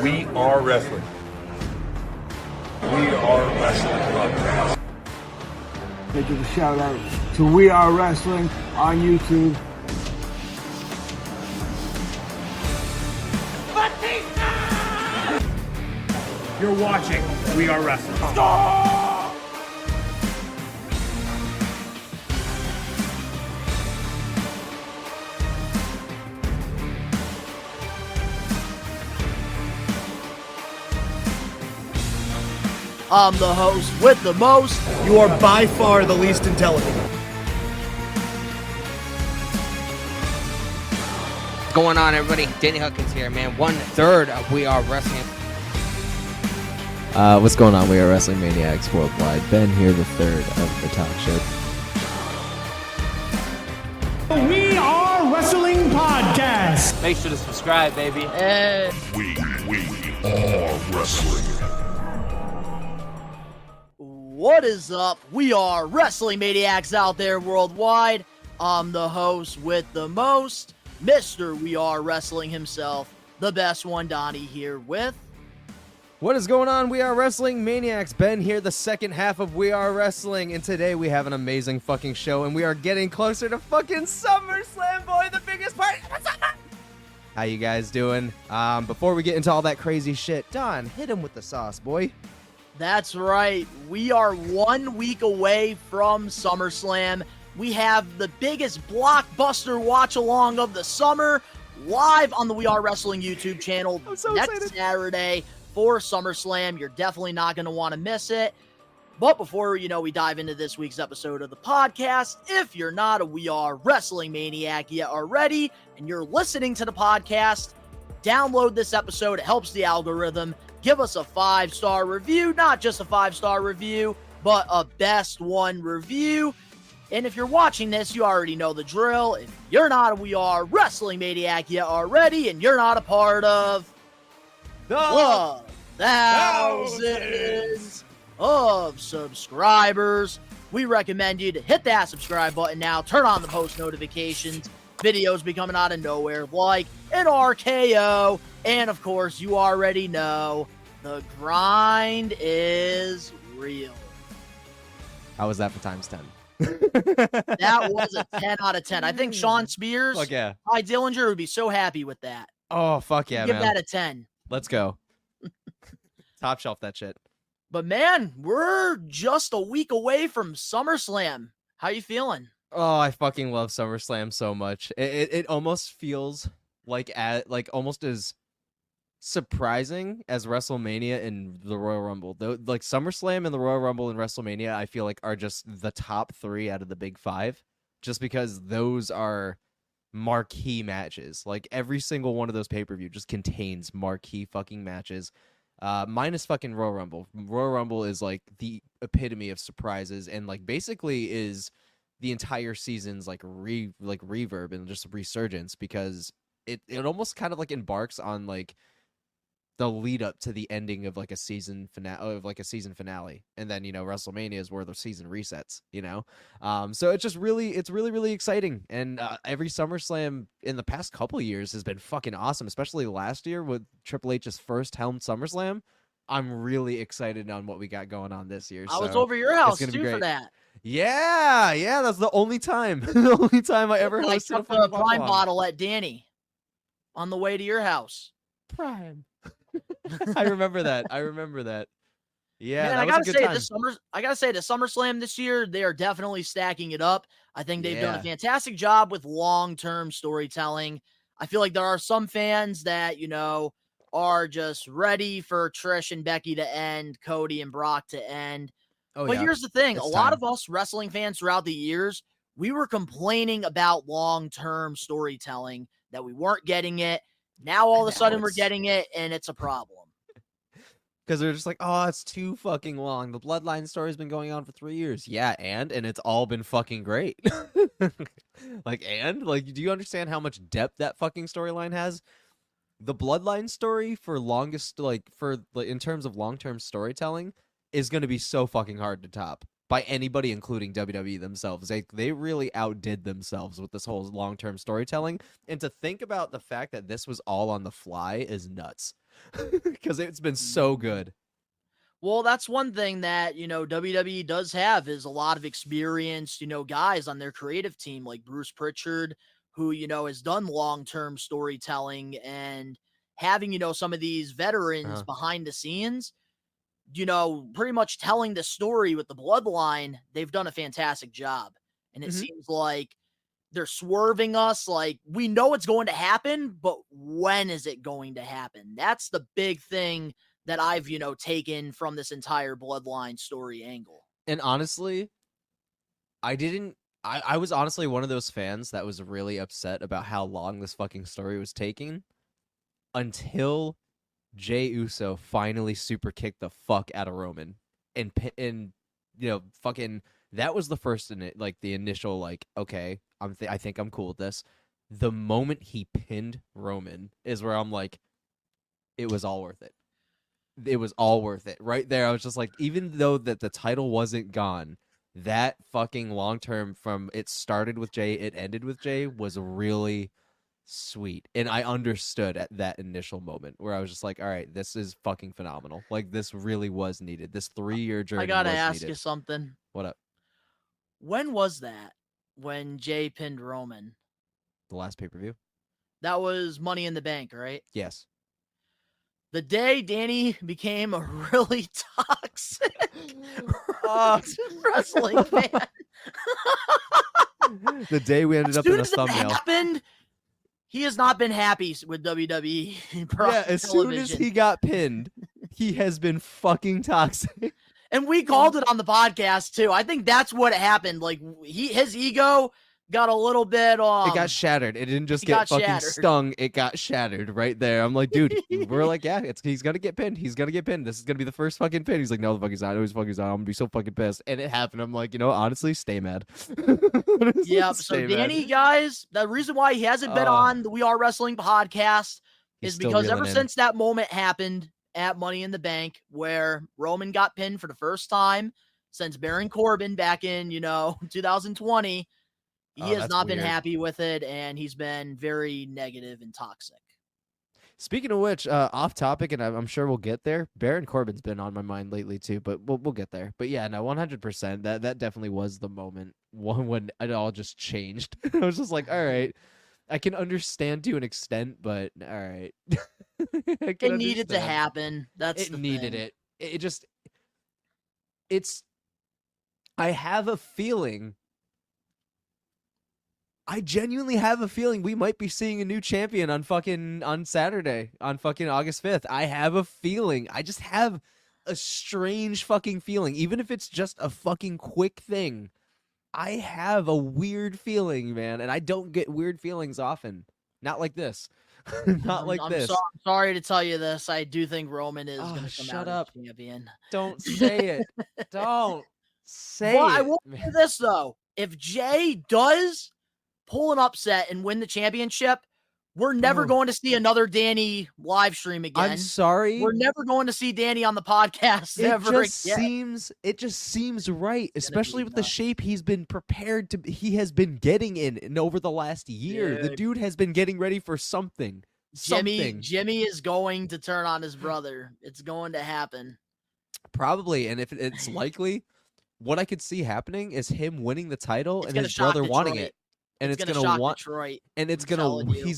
We Are Wrestling. We Are Wrestling Podcast. They give a shout out to We Are Wrestling on YouTube. You're watching We Are Wrestling. I'm the host with the most. You are by far the least intelligent. What's going on, everybody? Danny Huckins here, man. 1/3 of We Are Wrestling. What's going on? We are Wrestling Maniacs Worldwide. Ben here, the third of the talk show. We Are Wrestling Podcast. Make sure to subscribe, baby. We Are Wrestling. What is up? We are Wrestling Maniacs out there worldwide. I'm the host with the most, Mr. We Are Wrestling himself, the best one, Donnie, here with... What is going on? We are Wrestling Maniacs. Ben here, the second half of We Are Wrestling, and today we have an amazing fucking show, and we are getting closer to fucking SummerSlam, boy, the biggest party of the summer! How you guys doing? Before we get into all that crazy shit, Don, hit him with the sauce, boy. That's right. We are 1 week away from SummerSlam. We have the biggest blockbuster watch-along of the summer live on the We Are Wrestling YouTube channel next Saturday for SummerSlam. You're definitely not going to want to miss it. But before, we dive into this week's episode of the podcast, if you're not a We Are Wrestling Maniac yet already, and you're listening to the podcast, download this episode. It helps the algorithm. Give us a 5-star review, not just a 5-star review, but a best one review. And if you're watching this, you already know the drill. If you're not a We Are Wrestling Maniac yet already, and you're not a part of the thousands of subscribers, we recommend you to hit that subscribe button now. Turn on the post notifications. Videos be coming out of nowhere like an RKO. And of course, you already know the grind is real. How was that for times 10? That was a 10 out of 10. I think Sean Spears, Fuck yeah. Ty Dillinger would be so happy with that. Oh, fuck yeah, Give man. that a 10. Let's go. Top shelf that shit. But man, we're just a week away from SummerSlam. How you feeling? Oh, I fucking love SummerSlam so much. It almost feels like almost as surprising as WrestleMania and the Royal Rumble. Though, like SummerSlam and the Royal Rumble and WrestleMania, I feel like are just the top 3 out of the big 5, just because those are marquee matches. Like every single one of those pay-per-view just contains marquee fucking matches. Minus fucking Royal Rumble. Royal Rumble is like the epitome of surprises and like basically is the entire season's like reverb and just resurgence, because it almost kind of like embarks on like the lead up to the ending of like a season finale, and then WrestleMania is where the season resets. So it's really exciting, and every SummerSlam in the past couple of years has been fucking awesome, especially last year with Triple H's first helmed SummerSlam. I'm really excited on what we got going on this year. I was over your house too for that. Yeah, that's the only time. The only time I ever hosted took the Prime bottle at Danny on the way to your house. Prime. I remember that. Yeah, man, that was a good time. I gotta say, the SummerSlam this year, they are definitely stacking it up. I think they've done a fantastic job with long-term storytelling. I feel like there are some fans that, are just ready for Trish and Becky to end, Cody and Brock to end. But here's the thing. A lot of us wrestling fans throughout the years, we were complaining about long-term storytelling, that we weren't getting it. Now all of a sudden we're getting it, and it's a problem. Because they're just like, oh, it's too fucking long. The Bloodline story's been going on for 3 years. Yeah, and it's all been fucking great. Do you understand how much depth that fucking storyline has? The Bloodline story in terms of long-term storytelling is going to be so fucking hard to top by anybody, including WWE themselves. They really outdid themselves with this whole long-term storytelling. And to think about the fact that this was all on the fly is nuts. because it's been so good. Well, that's one thing that, WWE does have is a lot of experienced, guys on their creative team like Bruce Pritchard, who, has done long-term storytelling and having, some of these veterans behind the scenes, pretty much telling the story with the bloodline. They've done a fantastic job. And it seems like they're swerving us. Like, we know it's going to happen, but when is it going to happen? That's the big thing that I've, taken from this entire bloodline story angle. And honestly, I was honestly one of those fans that was really upset about how long this fucking story was taking until Jey Uso finally super kicked the fuck out of Roman. And fucking, that was the first in it, like the initial, like, okay, I think I'm cool with this. The moment he pinned Roman is where I'm like, it was all worth it. It was all worth it. Right there, I was just like, even though that the title wasn't gone, that fucking long term from it started with Jey, it ended with Jey was really sweet. And I understood at that initial moment where I was just like, all right, this is fucking phenomenal. Like, this really was needed. This 3-year journey. I gotta ask needed. you something. What up? When was that? When Jey pinned Roman? The last pay-per-view? That was Money in the Bank, right? Yes. The day Danny became a really toxic wrestling fan. The day we ended up in a thumbnail. Happened, he has not been happy with WWE. Yeah, as soon as he got pinned, he has been fucking toxic. And we called it on the podcast too. I think that's what happened. Like, his ego got a little bit it got shattered. It didn't just get fucking shattered. stung. It got shattered right there. I'm like, dude, we're like, yeah, he's gonna get pinned. He's gonna get pinned. This is gonna be the first fucking pin. He's like, no, the fuck he's not. No, he's fucking not. I'm gonna be so fucking pissed. And it happened. I'm like, honestly, stay mad. Yeah. So Danny, guys, the reason why he hasn't been on the We Are Wrestling podcast is because ever since that moment happened at Money in the Bank where Roman got pinned for the first time since Baron Corbin back in, 2020, he has not been happy with it, and he's been very negative and toxic. Speaking of which, off topic, and I'm sure we'll get there. Baron Corbin's been on my mind lately too, but we'll get there. But yeah, no, 100%. That definitely was the moment when it all just changed. I was just like, all right, I can understand to an extent, but all right. It needed to happen. That's the needed thing. it. I have a feeling. I genuinely have a feeling we might be seeing a new champion on Saturday, on fucking August 5th. I have a feeling. I just have a strange fucking feeling. Even if it's just a fucking quick thing, I have a weird feeling, man. And I don't get weird feelings often. Not like this. Not like this. I'm sorry to tell you this. I do think Roman is going to come out up. as champion. Don't say it. Don't say Well, it. I will say this, though. If Jey does pull an upset and win the championship, we're never going to see another Danny live stream again. I'm sorry. We're never going to see Danny on the podcast ever again. It just seems right, especially with the shape he has been getting in over the last year. Dude. The dude has been getting ready for something. Jimmy is going to turn on his brother. It's going to happen. Probably, and if it's likely, what I could see happening is him winning the title and his shock brother wanting Detroit. it. And it's gonna shock want Detroit. And he's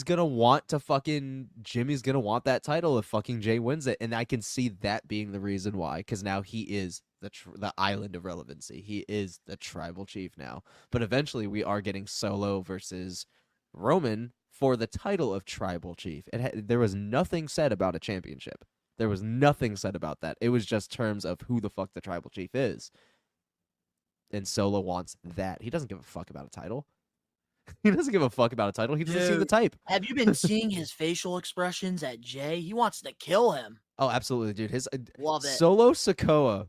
gonna want to fucking Jimmy's gonna want that title if fucking Jey wins it, and I can see that being the reason why, because now he is the island of relevancy. He is the tribal chief now. But eventually, we are getting Solo versus Roman for the title of tribal chief. There was nothing said about a championship. There was nothing said about that. It was just terms of who the fuck the tribal chief is. And Solo wants that. He doesn't give a fuck about a title. He doesn't give a fuck about a title. He doesn't see the type. Have you been seeing his facial expressions at Jey? He wants to kill him. Oh, absolutely, dude. Love it. Solo Sikoa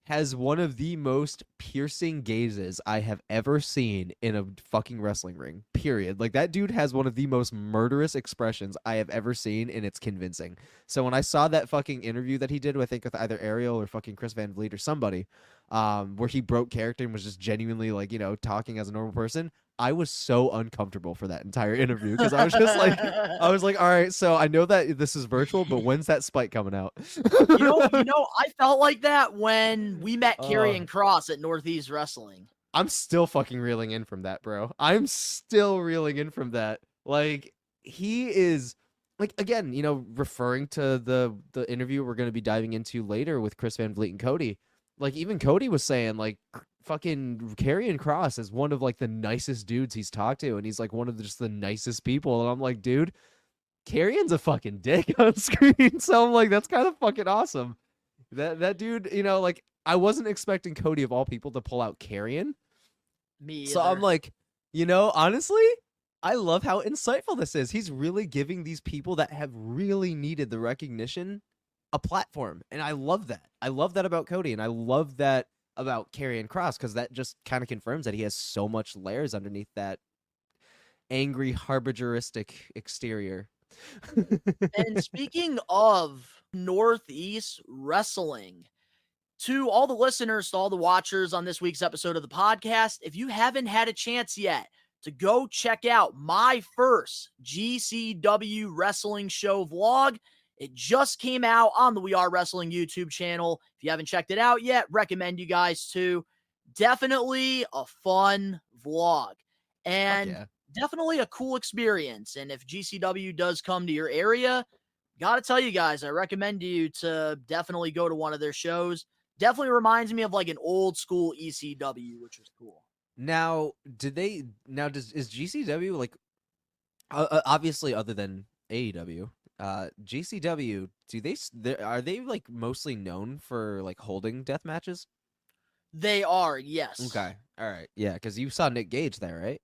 has one of the most piercing gazes I have ever seen in a fucking wrestling ring, period. Like, that dude has one of the most murderous expressions I have ever seen, and it's convincing. So when I saw that fucking interview that he did, I think with either Ariel or fucking Chris Van Vliet or somebody, where he broke character and was just genuinely like, talking as a normal person. I was so uncomfortable for that entire interview because I was just like, all right, so I know that this is virtual, but when's that spike coming out? I felt like that when we met Karrion Kross at Northeast Wrestling. I'm still fucking reeling in from that, bro. I'm still reeling in from that. Like, he is, like, again, referring to the interview we're going to be diving into later with Chris Van Vliet and Cody. Like, even Cody was saying, like, fucking Karrion Kross is one of, like, the nicest dudes he's talked to, and he's, like, one of just the nicest people. And I'm like, dude, Karrion's a fucking dick on screen. So I'm like, that's kind of fucking awesome. That dude, like, I wasn't expecting Cody of all people to pull out Karrion. Me either. So I'm like, honestly, I love how insightful this is. He's really giving these people that have really needed the recognition a platform. And I love that. I love that about Cody. And I love that about Karrion Kross because that just kind of confirms that he has so much layers underneath that angry, harbigeristic exterior. And speaking of Northeast Wrestling, to all the listeners, to all the watchers on this week's episode of the podcast, if you haven't had a chance yet to go check out my first GCW wrestling show vlog, it just came out on the We Are Wrestling YouTube channel. If you haven't checked it out yet, recommend you guys to. Definitely a fun vlog and definitely a cool experience. And if GCW does come to your area, gotta tell you guys, I recommend you to definitely go to one of their shows. Definitely reminds me of like an old school ECW, which was cool. Now, is GCW like obviously other than AEW, GCW, are they like mostly known for like holding death matches? They are, yes. Okay, all right, yeah, because you saw Nick Gage there, right?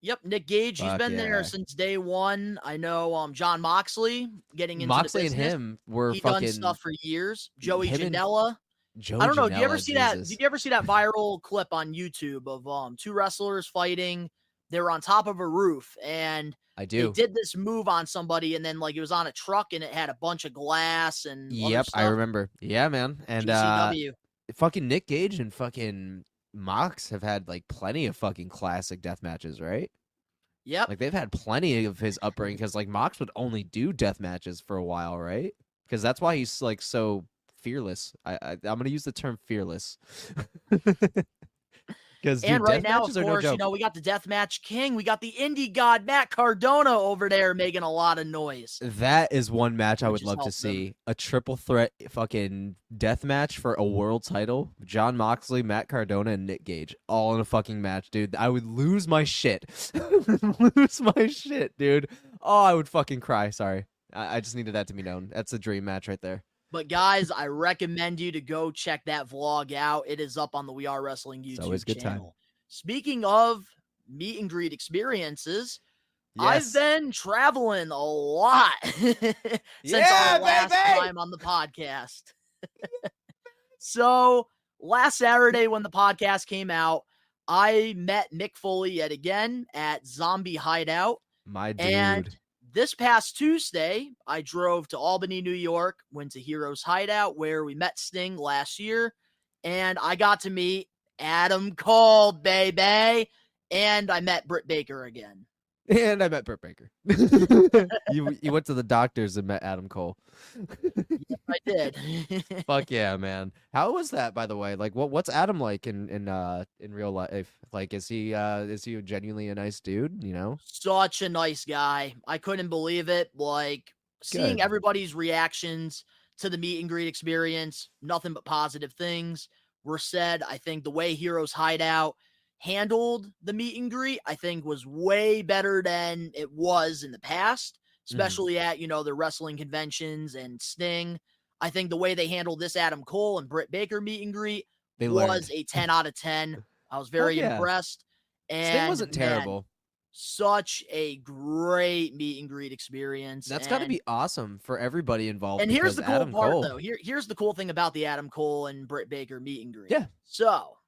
Yep, Nick Gage. He's been there since day one. I know John Moxley getting into Moxley the business. and him were He fucking done stuff for years. Joey Janela. I don't know. Did you ever see that? Did you ever see that viral clip on YouTube of two wrestlers fighting? They were on top of a roof, and I do. They did this move on somebody, and then like it was on a truck, and it had a bunch of glass and yep, I remember. Yeah, man, and GCW. Fucking Nick Gage and fucking Mox have had like plenty of fucking classic death matches, right? Yep. Like they've had plenty of his upbringing because like Mox would only do death matches for a while, right? Because that's why he's like so fearless. I'm gonna use the term fearless. And right now, of course, we got the Deathmatch King. We got the indie god Matt Cardona over there making a lot of noise. That is one match I would love to see. A triple threat fucking death match for a world title. John Moxley, Matt Cardona, and Nick Gage. All in a fucking match, dude. I would lose my shit. Lose my shit, dude. Oh, I would fucking cry. Sorry. I just needed that to be known. That's a dream match right there. But guys, I recommend you to go check that vlog out. It is up on the We Are Wrestling YouTube good channel. Time. Speaking of meet and greet experiences, I've been traveling a lot since our last time on the podcast. So last Saturday when the podcast came out, I met Mick Foley yet again at Zombie Hideout. My dude. And this past Tuesday, I drove to Albany, New York, went to Heroes Hideout where we met Sting last year, and I got to meet Adam Cole, baby, and I met Britt Baker again. And I met Britt Baker. You went to the doctors and met Adam Cole. Yep, I did. Fuck yeah, man. How was that, by the way? Like, what's Adam like in real life? Like, is he genuinely a nice dude? Such a nice guy. I couldn't believe it. Like seeing everybody's reactions to the meet and greet experience, nothing but positive things were said. I think the way Heroes Hideout handled the meet and greet, I think was way better than it was in the past, especially at, the wrestling conventions and Sting. I think the way they handled this Adam Cole and Britt Baker meet and greet was a 10 out of 10. I was very impressed. And Sting wasn't terrible. Such a great meet and greet experience. That's got to be awesome for everybody involved. And here's the cool Adam part, Cole. though. Here's the cool thing about the Adam Cole and Britt Baker meet and greet. Yeah. So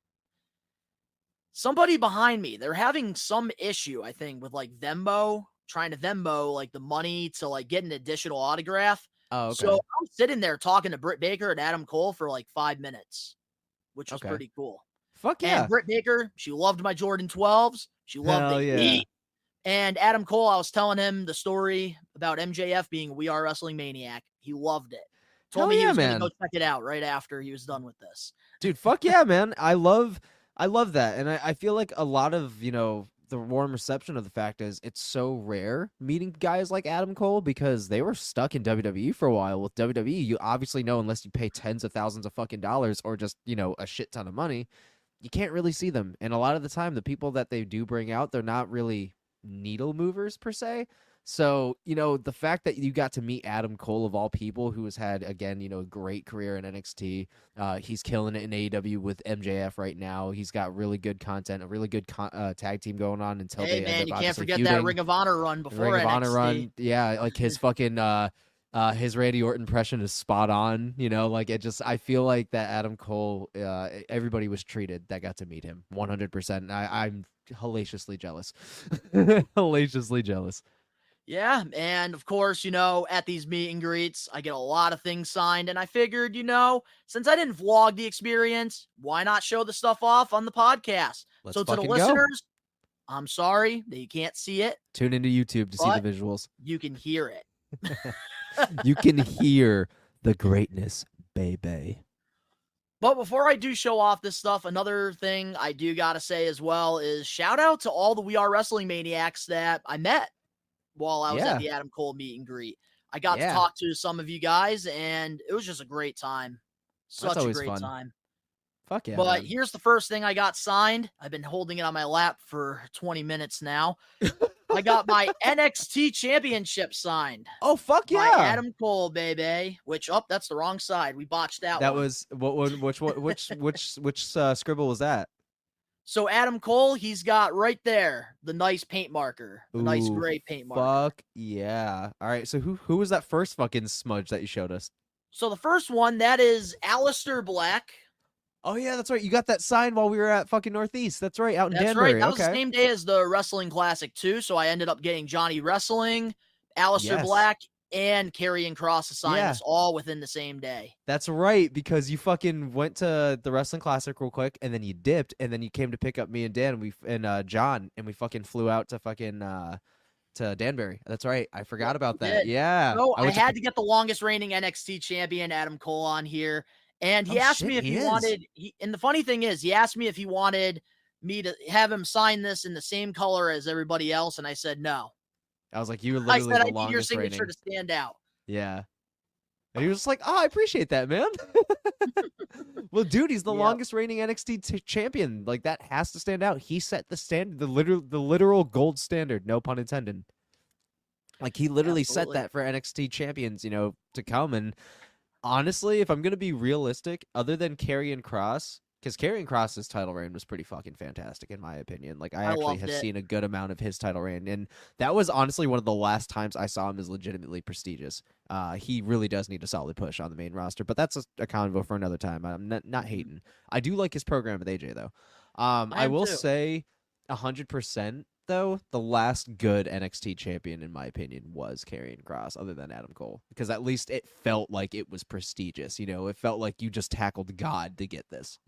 somebody behind me, they're having some issue, I think, with like trying to Venmo like the money to like get an additional autograph. Oh, okay. So I'm sitting there talking to Britt Baker and Adam Cole for like 5 minutes. which was Okay. pretty cool. Fuck yeah. And Britt Baker, she loved my Jordan 12s. She loved Hell the yeah. heat. And Adam Cole, I was telling him the story about MJF being a We Are Wrestling Maniac. He loved it. Told Hell me he yeah, was going to man. go check it out right after he was done with this. Dude, fuck yeah, man. I love that. And I feel like a lot of, the warm reception of the fact is it's so rare meeting guys like Adam Cole because they were stuck in WWE for a while. With WWE, you obviously know unless you pay tens of thousands of fucking dollars or just, a shit ton of money, you can't really see them. And a lot of the time, the people that they do bring out, they're not really needle movers per se. So, the fact that you got to meet Adam Cole of all people, who has had, again, a great career in NXT. He's killing it in AEW with MJF right now. He's got really good content, a really good tag team going on until Hey, they man, end you up can't obviously forget feuding. that Ring of Honor run before Ring of NXT. Honor run. Yeah, like his fucking his Randy Orton impression is spot on. I feel like that Adam Cole, everybody was treated that got to meet him 100%. I'm hellaciously jealous. Hellaciously jealous. Yeah, and of course, at these meet and greets, I get a lot of things signed, and I figured, since I didn't vlog the experience, why not show the stuff off on the podcast? Let's so to the fucking go. listeners, I'm sorry that you can't see it. Tune into YouTube to see But the visuals. you can hear it. You can hear the greatness, baby. But before I do show off this stuff, another thing I do got to say as well is shout out to all the We Are Wrestling Maniacs that I met while I was Yeah. at the Adam Cole meet and greet. I got Yeah. to talk to some of you guys, and it was just a great time. Such a always great fun. time. Fuck yeah. But man. here's the first thing I got signed. I've been holding it on my lap for 20 minutes now. I got my NXT Championship signed. Oh fuck By yeah. Adam Cole, baby. Which, that's the wrong side. We botched that That one. was which scribble was that? So Adam Cole, he's got right there the nice paint marker, the nice Ooh, gray paint marker. Fuck yeah. All right, so who was that first fucking smudge that you showed us? So the first one, that is Aleister Black. Oh yeah, that's right. You got that signed while we were at fucking Northeast. That's right, out in That's Danbury. right. That was okay. the same day as the Wrestling Classic too. So I ended up getting Johnny Wrestling, Aleister Yes. Black, and Karrion Kross assignments Yeah. all within the same day. That's right, because you fucking went to the Wrestling Classic real quick, and then you dipped, and then you came to pick up me and Dan and John, and we fucking flew out to fucking to Danbury. That's right. I forgot about that. did. Yeah. So I went had to get the longest reigning NXT champion, Adam Cole, on here. And he Oh, asked shit, me if he he is. wanted, and the funny thing is, he asked me if he wanted me to have him sign this in the same color as everybody else. And I said, no. I was like, you were I literally said, I the need your longest signature reigning. to stand out. Yeah. And he was just like, oh, I appreciate that, man. Well, dude, he's the Yep. longest reigning NXT champion. Like, that has to stand out. He set the standard, the literal gold standard, no pun intended. Like, he literally Absolutely. set that for NXT champions, to come. And honestly, if I'm going to be realistic, other than Karrion Kross, because Karrion Kross's title reign was pretty fucking fantastic, in my opinion. Like, I actually loved have it. seen a good amount of his title reign. And that was honestly one of the last times I saw him as legitimately prestigious. He really does need a solid push on the main roster, but that's a convo for another time. I'm not hating. I do like his program with AJ, though. I am will too. say 100%. Though the last good NXT champion, in my opinion, was Karrion Kross, other than Adam Cole, because at least it felt like it was prestigious. It felt like you just tackled God to get this.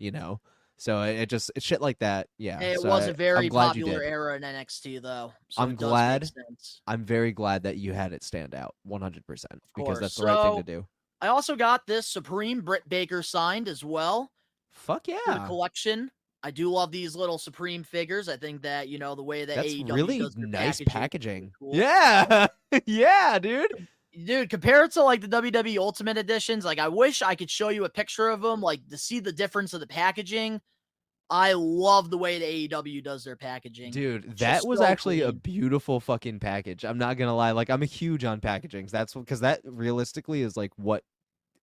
So it's shit like that. Yeah, It so was a very I'm glad you popular did. era in NXT, though. So I'm it does make glad. sense. I'm very glad that you had it stand out 100% because course. that's the right thing to So- do. I also got this Supreme Britt Baker signed as well Fuck for the yeah, collection. I do love these little Supreme figures. I think that, the way that that's AEW really does their nice packaging. is packaging. cool. Yeah, yeah, dude. Dude, compared to like the WWE Ultimate Editions, like I wish I could show you a picture of them, like to see the difference of the packaging. I love the way the AEW does their packaging. Dude, It's that just was so actually a clean. beautiful fucking package. I'm not gonna lie. Like, I'm a huge on packagings. That's because that realistically is like what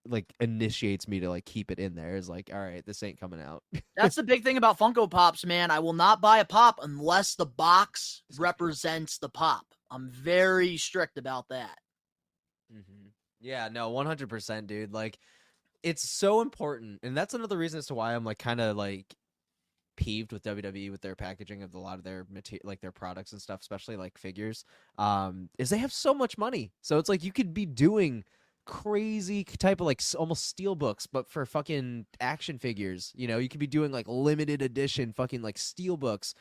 like initiates me to like keep it in there. Is like, all right, this ain't coming out. That's the big thing about Funko Pops, man. I will not buy a pop unless the box represents the pop. I'm very strict about that. Yeah, no, 100%, dude. Like, it's so important, and that's another reason as to why I'm like kind of like peeved with WWE with their packaging of a lot of their like their products and stuff, especially like figures. Is they have so much money, so it's like you could be doing crazy type of like almost steel books, but for fucking action figures. You know, you could be doing like limited edition fucking like steel books,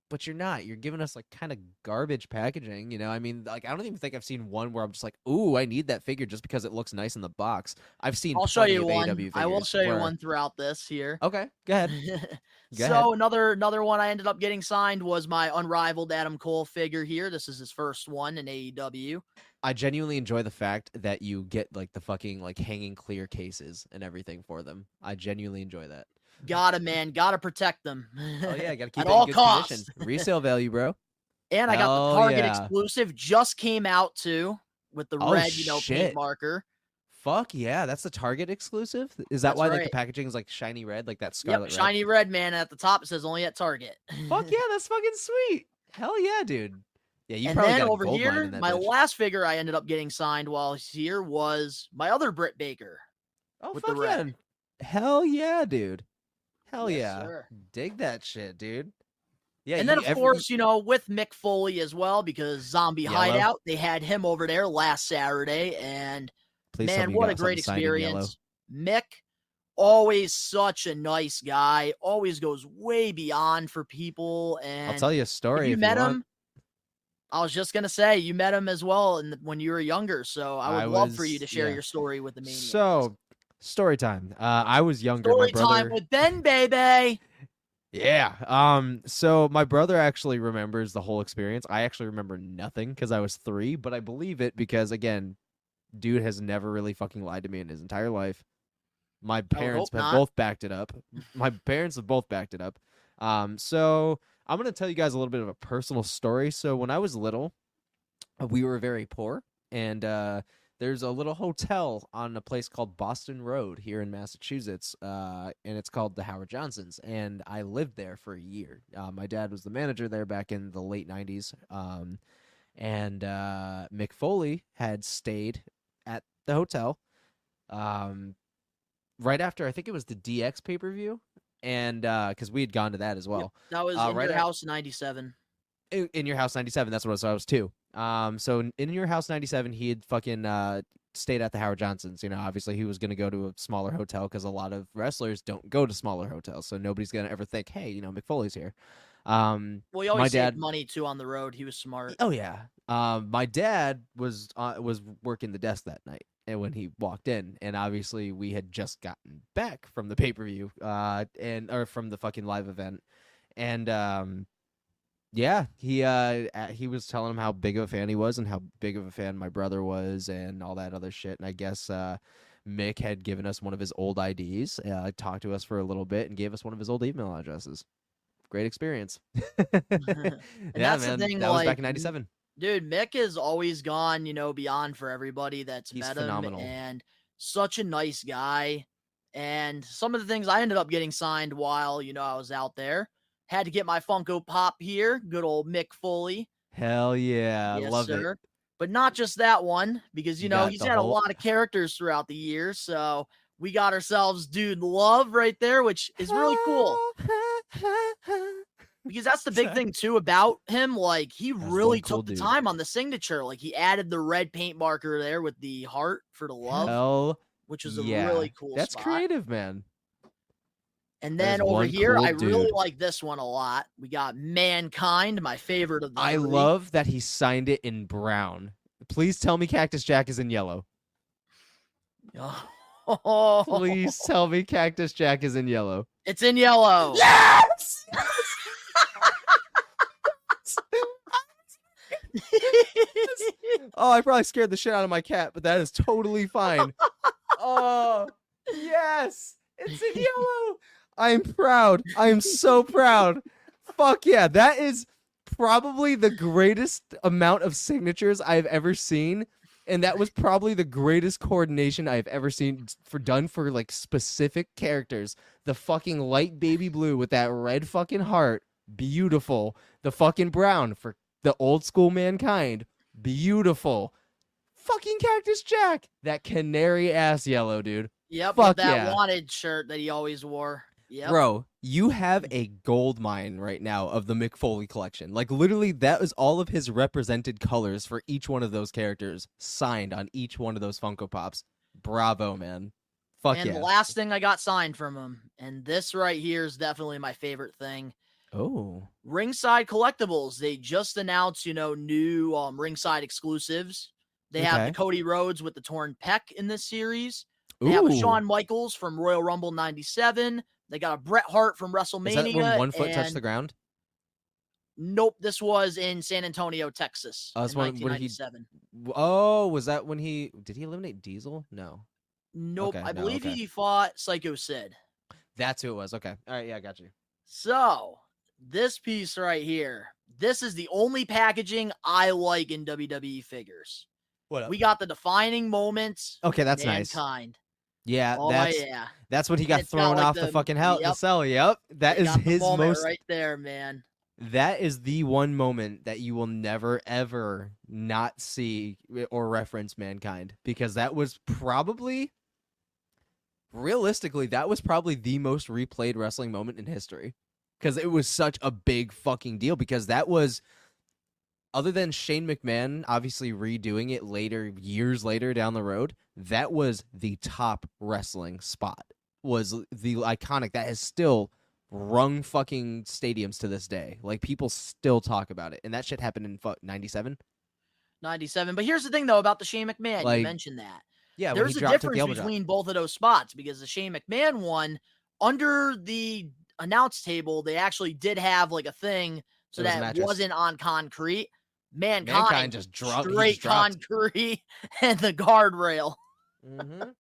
but you're not. You're giving us like kind of garbage packaging. You know, I mean, like I don't even think I've seen one where I'm just like, ooh, I need that figure just because it looks nice in the box. I've seen. I'll show you of one. AEW I will figures show you where- one throughout this here. Okay, go ahead. Go So ahead. another one I ended up getting signed was my unrivaled Adam Cole figure here. This is his first one in AEW. I genuinely enjoy the fact that you get like the fucking like hanging clear cases and everything for them. I genuinely enjoy that. Gotta, man. Gotta protect them. Oh yeah, gotta keep At it all in good costs. condition. Resale value, bro. And I got Hell the Target yeah. exclusive. Just came out too with the Oh, red, shit. paint marker. Fuck yeah, that's the Target exclusive. Is that That's why like the right. packaging is like shiny red, like that scarlet Yep, shiny red, man. At the top it says only at Target. red? Fuck yeah, that's fucking sweet. Hell yeah, dude. Yeah, you And probably then got a over gold line here, in that my bitch. last figure I ended up getting signed while here was my other Britt Baker. Oh with the fuck yeah. red. Hell yeah, dude. Hell Yes, yeah. sir. Dig that shit, dude. Yeah, And then, you- of course, with Mick Foley as well, because Zombie Yellow. Hideout, they had him over there last Saturday. And, Please tell man, me you what got a great something signed in yellow. experience. Mick, always such a nice guy, always goes way beyond for people. And I'll tell you a story. if you if met want. him, I was just going to say, you met him as well when you were younger. So I would love for you to share your story with the Maniacs. So, story time. I was younger. story my brother, time with Ben, baby. Yeah. So my brother actually remembers the whole experience. I actually remember nothing because I was 3, but I believe it because again, dude has never really fucking lied to me in his entire life. My parents hope have not. both backed it up. My parents have both backed it up. So I'm gonna tell you guys a little bit of a personal story. So when I was little, we were very poor, and there's a little hotel on a place called Boston Road here in Massachusetts, and it's called the Howard Johnsons, and I lived there for a year. My dad was the manager there back in the late 90s, and Mick Foley had stayed at the hotel right after, I think it was the DX pay-per-view, and because we had gone to that as well. That was in right your at- house in 97. In Your House 97, that's what it was. So I was 2. So in Your House 97, he had fucking stayed at the Howard Johnsons. You know, obviously he was going to go to a smaller hotel because a lot of wrestlers don't go to smaller hotels. So nobody's going to ever think, hey, Mick Foley's here. Well, he always my saved dad- money too on the road. He was smart. Oh yeah. My dad was working the desk that night, and when he walked in, and obviously we had just gotten back from the pay-per-view, or from the fucking live event, and yeah, he was telling him how big of a fan he was and how big of a fan my brother was and all that other shit. And I guess Mick had given us one of his old IDs, talked to us for a little bit, and gave us one of his old email addresses. Great experience. Yeah, that's the man, thing, that was back like, in '97. Dude, Mick has always gone, beyond for everybody that's He's met phenomenal. him, and such a nice guy. And some of the things I ended up getting signed while, I was out there. Had to get my Funko Pop here. Good old Mick Foley. Hell yeah, Yes, love sir. it. But not just that one, because, You got he's the had a whole- lot of characters throughout the years. So we got ourselves Dude Love right there, which is really cool. Because that's the big Sorry. thing too about him. Like, he That's really one cool took the dude. time on the signature. Like, he added the red paint marker there with the heart for the love, Hell which was a yeah. really cool That's spot. creative, man. And That then is over one here, cool I really dude. like this one a lot. We got Mankind, my favorite of the I three. love that he signed it in brown. Please tell me Cactus Jack is in yellow. Oh, Please tell me Cactus Jack is in yellow. it's in yellow. Yes! Oh, I probably scared the shit out of my cat, but that is totally fine. Oh, yes! It's in yellow! I'm proud. I am so proud. Fuck yeah. That is probably the greatest amount of signatures I've ever seen. And that was probably the greatest coordination I've ever seen done for like specific characters. The fucking light baby blue with that red fucking heart. Beautiful. The fucking brown for the old school Mankind. Beautiful. Fucking Cactus Jack. That canary ass yellow, dude. Yep, Fuck with that yeah. wanted shirt that he always wore. Yep. Bro, you have a gold mine right now of the Mick Foley collection. Like, literally, that is all of his represented colors for each one of those characters signed on each one of those Funko Pops. Bravo, man. Fuck And yeah. the last thing I got signed from him, and this right here is definitely my favorite thing. Oh. Ringside Collectibles. They just announced, new Ringside exclusives. They have the Okay. Cody Rhodes with the torn pec in this series. They have a Ooh. Shawn Michaels from Royal Rumble 97. They got a Bret Hart from WrestleMania. Is that when one foot touched and- the ground? Nope, this was in San Antonio, Texas Oh, in that's when he- 1997. Oh, was that when did he eliminate Diesel? No. Nope, Okay, I no, believe okay. he fought Psycho Sid. That's who it was. Okay. All right, yeah, I got you. So, this piece right here, this is the only packaging I like in WWE figures. What up? We got the defining moments. Okay, that's nice. Mankind. Yeah, Oh, yeah. that's when he got It's got, thrown like, off the fucking hell the yep. cell. Yep. That They is got the his moment most right there, man. That is the one moment that you will never ever not see or reference Mankind, because that was probably realistically that was probably the most replayed wrestling moment in history, because it was such a big fucking deal, because that was, other than Shane McMahon obviously redoing it later, years later down the road, that was the top wrestling spot, was the iconic that has still rung fucking stadiums to this day. Like, people still talk about it, and that shit happened in 97. 97. But here's the thing, though, about the Shane McMahon. Like, You mentioned that. Yeah, when There's he a dropped, took the difference elbow drop. between both of those spots, because the Shane McMahon one, under the announce table, they actually did have like a thing so It was a that mattress. wasn't on concrete. Mankind Mankind just dropped. he straight just dropped. concrete and the guardrail. Mhm.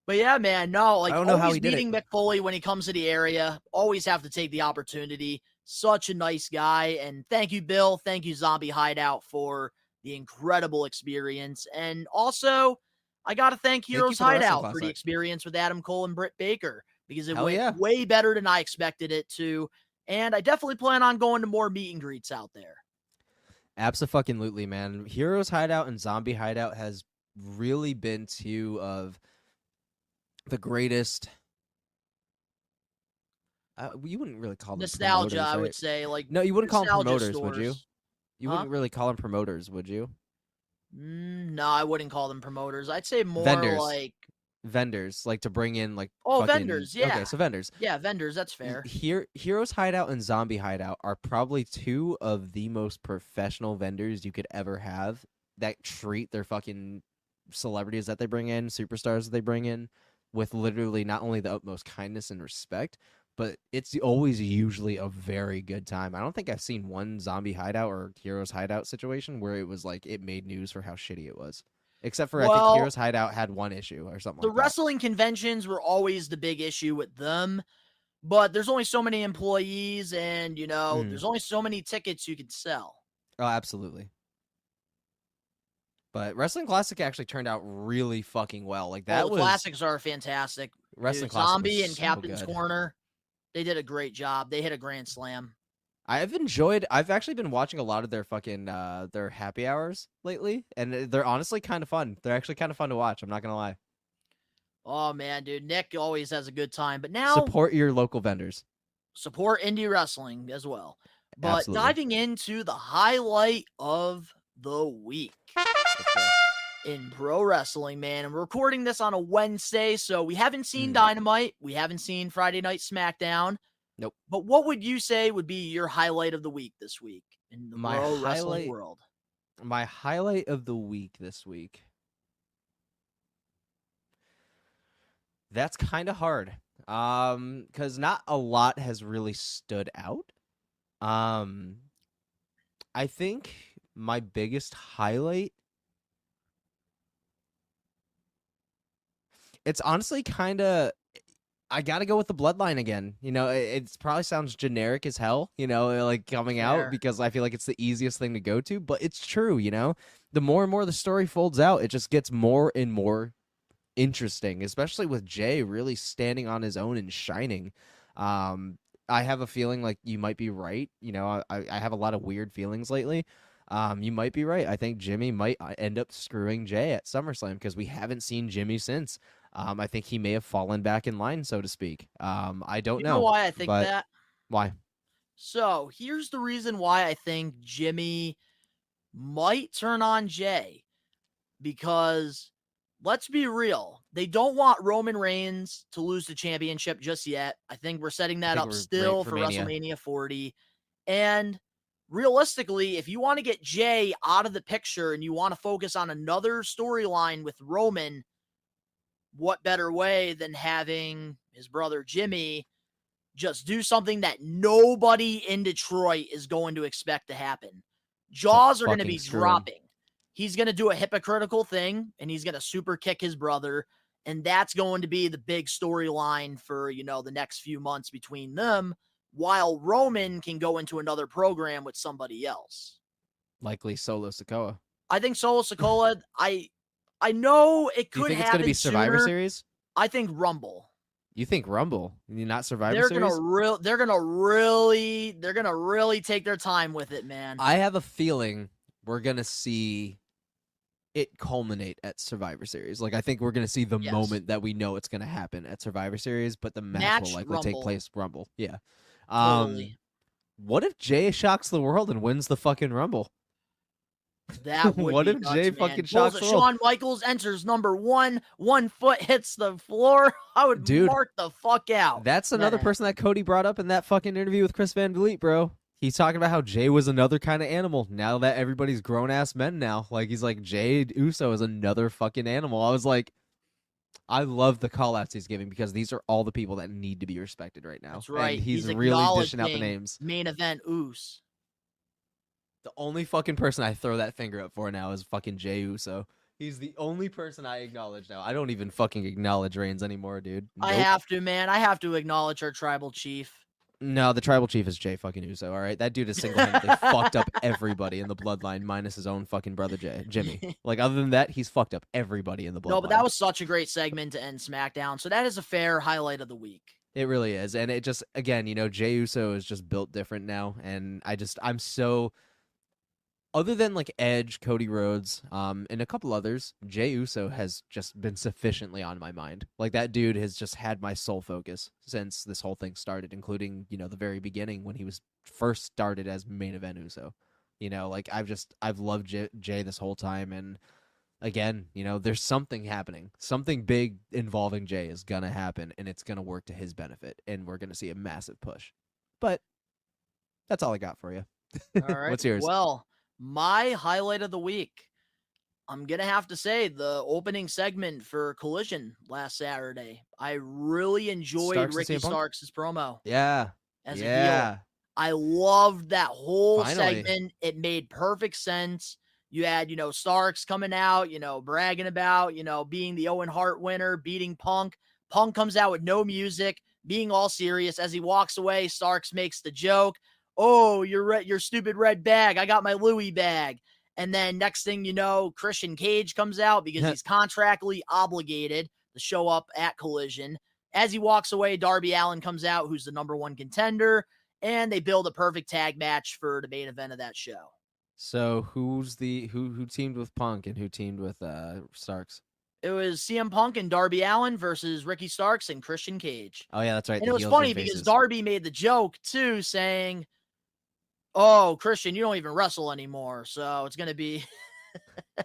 But yeah, man, no, like I don't know how always he did meeting Mick Foley when he comes to the area. Always have to take the opportunity. Such a nice guy. And thank you, Bill. Thank you, Zombie Hideout, for the incredible experience. And also, I got to thank you Heroes for the Wrestling Hideout for the Classic. experience with Adam Cole and Britt Baker, because it Hell went yeah. way better than I expected it to. And I definitely plan on going to more meet and greets out there. Abso-fucking-lutely, man. Heroes Hideout and Zombie Hideout has really been two of the greatest. You wouldn't really call them Nostalgia, promoters, I would right? say. Like, No, you wouldn't call them nostalgia promoters, would you? stores. You Huh? wouldn't really call them promoters, would you? No, I wouldn't call them promoters. I'd say more Vendors. like, Vendors, like to bring in like. oh, fucking... vendors, yeah. Okay, so vendors. Yeah, vendors, that's fair. Heroes Hideout and Zombie Hideout are probably two of the most professional vendors you could ever have, that treat their fucking celebrities that they bring in, superstars that they bring in, with literally not only the utmost kindness and respect, but it's always usually a very good time. I don't think I've seen one Zombie Hideout or Heroes Hideout situation where it was like it made news for how shitty it was. Except for I Well, think Heroes Hideout had one issue or something The like that. wrestling conventions were always the big issue with them, but there's only so many employees, and there's only so many tickets you could sell. Oh, absolutely. But Wrestling Classic actually turned out really fucking well. Like that All the was classics are fantastic. Wrestling Dude, Classic was Zombie and so Captain's good. Corner, they did a great job. They hit a grand slam. I've actually been watching a lot of their fucking their happy hours lately, and they're honestly kind of fun. They're actually kind of fun to watch. I'm not gonna lie. Oh man, dude, Nick always has a good time. But now Support your local vendors. support indie wrestling as well. But Absolutely. diving into the highlight of the week in pro wrestling, man. And we're recording this on a Wednesday, so we haven't seen Dynamite. We haven't seen Friday Night SmackDown. Nope. But what would you say would be your highlight of the week this week in the pro wrestling world? My highlight of the week this week. That's kind of hard. Because not a lot has really stood out. I think my biggest highlight, it's honestly kind of, I gotta go with the Bloodline again. It probably sounds generic as hell, like coming out, because I feel like it's the easiest thing to go to, but it's true, the more and more the story folds out, it just gets more and more interesting, especially with Jay really standing on his own and shining. I have a feeling like you might be right. I have a lot of weird feelings lately. You might be right. I think Jimmy might end up screwing Jay at SummerSlam, because we haven't seen Jimmy since. I think he may have fallen back in line, so to speak. I don't You know why I think but that? why? So here's the reason why I think Jimmy might turn on Jay. Because let's be real, they don't want Roman Reigns to lose the championship just yet. I think we're setting that up still for WrestleMania 40. And realistically, if you want to get Jay out of the picture and you want to focus on another storyline with Roman, what better way than having his brother Jimmy just do something that nobody in Detroit is going to expect to happen? Jaws are going to be dropping. He's going to do a hypocritical thing, and he's going to super kick his brother, and that's going to be the big storyline for, the next few months between them, while Roman can go into another program with somebody else. Likely Solo Sikoa. I think Solo Sikoa, I know it could happen. You think it's going to be Survivor sooner. Series? I think Rumble. You think Rumble? You're not Survivor Series? They're gonna really take their time with it, man. I have a feeling we're gonna see it culminate at Survivor Series. Like, I think we're gonna see the moment that we know it's gonna happen at Survivor Series, but the match will likely take place Rumble. Yeah. Totally. What if Jay shocks the world and wins the fucking Rumble? That would what be if nuts, Jay man. fucking shocks the world? Shawn Michaels enters number 1, 1 foot hits the floor. I would mark the fuck out. That's another person that Cody brought up in that fucking interview with Chris Van Vliet, bro. He's talking about how Jay was another kind of animal. Now that everybody's grown ass men now, like, he's like, Jay Uso is another fucking animal. I was like, I love the call outs he's giving because these are all the people that need to be respected right now. That's right. And he's really dishing out the names. Main event Uso. The only fucking person I throw that finger up for now is fucking Jey Uso. He's the only person I acknowledge now. I don't even fucking acknowledge Reigns anymore, dude. Nope. I have to, man. I have to acknowledge our tribal chief. No, the tribal chief is Jey fucking Uso, all right? That dude has single-handedly fucked up everybody in the bloodline minus his own fucking brother Jimmy. Like, other than that, he's fucked up everybody in the bloodline. No, but that was such a great segment to end SmackDown. So that is a fair highlight of the week. It really is. And it just, again, Jey Uso is just built different now. And I'm so... Other than like Edge, Cody Rhodes, and a couple others, Jey Uso has just been sufficiently on my mind. Like, that dude has just had my sole focus since this whole thing started, including, the very beginning when he was first started as main event Uso. Like, I've loved Jey this whole time, and again, there's something happening. Something big involving Jey is gonna happen, and it's gonna work to his benefit, and we're gonna see a massive push. But that's all I got for you. All right. What's yours? Well, my highlight of the week, I'm going to have to say the opening segment for Collision last Saturday. I really enjoyed Ricky Starks' promo. Yeah. As a heel. I loved that whole segment. It made perfect sense. You had, Starks coming out, bragging about, being the Owen Hart winner, beating Punk. Punk comes out with no music, being all serious. As he walks away, Starks makes the joke. Oh, your stupid red bag. I got my Louis bag. And then next thing you know, Christian Cage comes out because he's contractually obligated to show up at Collision. As he walks away, Darby Allin comes out, who's the number 1 contender, and they build a perfect tag match for the main event of that show. So who teamed with Punk and who teamed with Starks? It was CM Punk and Darby Allin versus Ricky Starks and Christian Cage. Oh yeah, that's right. And it was funny because Darby made the joke too, saying, "Oh, Christian, you don't even wrestle anymore, so it's gonna be."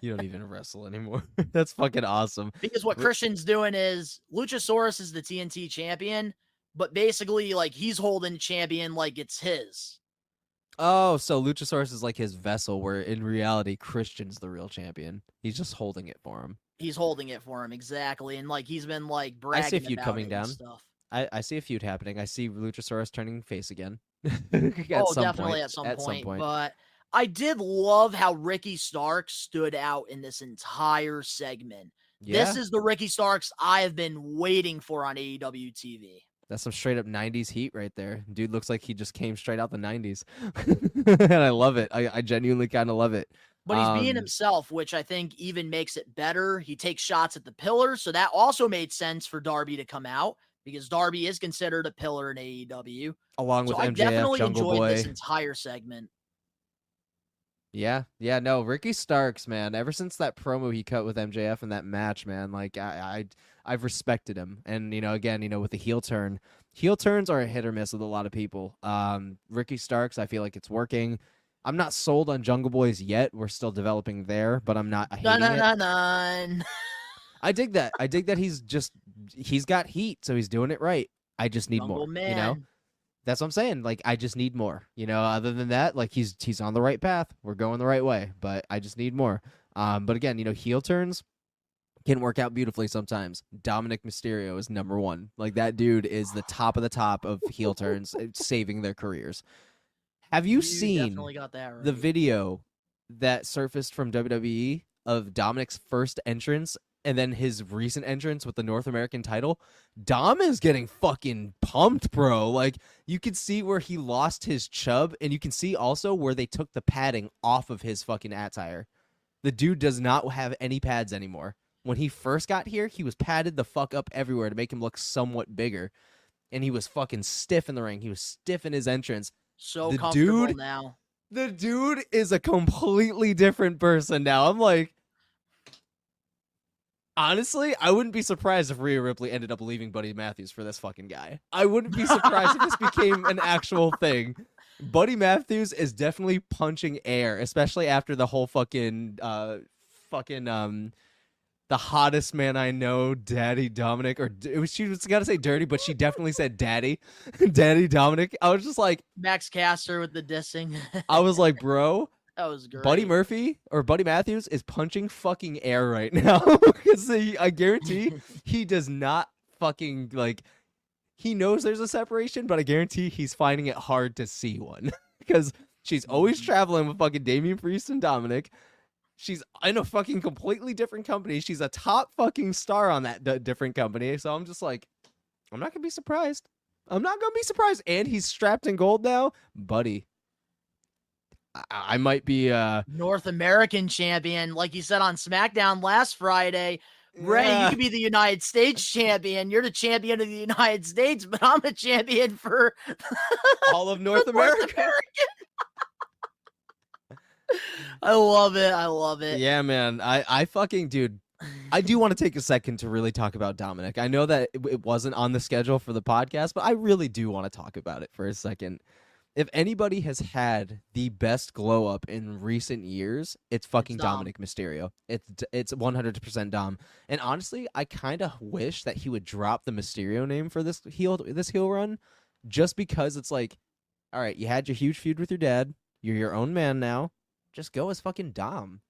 You don't even wrestle anymore. That's fucking awesome. Because what Christian's doing is Luchasaurus is the TNT champion, but basically, like, he's holding the champion like it's his. Oh, so Luchasaurus is like his vessel, where in reality Christian's the real champion. He's just holding it for him. He's holding it for him, exactly, and like he's been like bragging. I see a feud coming down. Stuff. I see a feud happening. I see Luchasaurus turning face again. Definitely at some point. But I did love how Ricky Starks stood out in this entire segment. Yeah. This is the Ricky Starks I have been waiting for on AEW TV. That's some straight up 90s heat right there. Dude looks like he just came straight out the 90s. And I love it. I genuinely kind of love it. But he's being himself, which I think even makes it better. He takes shots at the pillar, so that also made sense for Darby to come out because Darby is considered a pillar in AEW. Along with MJF, I definitely Jungle enjoyed Boy. This entire segment. Yeah, no, Ricky Starks, man. Ever since that promo he cut with MJF in that match, man, like I've respected him. And again, with the heel turns are a hit or miss with a lot of people. Ricky Starks, I feel like it's working. I'm not sold on Jungle Boys yet. We're still developing there, but I'm not hating it. I dig that. I dig that he's got heat, so he's doing it right. I just need Jungle more. Man. That's what I'm saying. Like, I just need more. Other than that, like he's on the right path. We're going the right way, but I just need more. But again, heel turns can work out beautifully sometimes. Dominic Mysterio is number one. Like, that dude is the top of the top of heel turns, saving their careers. Have you seen definitely got that right. the video that surfaced from WWE of Dominic's first entrance and then his recent entrance with the North American title? Dom is getting fucking pumped, bro. Like, you can see where he lost his chub, and you can see also where they took the padding off of his fucking attire. The dude does not have any pads anymore. When he first got here, he was padded the fuck up everywhere to make him look somewhat bigger. And he was fucking stiff in the ring. He was stiff in his entrance. So comfortable now. The dude is a completely different person now. I'm like, honestly, I wouldn't be surprised if Rhea Ripley ended up leaving Buddy Matthews for this fucking guy. I wouldn't be surprised if this became an actual thing. Buddy Matthews is definitely punching air, especially after the whole the hottest man I know, Daddy Dominic, she was got to say dirty, but she definitely said Daddy Dominic. I was just like, Max Caster with the dissing. I was like, bro, that was great. Buddy Matthews is punching fucking air right now because I guarantee he does not fucking he knows there's a separation, but I guarantee he's finding it hard to see one because she's always traveling with fucking Damian Priest and Dominic. She's in a fucking completely different company. She's a top fucking star on that different company. So I'm just like, I'm not going to be surprised. I'm not going to be surprised. And he's strapped in gold now. Buddy, I might be... North American champion. Like you said on SmackDown last Friday. Ray, you could be the United States champion. You're the champion of the United States, but I'm a champion for... all of North America. I love it. Yeah, man. I fucking, dude, I do want to take a second to really talk about Dominic. I know that it wasn't on the schedule for the podcast, but I really do want to talk about it for a second. If anybody has had the best glow up in recent years, it's fucking Dominic Mysterio. It's 100% Dom. And honestly, I kind of wish that he would drop the Mysterio name for this heel run, just because it's like, all right, you had your huge feud with your dad. You're your own man now. Just go as fucking Dom.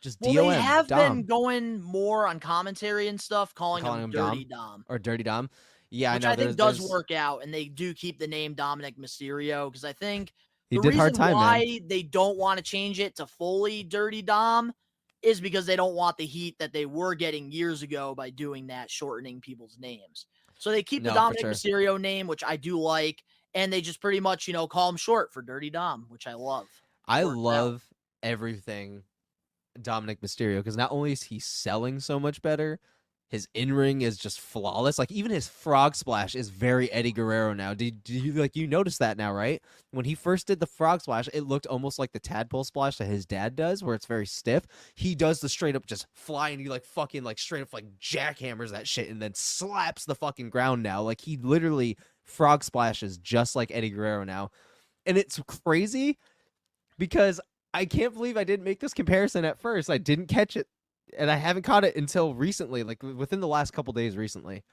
Just DOM. Well, they have Dom. been going more on commentary and stuff, calling him Dirty Dom. Or Dirty Dom. Yeah, which I know. I think does work out, and they do keep the name Dominic Mysterio, because I think the reason why they don't want to change it to fully Dirty Dom is because they don't want the heat that they were getting years ago by doing that, shortening people's names. So they keep the Dominic Mysterio name, which I do like, and they just pretty much, call him short for Dirty Dom, which I love. I love everything Dominic Mysterio, because not only is he selling so much better, his in-ring is just flawless. Like, even his frog splash is very Eddie Guerrero now. Did you notice that now, right? When he first did the frog splash, it looked almost like the tadpole splash that his dad does, where it's very stiff. He does the straight up just fly, and he fucking straight up jackhammers that shit and then slaps the fucking ground now. Like, he literally frog splashes just like Eddie Guerrero now. And it's crazy because I can't believe I didn't make this comparison at first. I didn't catch it, and I haven't caught it until recently, within the last couple days recently.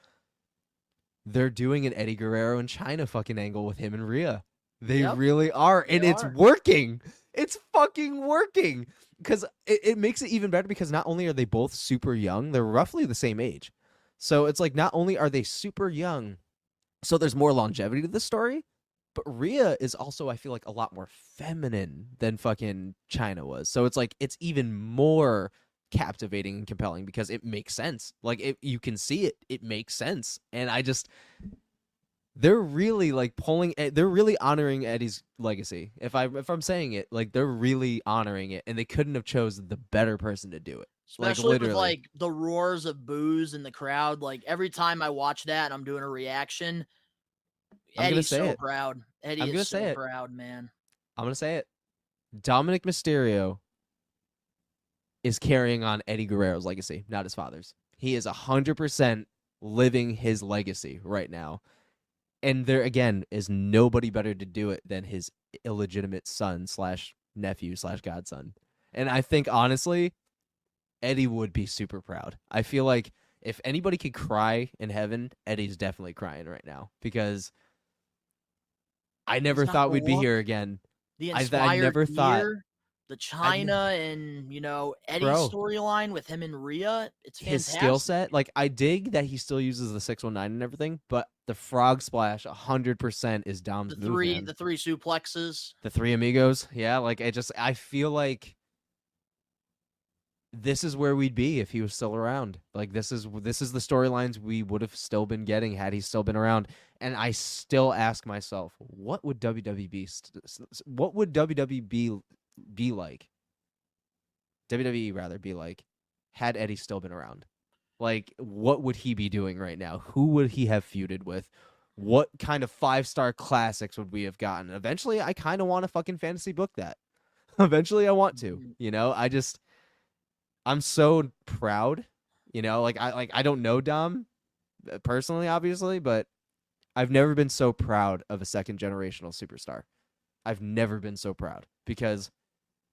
They're doing an Eddie Guerrero and China fucking angle with him and Rhea. They really are, and it's working. It's fucking working. Because it makes it even better, because not only are they both super young, they're roughly the same age. So it's not only are they super young, so there's more longevity to the story, but Rhea is also, I feel a lot more feminine than fucking China was. So it's it's even more captivating and compelling because it makes sense. You can see it. It makes sense. And they're really they're really honoring Eddie's legacy. If I'm saying it, they're really honoring it, and they couldn't have chosen the better person to do it. Especially with the roars of boos in the crowd. Every time I watch that and I'm doing a reaction, Eddie's so proud. Eddie is so proud, man. I'm going to say it. Dominic Mysterio is carrying on Eddie Guerrero's legacy, not his father's. He is 100% living his legacy right now. And there, again, is nobody better to do it than his illegitimate son / nephew / godson. And I think, honestly, Eddie would be super proud. I feel like if anybody could cry in heaven, Eddie's definitely crying right now because I never thought we'd be here again. The I inspired never thought the China and Eddie's storyline with him and Rhea. It's fantastic. His skill set, like I dig that he still uses the 619 and everything, but the frog splash 100% is Dom's move. The three suplexes, the three amigos. Yeah, like I feel like this is where we'd be if he was still around. Like this is the storylines we would have still been getting had he still been around. And I still ask myself, what would WWE be like? WWE rather be like had Eddie still been around. Like what would he be doing right now? Who would he have feuded with? What kind of 5-star classics would we have gotten? Eventually I kind of want to fucking fantasy book that. Eventually I want to. I'm so proud, I don't know Dom personally, obviously, but I've never been so proud of a second generational superstar. I've never been so proud because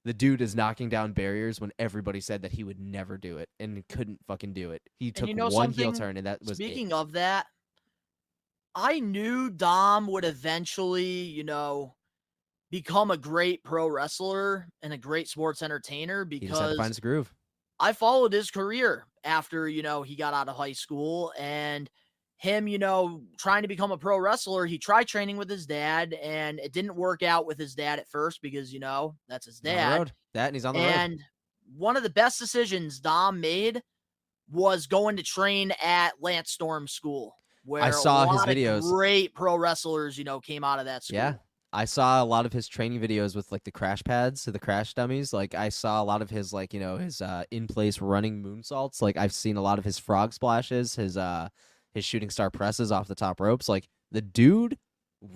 the dude is knocking down barriers when everybody said that he would never do it and couldn't fucking do it. He took one heel turn and that was Speaking of that, I knew Dom would eventually, become a great pro wrestler and a great sports entertainer because he just had to find his groove. I followed his career after, he got out of high school and him, trying to become a pro wrestler. He tried training with his dad and it didn't work out with his dad at first because, that's his dad. And he's on the road. And one of the best decisions Dom made was going to train at Lance Storm's school where I saw his videos. Great pro wrestlers, came out of that school. Yeah. I saw a lot of his training videos with like the crash pads, the crash dummies. Like I saw a lot of his his in-place running moonsaults. Like I've seen a lot of his frog splashes, his shooting star presses off the top ropes. Like the dude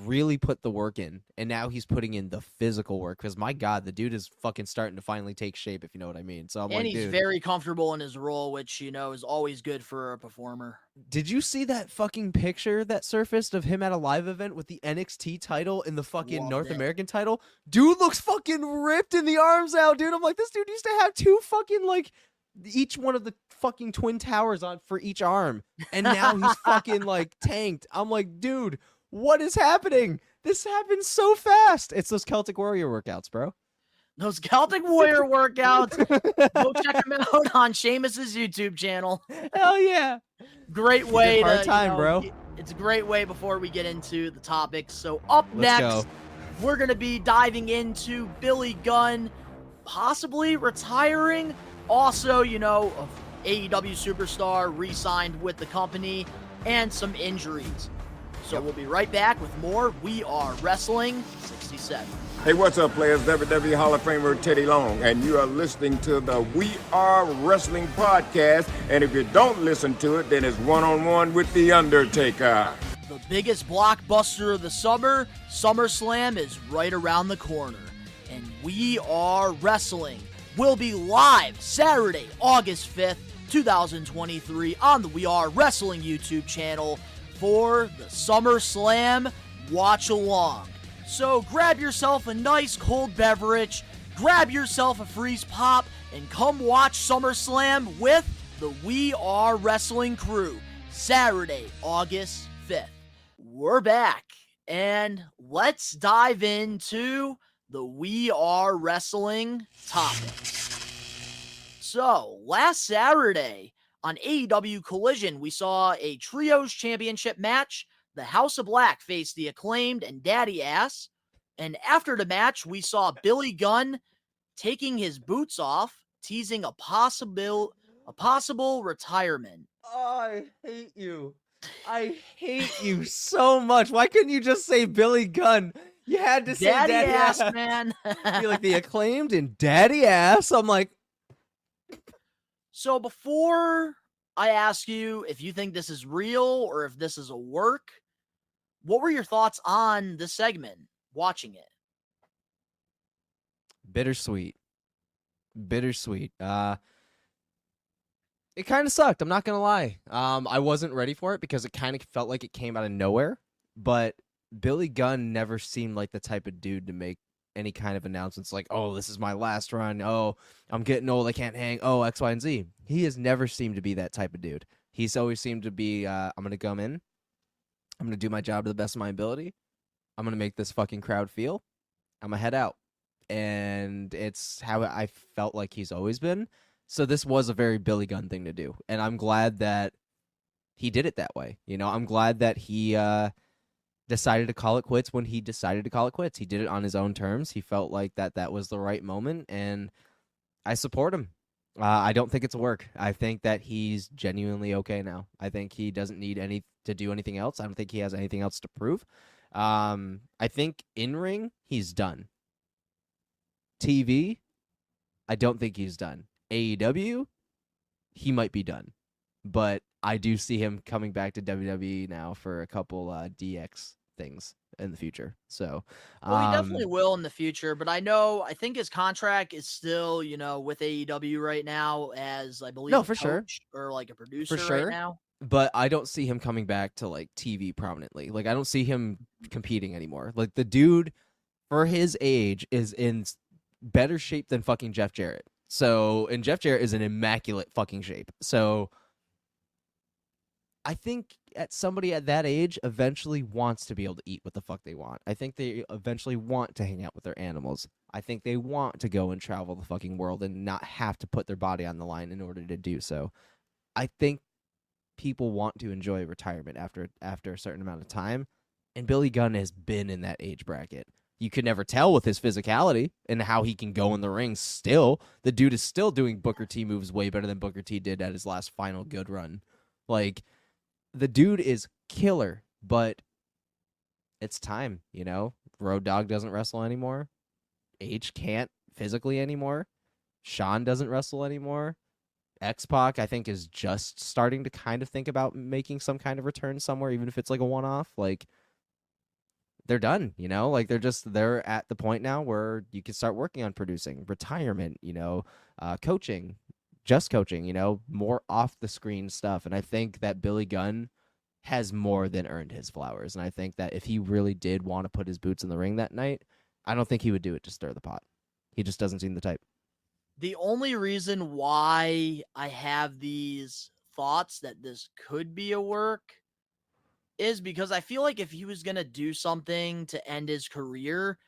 really put the work in, and now he's putting in the physical work because my God, the dude is fucking starting to finally take shape, if you know what I mean. So he's very comfortable in his role, which is always good for a performer. Did you see that fucking picture that surfaced of him at a live event with the NXT title and the fucking North American title? Dude looks fucking ripped in the arms out, dude. I'm like, this dude used to have two fucking each one of the fucking twin towers on for each arm, and now he's fucking tanked. I'm like, dude, what is happening? This happens so fast. It's those Celtic Warrior workouts, bro. Those Celtic Warrior workouts. Go check them out on Sheamus's YouTube channel. Hell yeah. Great way to time, bro. It's a great way before we get into the topics. So up next, we're going to be diving into Billy Gunn possibly retiring. Also, of AEW superstar re-signed with the company and some injuries. So we'll be right back with more We Are Wrestling 67. Hey, what's up, players? WWE Hall of Famer Teddy Long, and you are listening to the We Are Wrestling podcast. And if you don't listen to it, then it's one-on-one with The Undertaker. The biggest blockbuster of the summer, SummerSlam, is right around the corner. And We Are Wrestling will be live Saturday, August 5th, 2023 on the We Are Wrestling YouTube channel for the SummerSlam Watch Along. So grab yourself a nice cold beverage, grab yourself a freeze pop, and come watch SummerSlam with the We Are Wrestling crew, Saturday, August 5th. We're back, and let's dive into the We Are Wrestling topics. So, last Saturday on AEW Collision, we saw a Trios Championship match. The House of Black faced the Acclaimed and Daddy Ass. And after the match, we saw Billy Gunn taking his boots off, teasing a possible retirement. I hate you. I hate you so much. Why couldn't you just say Billy Gunn? You had to say Daddy Ass, man. Be like the Acclaimed and Daddy Ass. I'm like. So before I ask you if you think this is real or if this is a work, what were your thoughts on this segment, watching it? Bittersweet. It kind of sucked. I'm not going to lie. I wasn't ready for it because it kind of felt like it came out of nowhere. But Billy Gunn never seemed like the type of dude to make any kind of announcements like, oh, this is my last run. Oh, I'm getting old. I can't hang. Oh, X, Y, and Z. He has never seemed to be that type of dude. He's always seemed to be, I'm going to come in. I'm going to do my job to the best of my ability. I'm going to make this fucking crowd feel. I'm going to head out. And it's how I felt like he's always been. So this was a very Billy Gunn thing to do. And I'm glad that he did it that way. You know, I'm glad that he decided to call it quits when he decided to call it quits. He did it on his own terms. He felt like that was the right moment, and I support him. I don't think it's work. I think that he's genuinely okay now. I think he doesn't need to do anything else. I don't think he has anything else to prove. I think in-ring, he's done. TV, I don't think he's done. AEW, he might be done. But I do see him coming back to WWE now for a couple DX things in the future. So, well, he definitely will in the future. But I think his contract is still, with AEW right now as I believe for sure, or like a producer for sure. right now. But I don't see him coming back to like TV prominently. Like I don't see him competing anymore. Like the dude, for his age, is in better shape than fucking Jeff Jarrett. And Jeff Jarrett is in immaculate fucking shape. So I think somebody at that age eventually wants to be able to eat what the fuck they want. I think they eventually want to hang out with their animals. I think they want to go and travel the fucking world and not have to put their body on the line in order to do so. I think people want to enjoy retirement after a certain amount of time, and Billy Gunn has been in that age bracket. You could never tell with his physicality and how he can go in the ring still. The dude is still doing Booker T moves way better than Booker T did at his last final good run. Like, the dude is killer, but it's time, Road Dogg doesn't wrestle anymore. H can't physically anymore. Sean doesn't wrestle anymore. X-Pac, I think, is just starting to kind of think about making some kind of return somewhere, even if it's like a one-off. Like, they're done, Like, they're at the point now where you can start working on producing, retirement, coaching, just coaching, more off-the-screen stuff. And I think that Billy Gunn has more than earned his flowers. And I think that if he really did want to put his boots in the ring that night, I don't think he would do it to stir the pot. He just doesn't seem the type. The only reason why I have these thoughts that this could be a work is because I feel like if he was going to do something to end his career,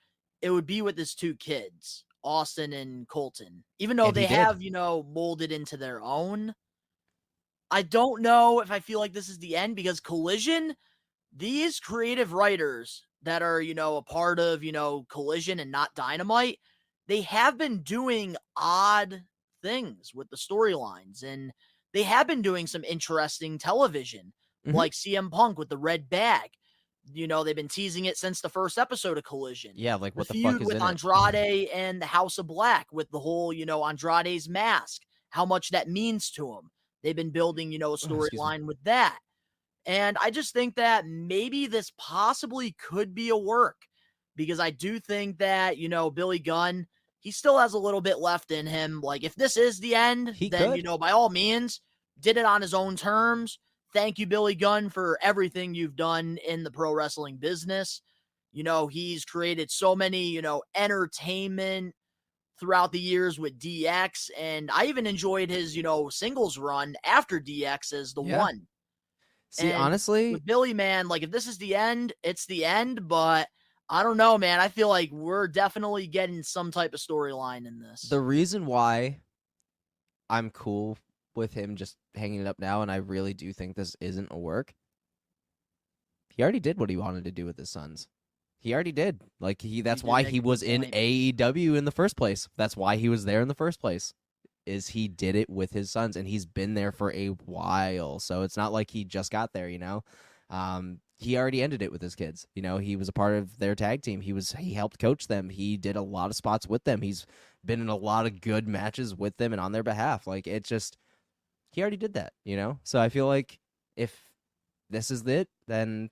it would be with his two kids, Austin and Colton. Even though they have, molded into their own. I don't know if I feel like this is the end because Collision, these creative writers that are, a part of, Collision and not Dynamite, they have been doing odd things with the storylines, and they have been doing some interesting television, like CM Punk with the red bag. They've been teasing it since the first episode of Collision. Yeah, like what the feud fuck is with in Andrade and the House of Black with the whole, Andrade's mask, how much that means to him. They've been building, a storyline with that. And I just think that maybe this possibly could be a work because I do think that, Billy Gunn, he still has a little bit left in him. Like, if this is the end, then, by all means, did it on his own terms. Thank you, Billy Gunn, for everything you've done in the pro wrestling business. He's created so many, entertainment throughout the years with DX. And I even enjoyed his, singles run after DX as the one. See, and honestly, with Billy, man, like if this is the end, it's the end, but I don't know, man. I feel like we're definitely getting some type of storyline in this. The reason why I'm cool with him just hanging it up now, and I really do think this isn't a work, he already did what he wanted to do with his sons. He already did. Like, that's why he was in AEW in the first place. That's why he was there in the first place, is he did it with his sons, and he's been there for a while. So it's not like he just got there, He already ended it with his kids. He was a part of their tag team. He helped coach them. He did a lot of spots with them. He's been in a lot of good matches with them and on their behalf. Like, it's just, he already did that, So I feel like if this is it, then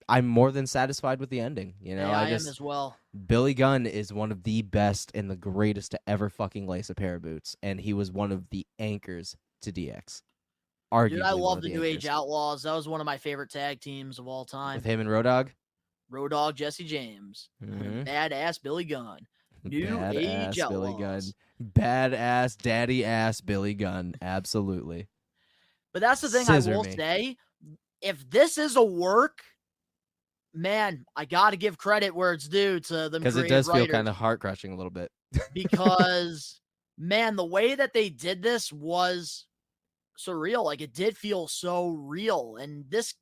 I'm more than satisfied with the ending. You know, Yeah, I am as well. Billy Gunn is one of the best and the greatest to ever fucking lace a pair of boots, and he was one of the anchors to DX. Arguably, Dude, I one love of the New Age Outlaws. That was one of my favorite tag teams of all time. with him and Road Dogg. Road Dogg, Jesse James, badass Billy Gunn, New Age Badass Billy Outlaws. Gunn, badass daddy ass Billy Gunn, absolutely. But that's the thing Scissor I will me. say. If this is a work, man, I got to give credit where it's due to them Because it does feel kind of heart crushing a little bit. because, man, the way that they did this was surreal. Like, it did feel so real. And this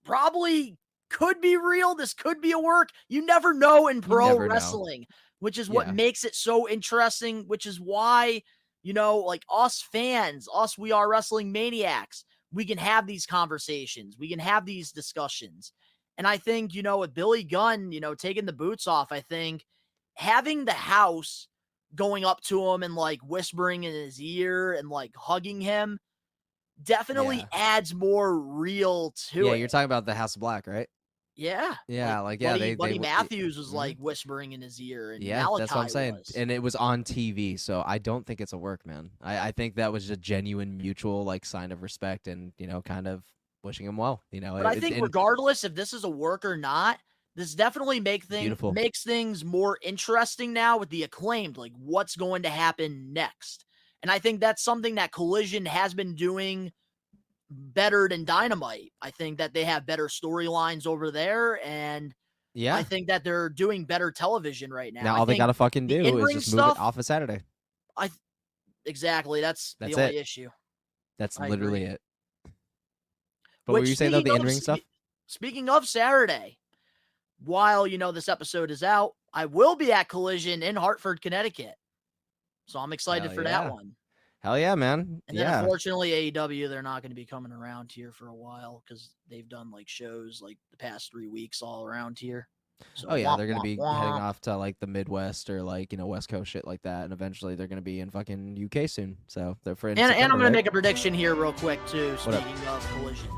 probably could be real. This could be a work. You never know in pro never know. wrestling, which is what Yeah. makes it so interesting, which is why, you know, like us fans, We Are Wrestling Maniacs, we can have these conversations. We can have these discussions. And I think, you know, with Billy Gunn, you know, taking the boots off, I think having the house going up to him and like whispering in his ear and like hugging him definitely adds more real to it. Yeah, you're talking about the House of Black, right? Yeah. Yeah, Buddy Matthews was like whispering in his ear. And yeah, Malachi that's what I'm saying. was. And it was on TV, so I don't think it's a work, man. I think that was a genuine mutual like sign of respect and, you know, kind of wishing him well. You know, But I think regardless if this is a work or not, this definitely makes things more interesting now with the Acclaimed, like what's going to happen next. And I think that's something that Collision has been doing better than Dynamite. I think that they have better storylines over there, and yeah, I think that they're doing better television right now. Now all they gotta fucking do is in-ring just move it off of Saturday. Exactly. That's the That's only it. issue. That's I literally agree. it. But what were you saying though, the in-ring stuff? Speaking of Saturday, while, you know, this episode is out, I will be at Collision in Hartford, Connecticut. So I'm excited for that one. Hell yeah, man. And then unfortunately, AEW, they're not going to be coming around here for a while because they've done like shows like the past 3 weeks all around here. So, they're going to be heading off to like the Midwest or like, you know, West Coast shit like that. And eventually they're going to be in fucking UK soon. So they're for And I'm going to make a prediction here real quick too. Speaking of Collision,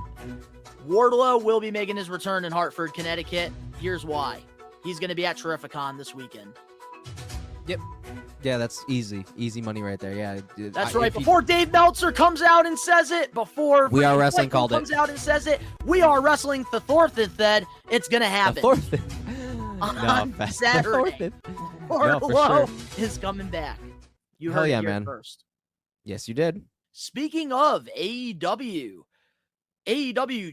Wardlow will be making his return in Hartford, Connecticut. Here's why. He's going to be at Terrificon this weekend. Yep. Yeah, that's easy money right there. Yeah, that's right. Before Dave Meltzer comes out and says it, before We Are Wrestling called comes out and says it, We Are Wrestling the Thorfinn. It's gonna happen. On Saturday, Wardlow is coming back. You heard it here first. Yes, you did. Speaking of AEW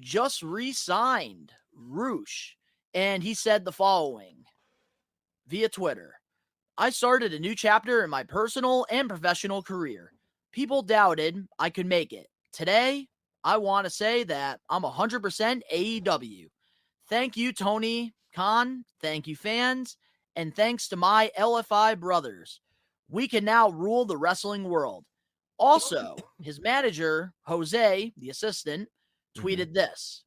just re-signed Roosh, and he said the following via Twitter. I started a new chapter in my personal and professional career. People doubted I could make it. Today, I want to say that I'm 100% AEW. Thank you, Tony Khan. Thank you, fans. And thanks to my LFI brothers. We can now rule the wrestling world. Also, his manager, Jose, the assistant, tweeted this.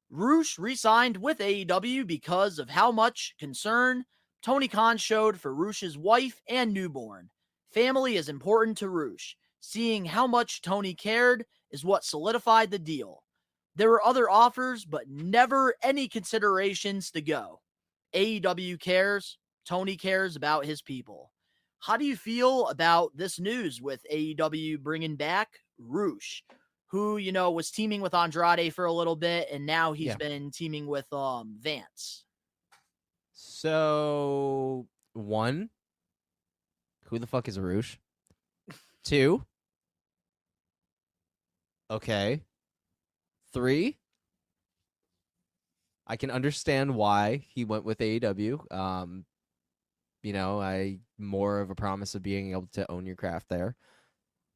Roosh re-signed with AEW because of how much concern Tony Khan showed for Roosh's wife and newborn. Family is important to Roosh. Seeing how much Tony cared is what solidified the deal. There were other offers, but never any considerations to go. AEW cares. Tony cares about his people. How do you feel about this news with AEW bringing back Roosh, who, you know, was teaming with Andrade for a little bit, and now he's been teaming with Vance? So, 1, who the fuck is Roosh? 2, okay. 3, I can understand why he went with AEW. You know, more of a promise of being able to own your craft there.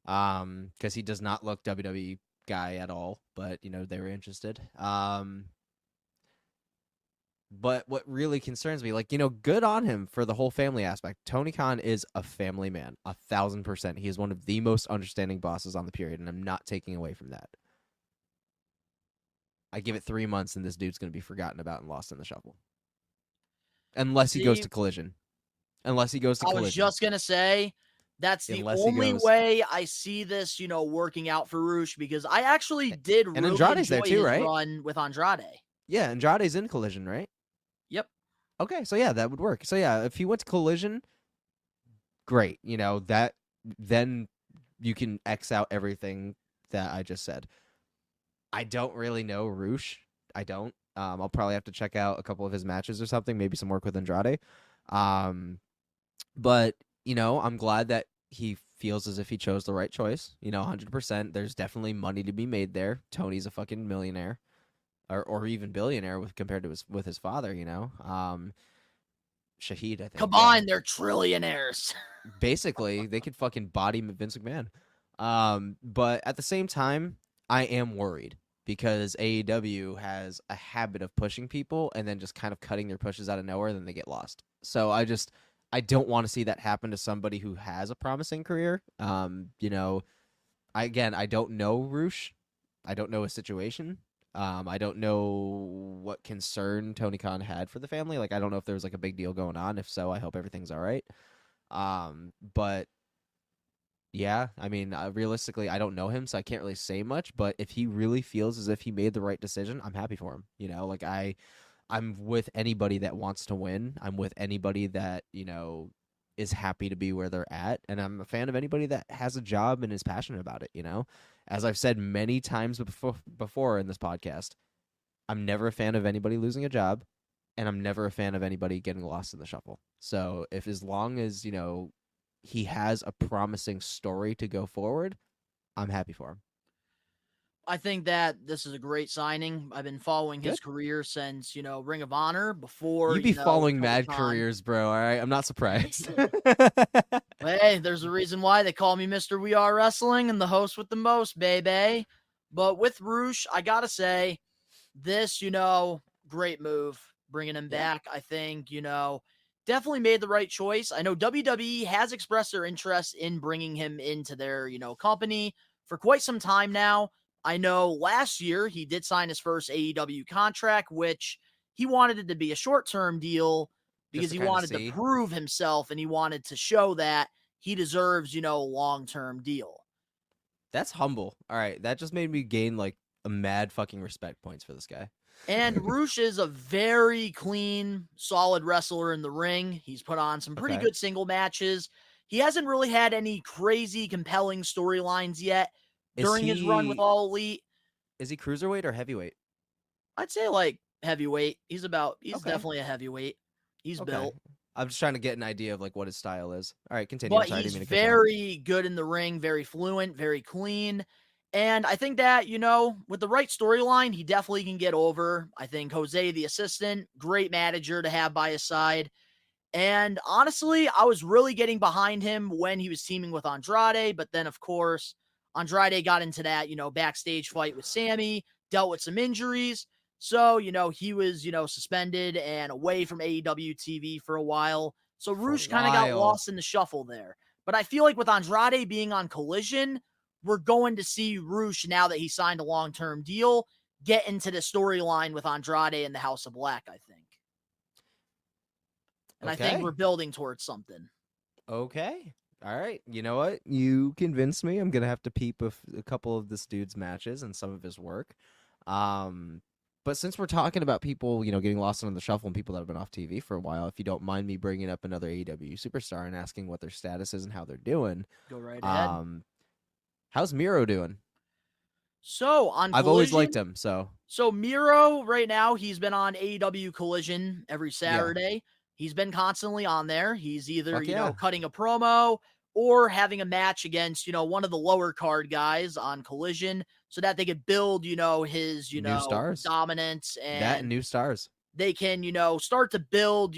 Because he does not look WWE guy at all, but, you know, they were interested. But what really concerns me, like, you know, good on him for the whole family aspect. Tony Khan is a family man, 1,000%. He is one of the most understanding bosses on the period, and I'm not taking away from that. I give it 3 months, and this dude's going to be forgotten about and lost in the shuffle. Unless he goes to Collision. I was just going to say, that's the only way I see this, you know, working out for Roosh, because I actually did really enjoy his run with Andrade. Yeah, Andrade's in Collision, right? Yep. Okay, so yeah, that would work. So yeah, if he went to Collision, great. That then you can X out everything that I just said. I don't really know Roosh. I don't. I'll probably have to check out a couple of his matches or something, maybe some work with Andrade. But I'm glad that he feels as if he chose the right choice. 100%. There's definitely money to be made there. Tony's a fucking millionaire, or even billionaire compared to his father. Shahid, I think. Combined, they're trillionaires. Basically, they could fucking body Vince McMahon. But at the same time, I am worried because AEW has a habit of pushing people and then just kind of cutting their pushes out of nowhere, and then they get lost. So I don't want to see that happen to somebody who has a promising career. I don't know Roosh. I don't know his situation. I don't know what concern Tony Khan had for the family. Like, I don't know if there was like a big deal going on. If so, I hope everything's all right. But yeah, I mean, realistically, I don't know him, so I can't really say much. But if he really feels as if he made the right decision, I'm happy for him. Like I'm with anybody that wants to win. I'm with anybody that, is happy to be where they're at. And I'm a fan of anybody that has a job and is passionate about it, As I've said many times before in this podcast, I'm never a fan of anybody losing a job, and I'm never a fan of anybody getting lost in the shuffle. So as long as, he has a promising story to go forward, I'm happy for him. I think that this is a great signing. I've been following his career since, Ring of Honor before. You be following mad careers, bro. All right. I'm not surprised. Hey, there's a reason why they call me Mr. We Are Wrestling and the host with the most, baby. But with Roosh, I got to say, this, great move bringing him back. I think, definitely made the right choice. I know WWE has expressed their interest in bringing him into their, company for quite some time now. I know last year he did sign his first AEW contract, which he wanted it to be a short-term deal because he wanted to prove himself and he wanted to show that he deserves, a long-term deal. That's humble. All right. That just made me gain like a mad fucking respect points for this guy. And Roosh is a very clean, solid wrestler in the ring. He's put on some pretty good single matches. He hasn't really had any crazy, compelling storylines yet during his run with All Elite. Is he cruiserweight or heavyweight? I'd say like heavyweight. He's definitely a heavyweight. He's built. I'm just trying to get an idea of like what his style is. All right, continue. But he's very good in the ring, very fluent, very clean. And I think that, with the right storyline, he definitely can get over. I think Jose, the assistant, great manager to have by his side. And honestly, I was really getting behind him when he was teaming with Andrade. But then, of course, Andrade got into that, backstage fight with Sammy, dealt with some injuries. So, he was, suspended and away from AEW TV for a while. So Roosh kind of got lost in the shuffle there. But I feel like with Andrade being on Collision, we're going to see Roosh, now that he signed a long-term deal, get into the storyline with Andrade and the House of Black, I think. And I think we're building towards something. Okay. All right. You know what? You convinced me. I'm going to have to peep a couple of this dude's matches and some of his work. But since we're talking about people, getting lost in the shuffle and people that have been off TV for a while, if you don't mind me bringing up another AEW superstar and asking what their status is and how they're doing. Go right ahead. How's Miro doing? So on Collision, I've always liked him. So Miro right now, he's been on AEW Collision every Saturday. Yeah. He's been constantly on there. He's either, cutting a promo or having a match against, one of the lower card guys on Collision so that they could build, his, new stars, dominance and that and new stars. They can, start to build,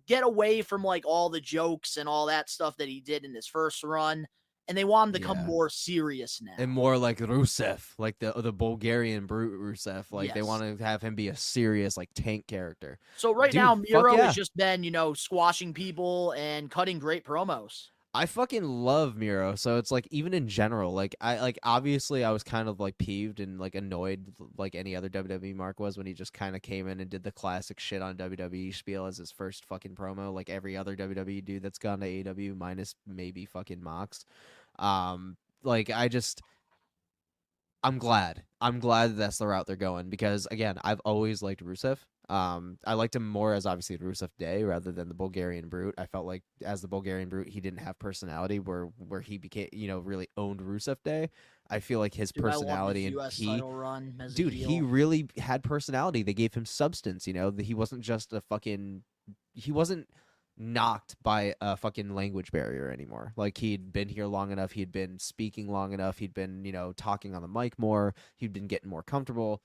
get away from like all the jokes and all that stuff that he did in his first run. And they want him to come more serious now. And more like Rusev, like the Bulgarian brute Rusev. Like they want to have him be a serious like tank character. So now Miro has just been, squashing people and cutting great promos. I fucking love Miro. So it's like, even in general, like obviously I was kind of like peeved and like annoyed like any other WWE mark was when he just kind of came in and did the classic shit on WWE spiel as his first fucking promo, like every other WWE dude that's gone to AEW minus maybe fucking Mox. Like I'm glad. I'm glad that's the route they're going because again, I've always liked Rusev. I liked him more as obviously Rusev Day rather than the Bulgarian Brute. I felt like as the Bulgarian Brute, he didn't have personality where he became, really owned Rusev Day. I feel like his personality I love his US title run as a heel. he really had personality. They gave him substance, he wasn't just he wasn't knocked by a fucking language barrier anymore. Like he'd been here long enough, he'd been speaking long enough, he'd been, talking on the mic more, he'd been getting more comfortable.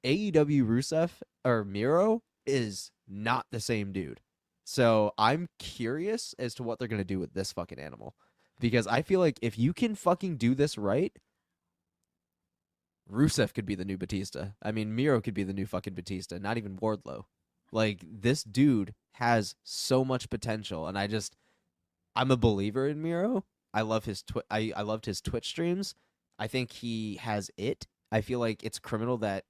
AEW Rusev or Miro is not the same dude. So I'm curious as to what they're going to do with this fucking animal. Because I feel like if you can fucking do this right, Rusev could be the new Batista. I mean, Miro could be the new fucking Batista, not even Wardlow. Like, this dude has so much potential, and I'm a believer in Miro. I love his I loved his Twitch streams. I think he has it. I feel like it's criminal that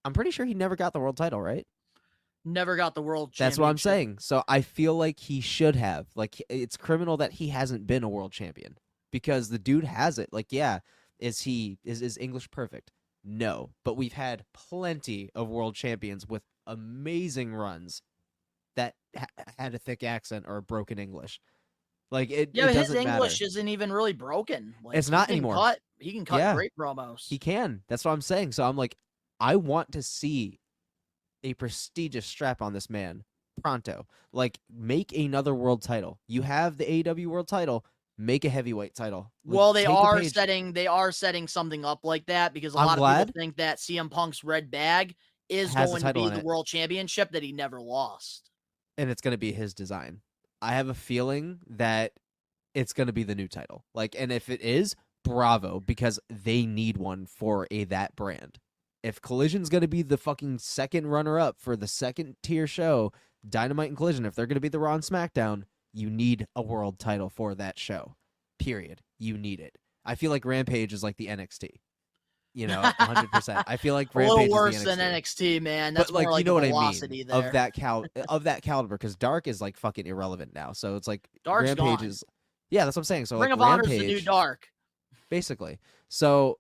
I'm pretty sure he never got the world title, right? Never got the world championship. That's what I'm saying. So I feel like he should have. Like, it's criminal that he hasn't been a world champion because the dude has it. Like, yeah, is English perfect? No, but we've had plenty of world champions with amazing runs that had a thick accent or a broken English. Like it doesn't his English matter. isn't even really broken. Like, it's not anymore. He can cut great promos. He can. That's what I'm saying. So I'm like, I want to see a prestigious strap on this man pronto. Like, make another world title. You have the AEW world title. Make a heavyweight title. Like, well, they are setting something up like that because a lot of people think that CM Punk's red bag is going to be the world championship that he never lost. And it's going to be his design. I have a feeling that it's going to be the new title. Like, and if it is, bravo, because they need one for that brand. If Collision's going to be the fucking second runner-up for the second tier show, Dynamite and Collision, if they're going to be the Raw and SmackDown, you need a world title for that show. Period. You need it. I feel like Rampage is like the NXT. 100%. I feel like Rampage a little worse is the NXT. than NXT, man. That's more like what velocity I mean there. of that caliber, because Dark is like fucking irrelevant now. So it's like Dark's Rampage gone. is, yeah, that's what I'm saying. So Ring like of Honor's Rampage, the new Dark, basically. So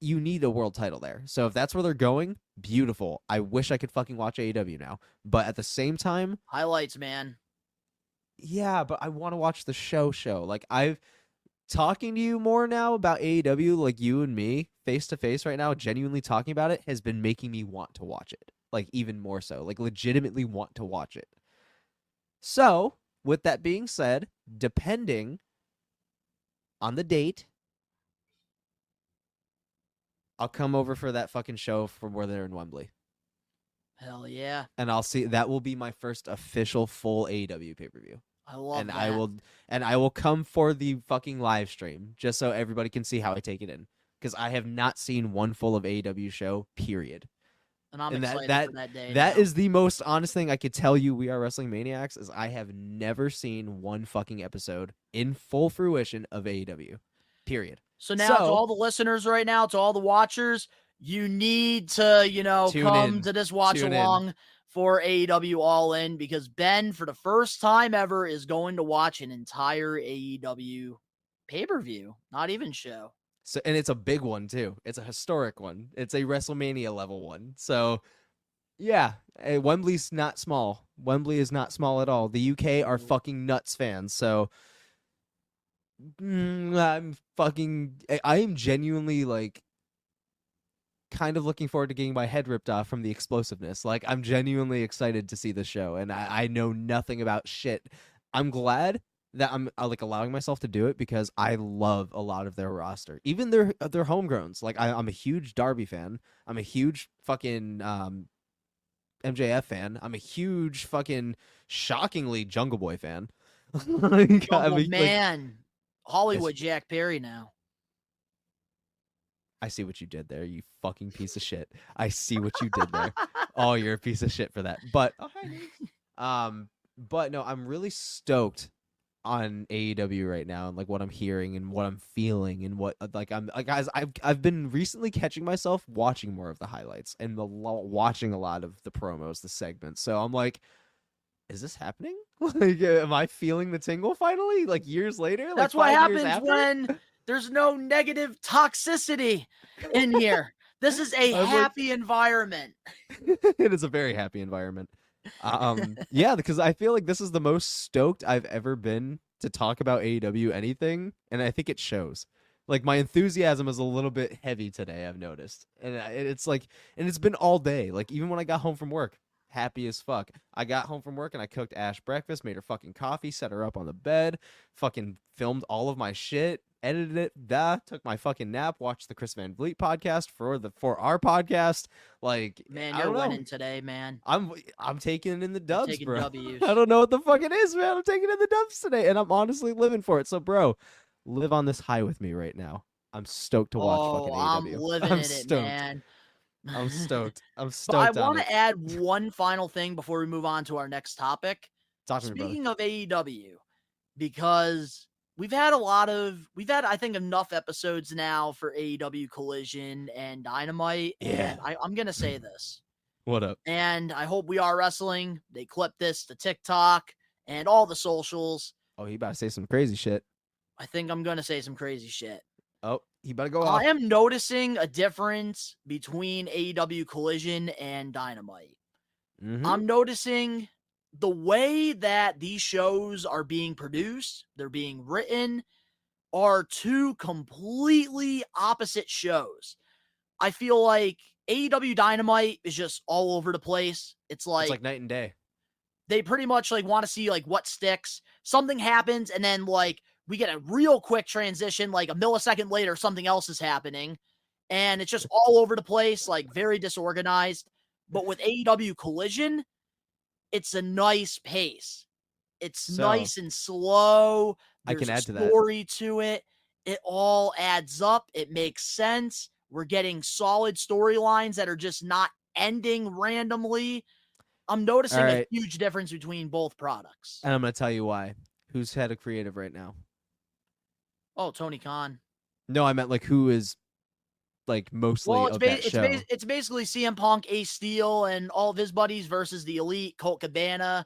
you need a world title there. So if that's where they're going, beautiful. I wish I could fucking watch AEW now, but at the same time, highlights, man. Yeah, but I want to watch the show. Like, I've talking to you more now about AEW, like you and me, face to face right now, genuinely talking about it has been making me want to watch it. Like, even more so. Like, legitimately want to watch it. So, with that being said, depending on the date, I'll come over for that fucking show from where they're in Wembley. Hell yeah. And I'll see, that will be my first official full AEW pay-per-view. I love that. I will come for the fucking live stream just so everybody can see how I take it in, because I have not seen one full of AEW show, period. And I'm excited for that day. That is the most honest thing I could tell you, We Are Wrestling Maniacs, is I have never seen one fucking episode in full fruition of AEW, period. So now to all the listeners right now, to all the watchers, you need to, come to this watch along for AEW All In, because Ben, for the first time ever, is going to watch an entire AEW pay-per-view, not even show. So, and it's a big one too. It's a historic one. It's a WrestleMania level one. So, yeah, Wembley's not small. Wembley is not small at all. The UK are fucking nuts fans. So, I am genuinely like kind of looking forward to getting my head ripped off from the explosiveness. Like, I'm genuinely excited to see the show, and I know nothing about shit. I'm glad that I'm like allowing myself to do it, because I love a lot of their roster, even their homegrowns. Like, I'm a huge Darby fan. I'm a huge fucking MJF fan. I'm a huge fucking shockingly Jungle Boy fan. Hollywood Jack Perry now. I see what you did there, you fucking piece of shit. I see what you did there. Oh, you're a piece of shit for that. But but no, I'm really stoked on AEW right now, and like what I'm hearing and what I'm feeling and what guys, I've been recently catching myself watching more of the highlights and watching a lot of the promos, the segments. So I'm like, is this happening? Like, am I feeling the tingle finally? Like years later? Like That's what 5 years happens after? when there's no negative toxicity in here. This is a I was like- happy environment. It is a very happy environment. Yeah, because I feel like this is the most stoked I've ever been to talk about AEW anything, and I think it shows. Like my enthusiasm is a little bit heavy today, I've noticed. And it's like, and it's been all day. Like even when I got home from work, happy as fuck. I got home from work and I cooked Ash breakfast, made her fucking coffee, set her up on the bed, fucking filmed all of my shit, edited it, took my fucking nap, watched the Chris Van Vliet podcast for our podcast. Like, Man, I you're don't know. winning today, man. I'm taking it in the dubs, taking bro. W's. I don't know what the fuck it is, man. I'm taking it in the dubs today, and I'm honestly living for it. So, bro, live on this high with me right now. I'm stoked to watch fucking AEW. I'm living in it, man. I'm stoked. I'm But stoked. I want on to it. add one final thing before we move on to our next topic. Talk to me, brother. Speaking of AEW, because we've had, I think, enough episodes now for AEW Collision and Dynamite. Yeah. And I'm going to say this. What up? And I hope We Are Wrestling, they clip this to TikTok and all the socials. Oh, he about to say some crazy shit. I think I'm going to say some crazy shit. Oh, he better go off. I am noticing a difference between AEW Collision and Dynamite. Mhm. I'm noticing the way that these shows are being produced, they're being written, are two completely opposite shows. I feel like AEW Dynamite is just all over the place. It's like night and day. they pretty much like want to see like what sticks. Something happens and then like we get a real quick transition, like a millisecond later, something else is happening. And it's just all over the place, like very disorganized. But with AEW Collision, it's a nice pace. It's nice and slow. I There's can a add to that. story to it. It all adds up. It makes sense. We're getting solid storylines that are just not ending randomly. I'm noticing a right. huge difference between both products. And I'm going to tell you why. Who's head of creative right now? Oh, Tony Khan. No, I meant like who is like mostly Well, of that show. it's basically CM Punk, Ace Steel, and all of his buddies versus the Elite, Colt Cabana,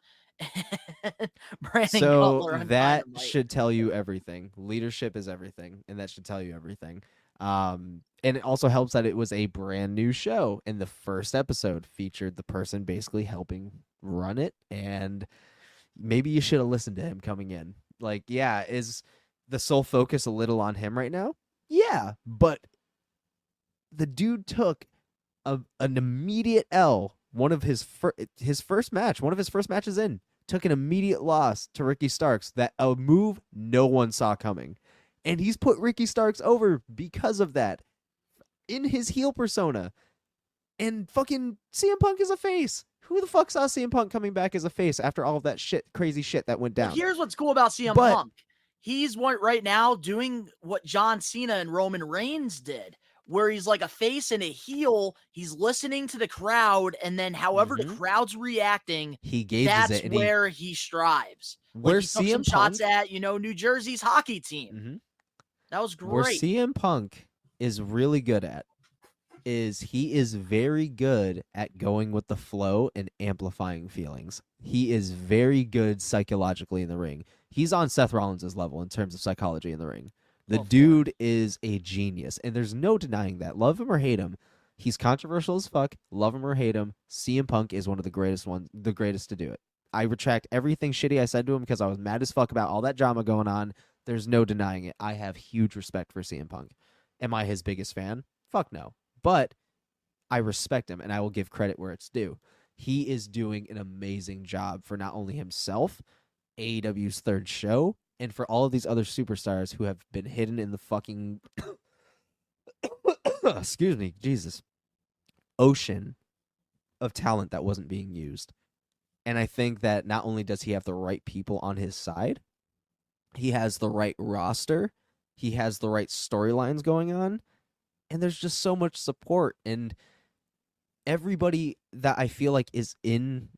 and Brandon So Cutler. on that Dynamite. should tell you everything. Leadership is everything, and that should tell you everything. And it also helps that it was a brand new show, and the first episode featured the person basically helping run it, and maybe you should have listened to him coming in. Like, yeah, is the sole focus a little on him right now? Yeah, but the dude took an immediate L. One of his first matches in, took an immediate loss to Ricky Starks. That a move no one saw coming, and he's put Ricky Starks over because of that in his heel persona. And fucking CM Punk is a face. Who the fuck saw CM Punk coming back as a face after all of that crazy shit that went down? Well, here's what's cool about CM But- Punk. He's right now doing what John Cena and Roman Reigns did, where he's like a face and a heel. He's listening to the crowd, and then however the crowd's reacting, He gauges that's it. And where he strives. where Like he took some CM shots Punk, at, New Jersey's hockey team. Mhm. That was where great. CM Punk is really good at is he is very good at going with the flow and amplifying feelings. He is very good psychologically in the ring. He's on Seth Rollins' level in terms of psychology in the ring. The dude is a genius, and there's no denying that. Love him or hate him, he's controversial as fuck. Love him or hate him, CM Punk is one of the greatest to do it. I retract everything shitty I said to him because I was mad as fuck about all that drama going on. There's no denying it. I have huge respect for CM Punk. Am I his biggest fan? Fuck no. But I respect him, and I will give credit where it's due. He is doing an amazing job for not only himself, AEW's third show, and for all of these other superstars who have been hidden in the fucking excuse me, Jesus, ocean of talent that wasn't being used. And I think that not only does he have the right people on his side, he has the right roster, he has the right storylines going on, and there's just so much support. And everybody that I feel like is in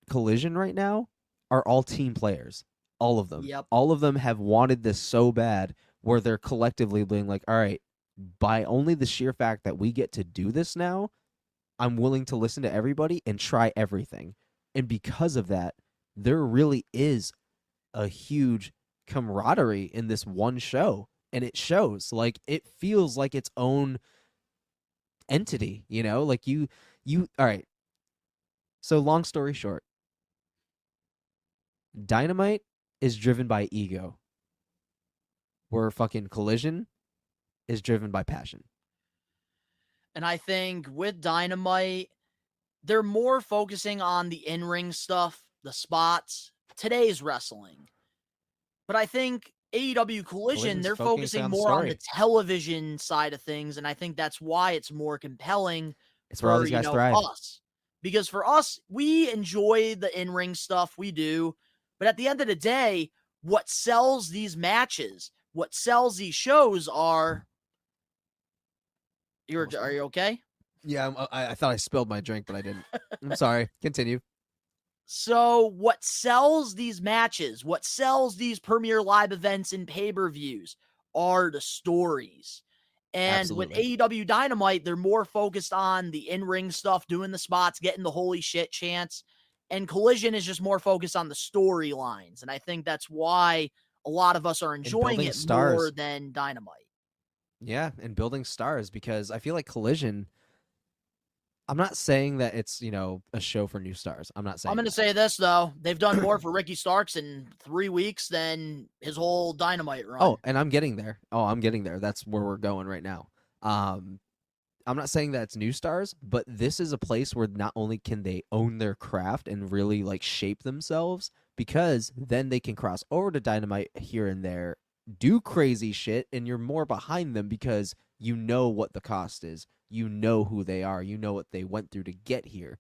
Collision right now are all team players. All of them. Yep. All of them have wanted this so bad where they're collectively being like, all right, by only the sheer fact that we get to do this now, I'm willing to listen to everybody and try everything. And because of that, there really is a huge camaraderie in this one show, and it shows. Like, it feels like its own entity, you know? Like, you all right. So long story short, Dynamite is driven by ego, where fucking Collision is driven by passion. And I think with Dynamite, they're more focusing on the in-ring stuff, the spots, today's wrestling. But I think AEW Collision, Collision's they're focusing focusing on the more on story. the television side of things, and I think that's why it's more compelling It's where all for, these guys thrive. us. Because for us, we enjoy the in-ring stuff, we do. But at the end of the day, what sells these matches, what sells these shows are... Are you okay? Yeah, I thought I spilled my drink, but I didn't. I'm sorry. Continue. So what sells these matches, what sells these premier live events and pay-per-views are the stories. And with AEW Dynamite, they're more focused on the in-ring stuff, doing the spots, getting the holy shit chants. And Collision is just more focused on the storylines. And I think that's why a lot of us are enjoying it more than Dynamite. Yeah, and building stars, because I feel like Collision, I'm not saying that it's, a show for new stars. I'm not saying I'm going to say this, though. They've done more for Ricky Starks in 3 weeks than his whole Dynamite run. Oh, and I'm getting there. That's where we're going right now. I'm not saying that it's new stars, but this is a place where not only can they own their craft and really like shape themselves, because then they can cross over to Dynamite here and there, do crazy shit, and you're more behind them because you know what the cost is. You know who they are. You know what they went through to get here.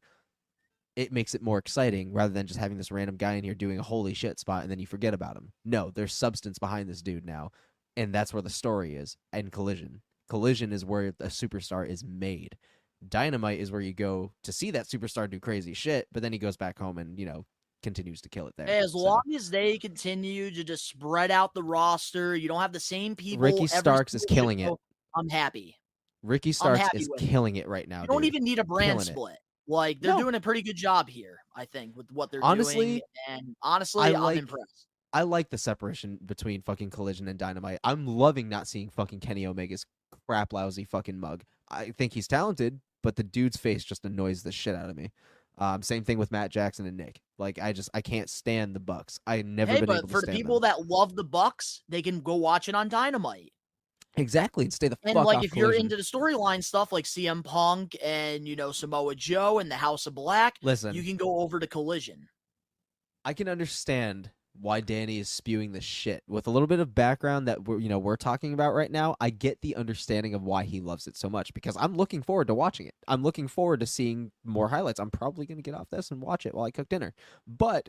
It makes it more exciting rather than just having this random guy in here doing a holy shit spot and then you forget about him. No, there's substance behind this dude now, and that's where the story is. And Collision. Collision is where a superstar is made. Dynamite is where you go to see that superstar do crazy shit, but then he goes back home and, continues to kill it there. As long as they continue to just spread out the roster, you don't have the same people. Ricky Starks is killing it. I'm happy. Ricky Starks is killing it right now. You don't even need a brand split. Like, they're doing a pretty good job here, I think, with what they're doing. And honestly, I'm impressed. I like the separation between fucking Collision and Dynamite. I'm loving not seeing fucking Kenny Omega's crap lousy fucking mug. I think he's talented, but the dude's face just annoys the shit out of me. Same thing with Matt Jackson and Nick. Like, I can't stand the Bucks. I never been able to stand them. For the people that love the Bucks, they can go watch it on Dynamite. Exactly, and stay the fuck off And like, if Collision. you're into the storyline stuff like CM Punk and Samoa Joe and the House of Black, listen, you can go over to Collision. I can understand why Danny is spewing this shit with a little bit of background that we're talking about right now. I get the understanding of why he loves it so much, because I'm looking forward to watching it. I'm looking forward to seeing more highlights. I'm probably going to get off this and watch it while I cook dinner. But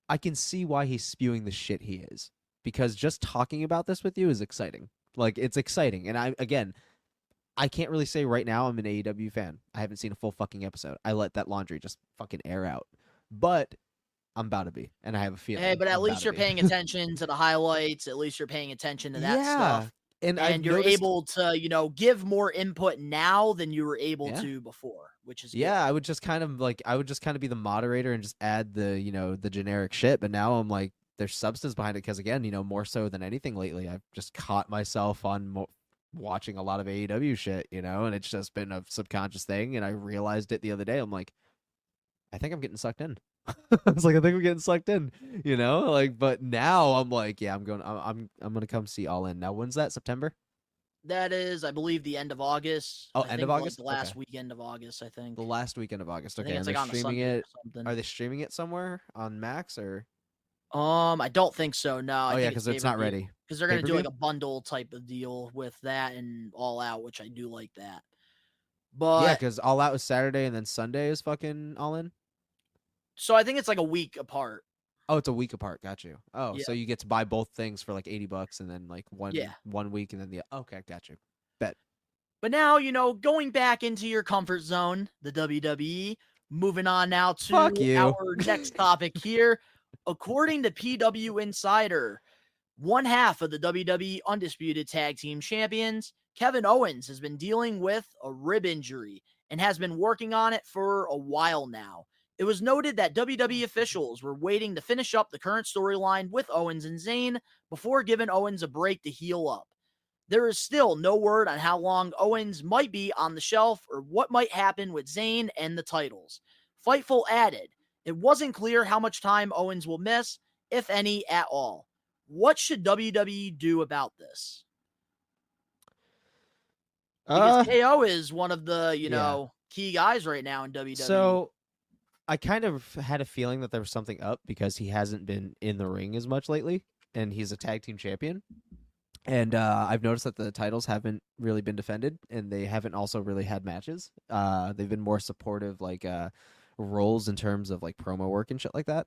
I can see why he's spewing the shit he is, because just talking about this with you is exciting. Like, it's exciting. And I can't really say right now I'm an AEW fan. I haven't seen a full fucking episode. I let that laundry just fucking air out. But I'm about to be, and I have a feeling. Hey, but at least you're paying attention to the highlights. At least you're paying attention to that stuff. And you're able to, give more input now than you were able to before, which is good. I would just kind of be the moderator and just add the, the generic shit. But now I'm like, there's substance behind it, because again, more so than anything lately, I've just caught myself on watching a lot of AEW shit, and it's just been a subconscious thing. And I realized it the other day. I'm like, I think I'm getting sucked in. It's like, I think we're getting sucked in, but now I'm like, yeah, I'm gonna come see All In. Now, when's that? September? That is, I believe, the end of August. Oh, end of August? Like the last weekend of August, I think. The last weekend of August. Okay, and they're streaming it. Are they streaming it somewhere on Max or? I don't think so. No. Oh, yeah, because it's not ready. Because they're gonna do like a bundle type of deal with that and All Out, which I do like that. But yeah, because All Out is Saturday and then Sunday is fucking All In. So I think it's like a week apart. Oh, it's a week apart. Got you. Oh, yeah. So you get to buy both things for like $80 and then like one week and then okay, got you. Bet. But now, going back into your comfort zone, the WWE, moving on now to our next topic here. According to PW Insider, one half of the WWE Undisputed Tag Team Champions, Kevin Owens, has been dealing with a rib injury and has been working on it for a while now. It was noted that WWE officials were waiting to finish up the current storyline with Owens and Zayn before giving Owens a break to heal up. There is still no word on how long Owens might be on the shelf or what might happen with Zayn and the titles. Fightful added, it wasn't clear how much time Owens will miss, if any at all. What should WWE do about this? Because KO is one of the, key guys right now in WWE. So I kind of had a feeling that there was something up because he hasn't been in the ring as much lately, and he's a tag team champion. And I've noticed that the titles haven't really been defended, and they haven't also really had matches. They've been more supportive, like roles in terms of like promo work and shit like that.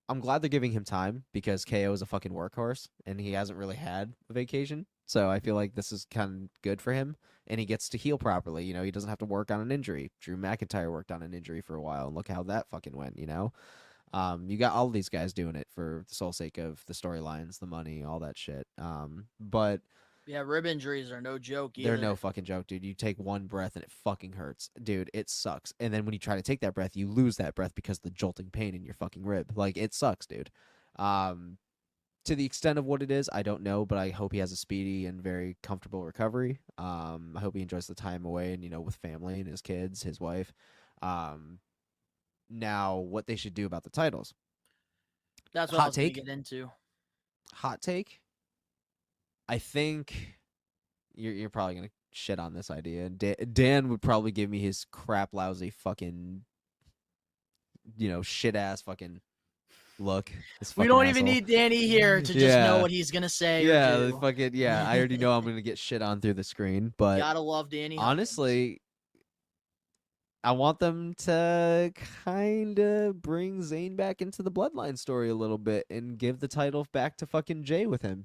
I'm glad they're giving him time because KO is a fucking workhorse, and he hasn't really had a vacation. So I feel like this is kind of good for him, and he gets to heal properly. He doesn't have to work on an injury. Drew McIntyre worked on an injury for a while, and look how that fucking went, You got all these guys doing it for the sole sake of the storylines, the money, all that shit. But yeah, rib injuries are no joke either. they're no fucking joke, dude. You take one breath and it fucking hurts. Dude, it sucks. And then when you try to take that breath, you lose that breath because of the jolting pain in your fucking rib. Like, it sucks, dude. To the extent of what it is, I don't know, but I hope he has a speedy and very comfortable recovery. I hope he enjoys the time away and, with family and his kids, his wife. Now, what they should do about the titles. That's what I was going to get into. Hot take? I think you're probably going to shit on this idea. Dan would probably give me his crap, lousy fucking, shit-ass fucking look. We don't even need Danny here to just know what he's going to say. Yeah, I already know I'm going to get shit on through the screen. But gotta love Danny. Honestly, I want them to kind of bring Zayn back into the Bloodline story a little bit and give the title back to fucking Jay with him.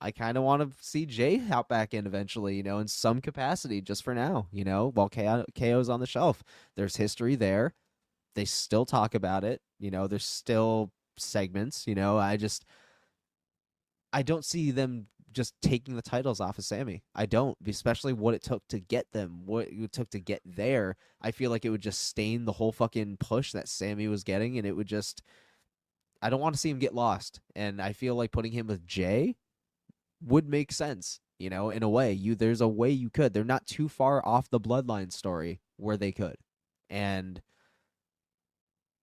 I kind of want to see Jay hop back in eventually, in some capacity just for now, while KO's on the shelf. There's history there. They still talk about it. There's still segments, I don't see them just taking the titles off of Sammy. I don't, especially what it took to get them, what it took to get there. I feel like it would just stain the whole fucking push that Sammy was getting, and it would just, I don't want to see him get lost. And I feel like putting him with Jay would make sense, in a way. There's a way you could. They're not too far off the Bloodline story where they could. And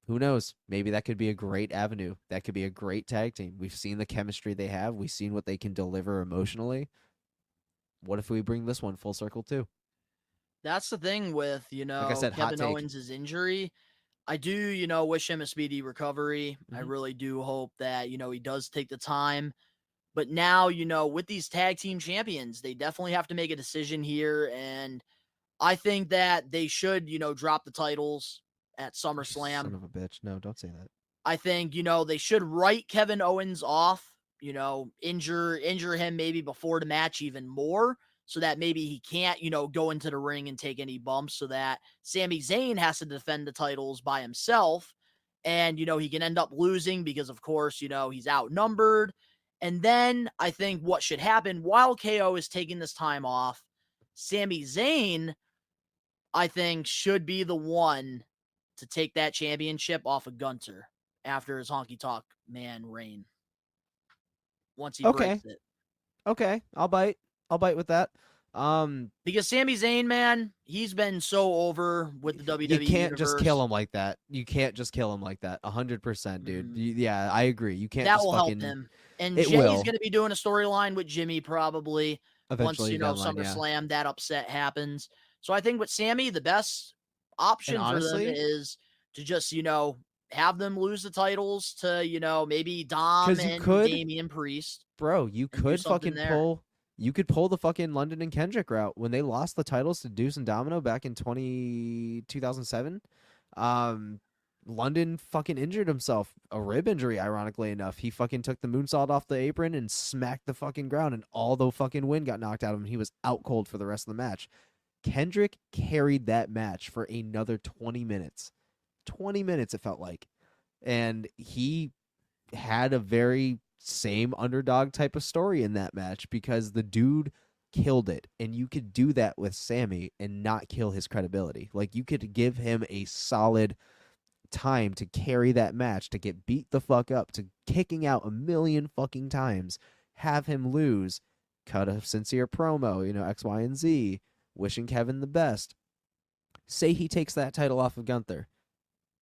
who knows? Maybe that could be a great avenue. That could be a great tag team. We've seen the chemistry they have. We've seen what they can deliver emotionally. What if we bring this one full circle too? That's the thing with, like I said, Kevin Owens' injury. I do, wish him a speedy recovery. I really do hope that, he does take the time. But now, with these tag team champions, they definitely have to make a decision here. And I think that they should, drop the titles at SummerSlam. Son of a bitch. No, don't say that. I think, they should write Kevin Owens off, injure him maybe before the match even more so that maybe he can't, go into the ring and take any bumps so that Sami Zayn has to defend the titles by himself. And, he can end up losing because, of course, he's outnumbered. And then I think what should happen while KO is taking this time off, Sami Zayn, I think, should be the one to take that championship off of Gunter after his honky talk man reign. Once he breaks it. Okay, I'll bite with that. Because Sami Zayn, man, he's been so over with the WWE. You can't just kill him like that. 100%, dude. Yeah, I agree. You can't. That just will fucking... help him. And Jay's going to be doing a storyline with Jimmy probably eventually once SummerSlam that upset happens. So I think with Sami, the best option for them is to just have them lose the titles to maybe Dom and Damian Priest. Bro, you could fucking pull. You could pull the fucking London and Kendrick route when they lost the titles to Deuce and Domino back in 2007. London fucking injured himself, a rib injury, ironically enough. He fucking took the moonsault off the apron and smacked the fucking ground, and all the fucking wind got knocked out of him. He was out cold for the rest of the match. Kendrick carried that match for another 20 minutes. 20 minutes, it felt like. And he had a very same underdog type of story in that match because the dude killed it. And you could do that with Sammy and not kill his credibility. Like, you could give him a solid time to carry that match, to get beat the fuck up, to kicking out a million fucking times, have him lose, cut a sincere promo, X, Y, and Z, wishing Kevin the best. Say he takes that title off of Gunther.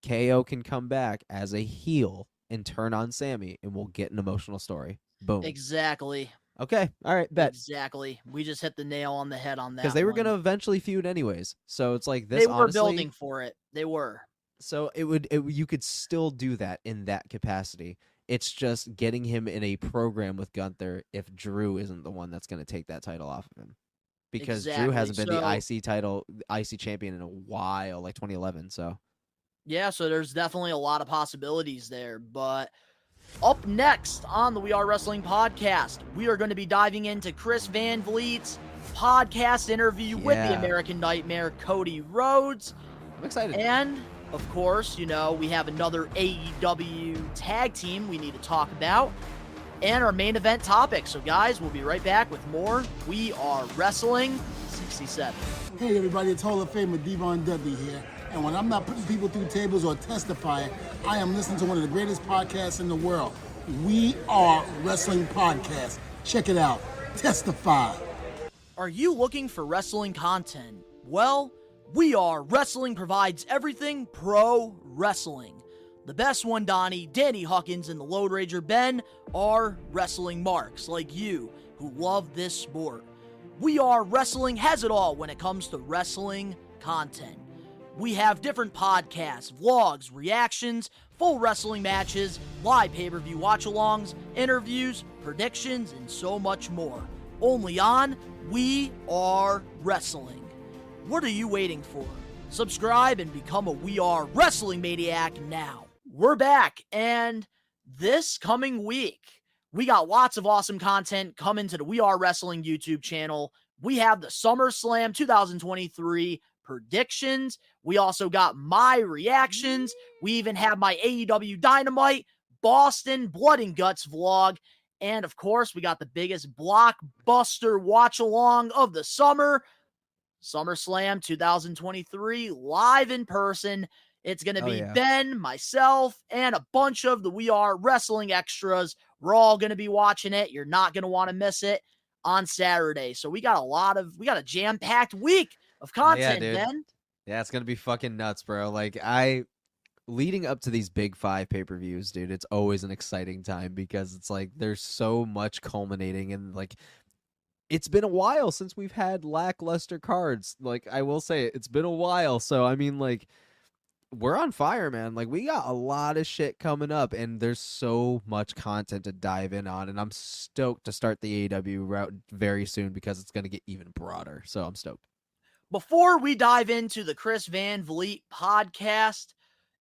KO can come back as a heel and turn on Sammy, and we'll get an emotional story. Boom. Exactly. Okay. All right. Bet. Exactly. We just hit the nail on the head on that. Because they were one. going to eventually feud anyways. So it's like this. They were honestly, building for it. They were. So you could still do that in that capacity. It's just getting him in a program with Gunther if Drew isn't the one that's going to take that title off of him. Because Drew hasn't been the IC champion in a while, like 2011. So yeah, so there's definitely a lot of possibilities there. But up next on the We Are Wrestling podcast, we are going to be diving into Chris Van Vliet's podcast interview with the American Nightmare, Cody Rhodes. I'm excited. And of course, we have another AEW tag team we need to talk about, and our main event topic. So guys, we'll be right back with more We Are Wrestling 67. Hey everybody, it's Hall of Famer Devon Dudley here. And when I'm not putting people through tables or testifying, I am listening to one of the greatest podcasts in the world. We Are Wrestling Podcast. Check it out. Testify. Are you looking for wrestling content? Well, We Are Wrestling provides everything pro wrestling. The best one, Donnie, Danny Huckins, and the Load Rager Ben are wrestling marks like you who love this sport. We Are Wrestling has it all when it comes to wrestling content. We have different podcasts, vlogs, reactions, full wrestling matches, live pay-per-view watch-alongs, interviews, predictions, and so much more. Only on We Are Wrestling. What are you waiting for? Subscribe and become a We Are Wrestling Maniac now. We're back, and this coming week, we got lots of awesome content coming to the We Are Wrestling YouTube channel. We have the SummerSlam 2023 predictions. We also got my reactions. We even have my AEW Dynamite, Boston Blood and Guts vlog. And of course, we got the biggest blockbuster watch along of the summer, SummerSlam 2023, live in person. It's going to be Ben, myself, and a bunch of the We Are Wrestling extras. We're all going to be watching it. You're not going to want to miss it on Saturday. So we got a jam-packed week of content, Ben. Yeah, it's going to be fucking nuts, bro. Like, leading up to these big 5 pay-per-views, dude, it's always an exciting time because it's like there's so much culminating, and like it's been a while since we've had lackluster cards. Like, I will say it's been a while. So I mean, like, we're on fire, man. Like, we got a lot of shit coming up, and there's so much content to dive in on, and I'm stoked to start the AEW route very soon because it's going to get even broader. So I'm stoked. Before we dive into the Chris Van Vliet podcast,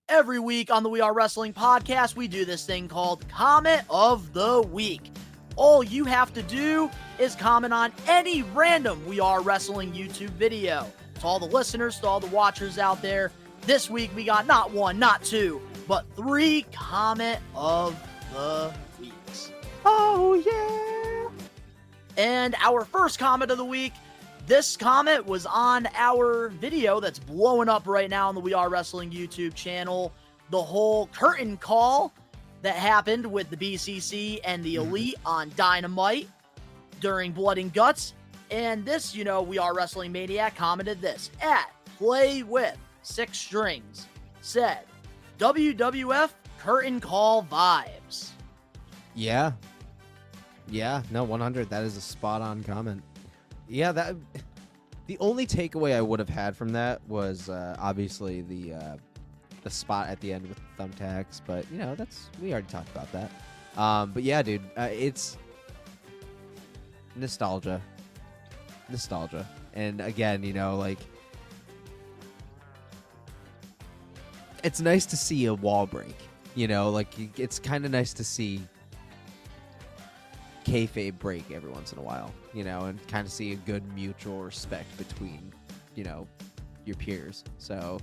every week on the We Are Wrestling podcast, we do this thing called Comment of the Week. All you have to do is comment on any random We Are Wrestling YouTube video. To all the listeners, to all the watchers out there, this week we got not 1, not 2, but 3 Comment of the Weeks. Oh, yeah! And our first comment of the week, this comment was on our video that's blowing up right now on the We Are Wrestling YouTube channel. The whole curtain call that happened with the BCC and the Elite on Dynamite during Blood and Guts. And this, We Are Wrestling Maniac commented this at Play With 6 Strings. Said, WWF curtain call vibes. Yeah. Yeah, no, 100. That is a spot-on comment. Yeah, the only takeaway I would have had from that was obviously the spot at the end with the thumbtacks, but we already talked about that. But yeah, dude, it's nostalgia, and again, like, it's nice to see a wall break. Like, it's kind of nice to see kayfabe break every once in a while, and kind of see a good mutual respect between, your peers. So,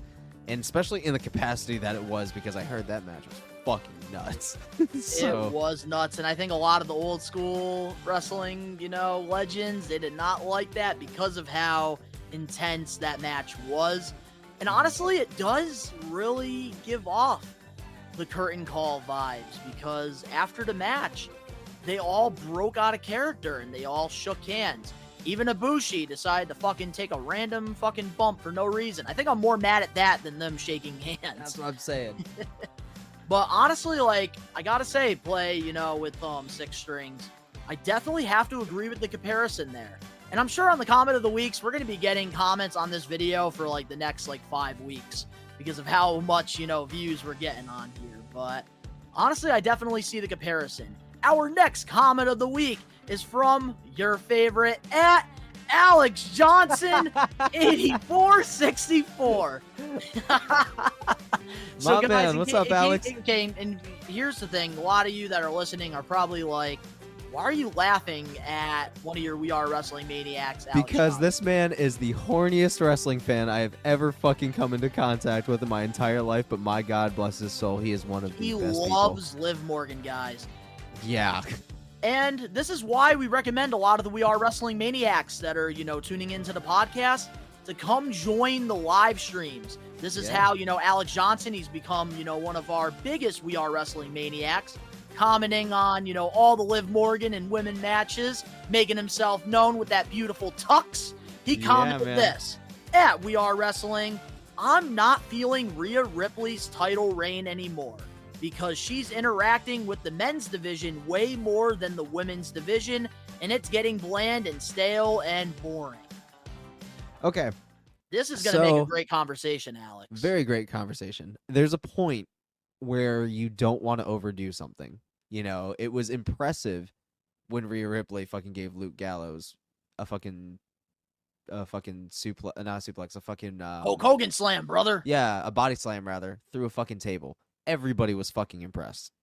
and especially in the capacity that it was, because I heard that match was fucking nuts. It was nuts, and I think a lot of the old school wrestling, legends, they did not like that because of how intense that match was. And honestly, it does really give off the curtain call vibes, because after the match, they all broke out of character and they all shook hands. Even Ibushi decided to fucking take a random fucking bump for no reason. I think I'm more mad at that than them shaking hands. That's what I'm saying. But honestly, like, I gotta say, Play, with 6 strings, I definitely have to agree with the comparison there. And I'm sure on the comment of the weeks, we're going to be getting comments on this video for, like, the next, 5 weeks because of how much, views we're getting on here. But honestly, I definitely see the comparison. Our next comment of the week is from your favorite at Alex Johnson 8464. My man, what's up, Alex? Okay, and here's the thing. A lot of you that are listening are probably like, why are you laughing at one of your We Are Wrestling Maniacs, Alex Because Johnson? this man is the horniest wrestling fan I have ever fucking come into contact with in my entire life, but my God bless his soul, he is one of the best people. He loves Liv Morgan, guys. Yeah. And this is why we recommend a lot of the We Are Wrestling Maniacs that are, tuning into the podcast to come join the live streams. This is how, Alex Johnson, he's become, one of our biggest We Are Wrestling Maniacs, commenting on, all the Liv Morgan and women matches, making himself known with that beautiful tux. He commented this, at We Are Wrestling, I'm not feeling Rhea Ripley's title reign anymore, because she's interacting with the men's division way more than the women's division, and it's getting bland and stale and boring. Okay. This is going to make a great conversation, Alex. Very great conversation. There's a point where you don't want to overdo something. It was impressive when Rhea Ripley fucking gave Luke Gallows a fucking suplex, not a suplex, a fucking Hulk Hogan slam, brother. Yeah, a body slam rather, through a fucking table. Everybody was fucking impressed.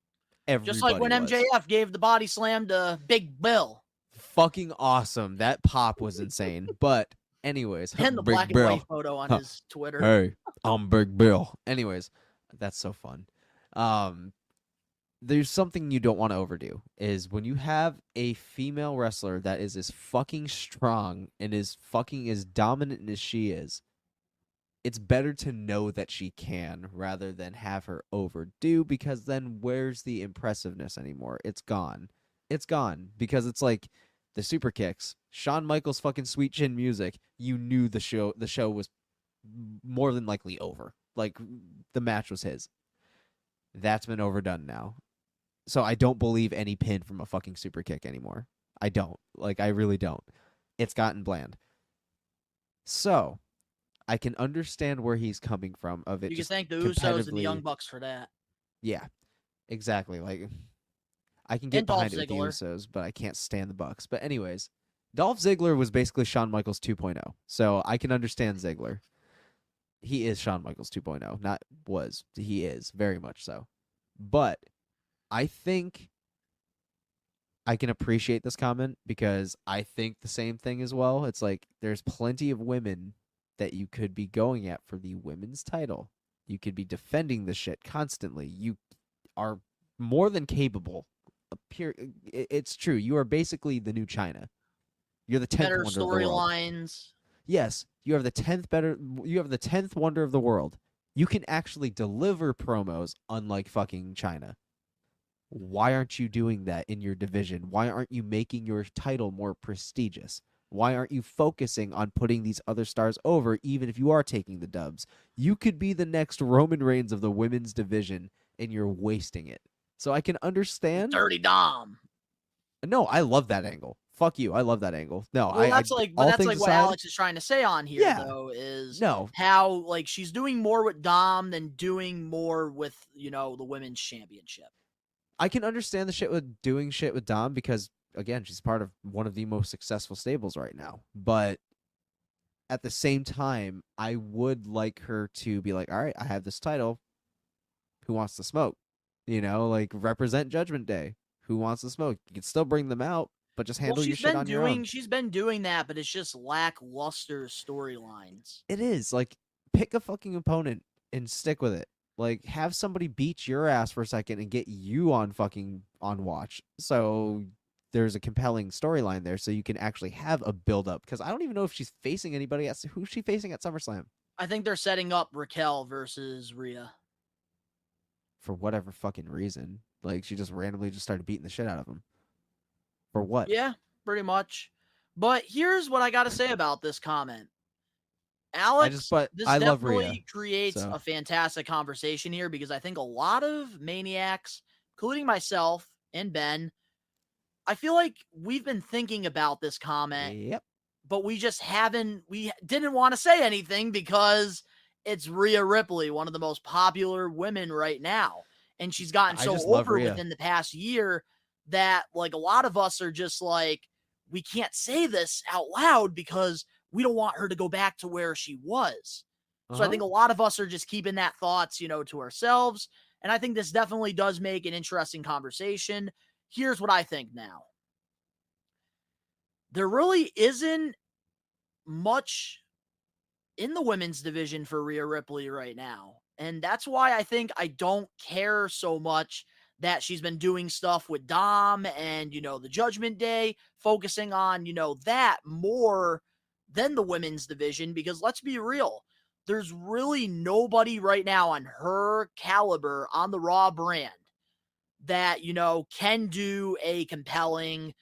Everybody Just like when MJF gave the body slam to Big Bill. Fucking awesome. That pop was insane. But anyways, and the Big black and Bill. white photo on his Twitter. Hey, I'm Big Bill. Anyways, that's so fun. There's something you don't want to overdo, is when you have a female wrestler that is as fucking strong and is fucking as dominant as she is, it's better to know that she can rather than have her overdo, because then where's the impressiveness anymore? It's gone. It's gone, because it's like the super kicks, Shawn Michaels' fucking sweet chin music. You knew the show was more than likely over. Like, the match was his. That's been overdone now. So I don't believe any pin from a fucking super kick anymore. I don't. Like, I really don't. It's gotten bland. So I can understand where he's coming from. Of it, you can just thank the Usos and the Young Bucks for that. Yeah, exactly. Like, I can get behind it with the Ziggler. Usos, but I can't stand the Bucks. But anyways, Dolph Ziggler was basically Shawn Michaels 2.0. So I can understand Ziggler. He is Shawn Michaels 2.0. Not was. He is, very much so. But I think I can appreciate this comment, because I think the same thing as well. It's like, there's plenty of women that you could be going at for the women's title. You could be defending the shit constantly. You are more than capable. It's true. You are basically the new China. You're the 10th Better wonder of the world. storylines. Yes, you have the 10th wonder of the world. You can actually deliver promos, unlike fucking China. Why aren't you doing that in your division? Why aren't you making your title more prestigious? Why aren't you focusing on putting these other stars over, even if you are taking the dubs? You could be the next Roman Reigns of the women's division, and you're wasting it. So I can understand. Dirty Dom. No, I love that angle. Fuck you. I love that angle. No, Well, that's like what aside, Alex is trying to say on here, though, is how, like, she's doing more with Dom than doing more with, the women's championship. I can understand the shit with doing shit with Dom, because, again, she's part of one of the most successful stables right now. But at the same time, I would like her to be like, all right, I have this title. Who wants to smoke? Like, represent Judgment Day. Who wants to smoke? You can still bring them out, but just handle your shit on your own. She's been doing that, but it's just lackluster storylines. It is. Like, pick a fucking opponent and stick with it. Like, have somebody beat your ass for a second and get you on watch. So there's a compelling storyline there, so you can actually have a build up. Because I don't even know if she's facing anybody else. Who's she facing at SummerSlam? I think they're setting up Raquel versus Rhea. For whatever fucking reason. Like, she just randomly just started beating the shit out of him. For what? Yeah, pretty much. But here's what I got to say about this comment. Alex, this I love definitely Rhea, creates so. a fantastic conversation here because I think a lot of maniacs, including myself and Ben, I feel like we've been thinking about this comment, Yep. but we didn't want to say anything because it's Rhea Ripley, one of the most popular women right now. And she's gotten so over within the past year that like a lot of us are just like, we can't say this out loud because we don't want her to go back to where she was. So I think a lot of us are just keeping that thoughts, to ourselves. And I think this definitely does make an interesting conversation. Here's what I think now. There really isn't much in the women's division for Rhea Ripley right now. And that's why I think I don't care so much that she's been doing stuff with Dom and, the Judgment Day, focusing on, that more than the women's division, because let's be real, there's really nobody right now on her caliber on the Raw brand that, can do a compelling,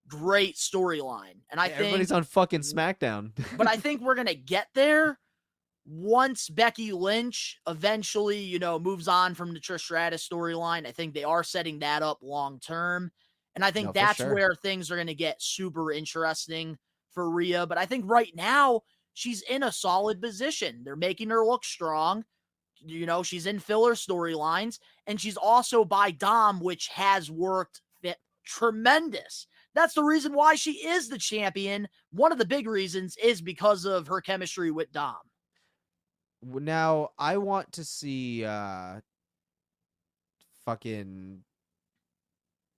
great storyline. And I think everybody's on fucking SmackDown. But I think we're going to get there once Becky Lynch eventually, moves on from the Trish Stratus storyline. I think they are setting that up long term. And I think that's where things are going to get super interesting for Rhea. But I think right now she's in a solid position. They're making her look strong. She's in filler storylines, and she's also by Dom, which has worked tremendous. That's the reason why she is the champion. One of the big reasons is because of her chemistry with Dom. Now, I want to see fucking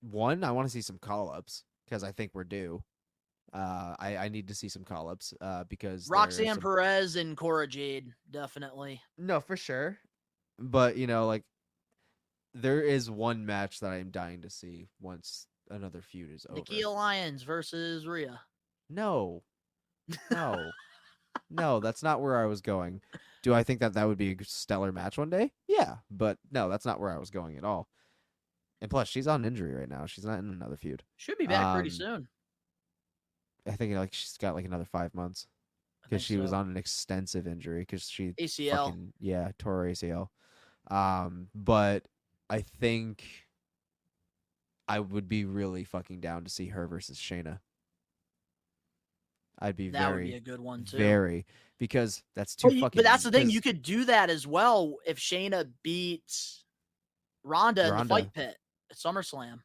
one. I want to see some call-ups because I think we're due. I need to see some call-ups because Roxanne Perez and Cora Jade, definitely. No, for sure. But, like, there is one match that I'm dying to see once another feud is over. Nikki Lyons versus Rhea. No. No, that's not where I was going. Do I think that would be a stellar match one day? Yeah, but no, that's not where I was going at all. And plus, she's on injury right now. She's not in another feud. Should be back pretty soon. I think she's got another 5 months because she was on an extensive injury because she ACL. Tore her ACL. But I think I would be really fucking down to see her versus Shayna. That would be a good one too. Very, because that's too fucking. But that's the thing, you could do that as well if Shayna beats Ronda in the fight pit at SummerSlam.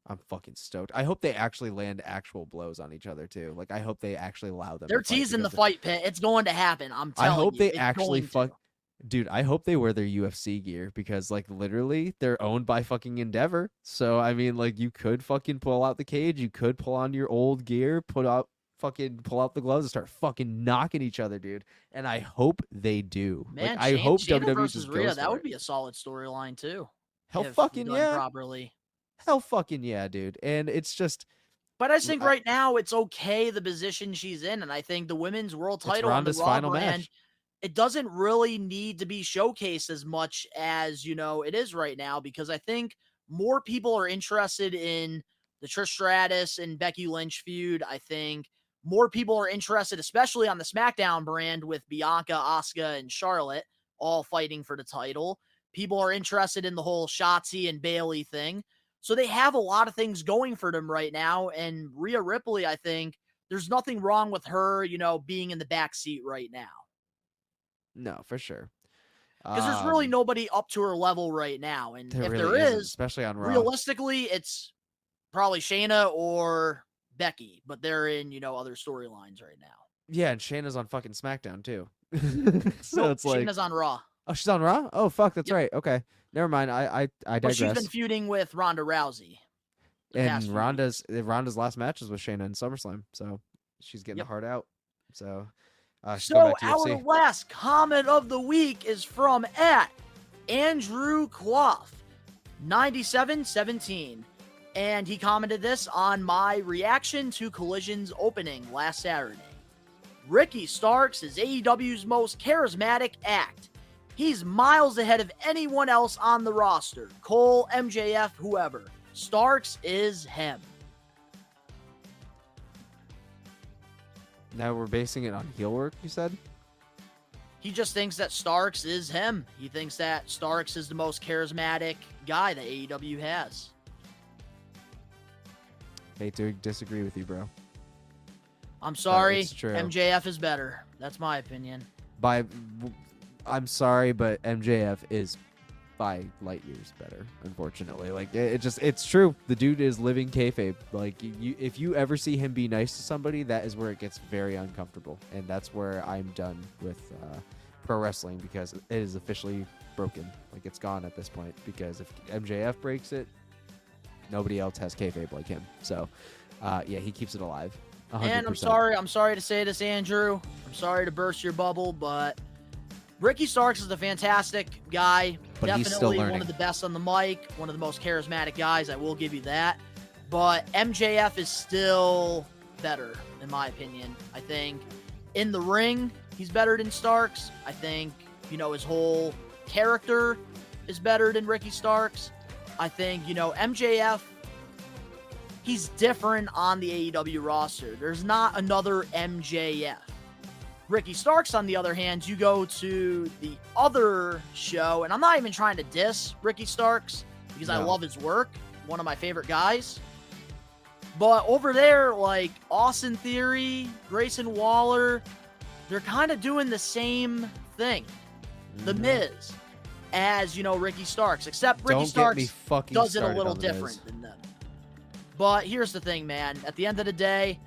I'm fucking stoked. I hope they actually land actual blows on each other too. Like, I hope they actually allow them. They're teasing the fight pit. It's going to happen. I'm telling you. I hope they actually Dude, I hope they wear their UFC gear because, like, literally, they're owned by fucking Endeavor. So, I mean, like, you could fucking pull out the cage. You could pull on your old gear, pull out the gloves and start fucking knocking each other, dude. And I hope they do. Man, I hope Shayna WWE versus just Rhea, goes that for would it. be a solid storyline too. Hell fucking yeah. Properly. Hell fucking yeah, dude. And it's just. But I just think right now it's okay the position she's in, and I think the women's world title on the Raw final brand, match. It doesn't really need to be showcased as much as, it is right now, because I think more people are interested in the Trish Stratus and Becky Lynch feud. I think more people are interested, especially on the SmackDown brand with Bianca, Asuka, and Charlotte all fighting for the title. People are interested in the whole Shotzi and Bayley thing. So they have a lot of things going for them right now. And Rhea Ripley, I think there's nothing wrong with her, being in the back seat right now. No, for sure. Because there's really nobody up to her level right now. And if really there is, especially on Raw, realistically, it's probably Shayna or Becky, but they're in, other storylines right now. Yeah, and Shayna's on fucking SmackDown too. So nope, it's like Shayna's on Raw. Oh, she's on Raw? Oh, fuck, that's right. Okay. Never mind. I digress. Well, she's been feuding with Ronda Rousey. And Ronda's last match is with Shayna in SummerSlam, so she's getting the heart out. So, so our last comment of the week is from Andrew Clough, 9717. And he commented this on my reaction to Collision's opening last Saturday. Ricky Starks is AEW's most charismatic act. He's miles ahead of anyone else on the roster. Cole, MJF, whoever. Starks is him. Now we're basing it on heel work, you said? He just thinks that Starks is him. He thinks that Starks is the most charismatic guy that AEW has. Hate to disagree with you, bro. I'm sorry. It's true. MJF is better. That's my opinion. I'm sorry, but MJF is by light years better, unfortunately. Like, it's true. The dude is living kayfabe. Like, if you ever see him be nice to somebody, that is where it gets very uncomfortable. And that's where I'm done with pro wrestling, because it is officially broken. Like, it's gone at this point, because if MJF breaks it, nobody else has kayfabe like him. So, yeah, he keeps it alive. 100%. And I'm sorry to say this, Andrew. I'm sorry to burst your bubble, but Ricky Starks is a fantastic guy. But Definitely he's still learning. One of the best on the mic, one of the most charismatic guys. I will give you that. But MJF is still better, in my opinion. I think in the ring, he's better than Starks. I think, his whole character is better than Ricky Starks. I think, MJF, he's different on the AEW roster. There's not another MJF. Ricky Starks, on the other hand, you go to the other show, and I'm not even trying to diss Ricky Starks because I love his work. One of my favorite guys. But over there, like Austin Theory, Grayson Waller, they're kind of doing the same thing. The Miz, as, Ricky Starks, except Ricky Starks does it a little different than them. But here's the thing, man. At the end of the day,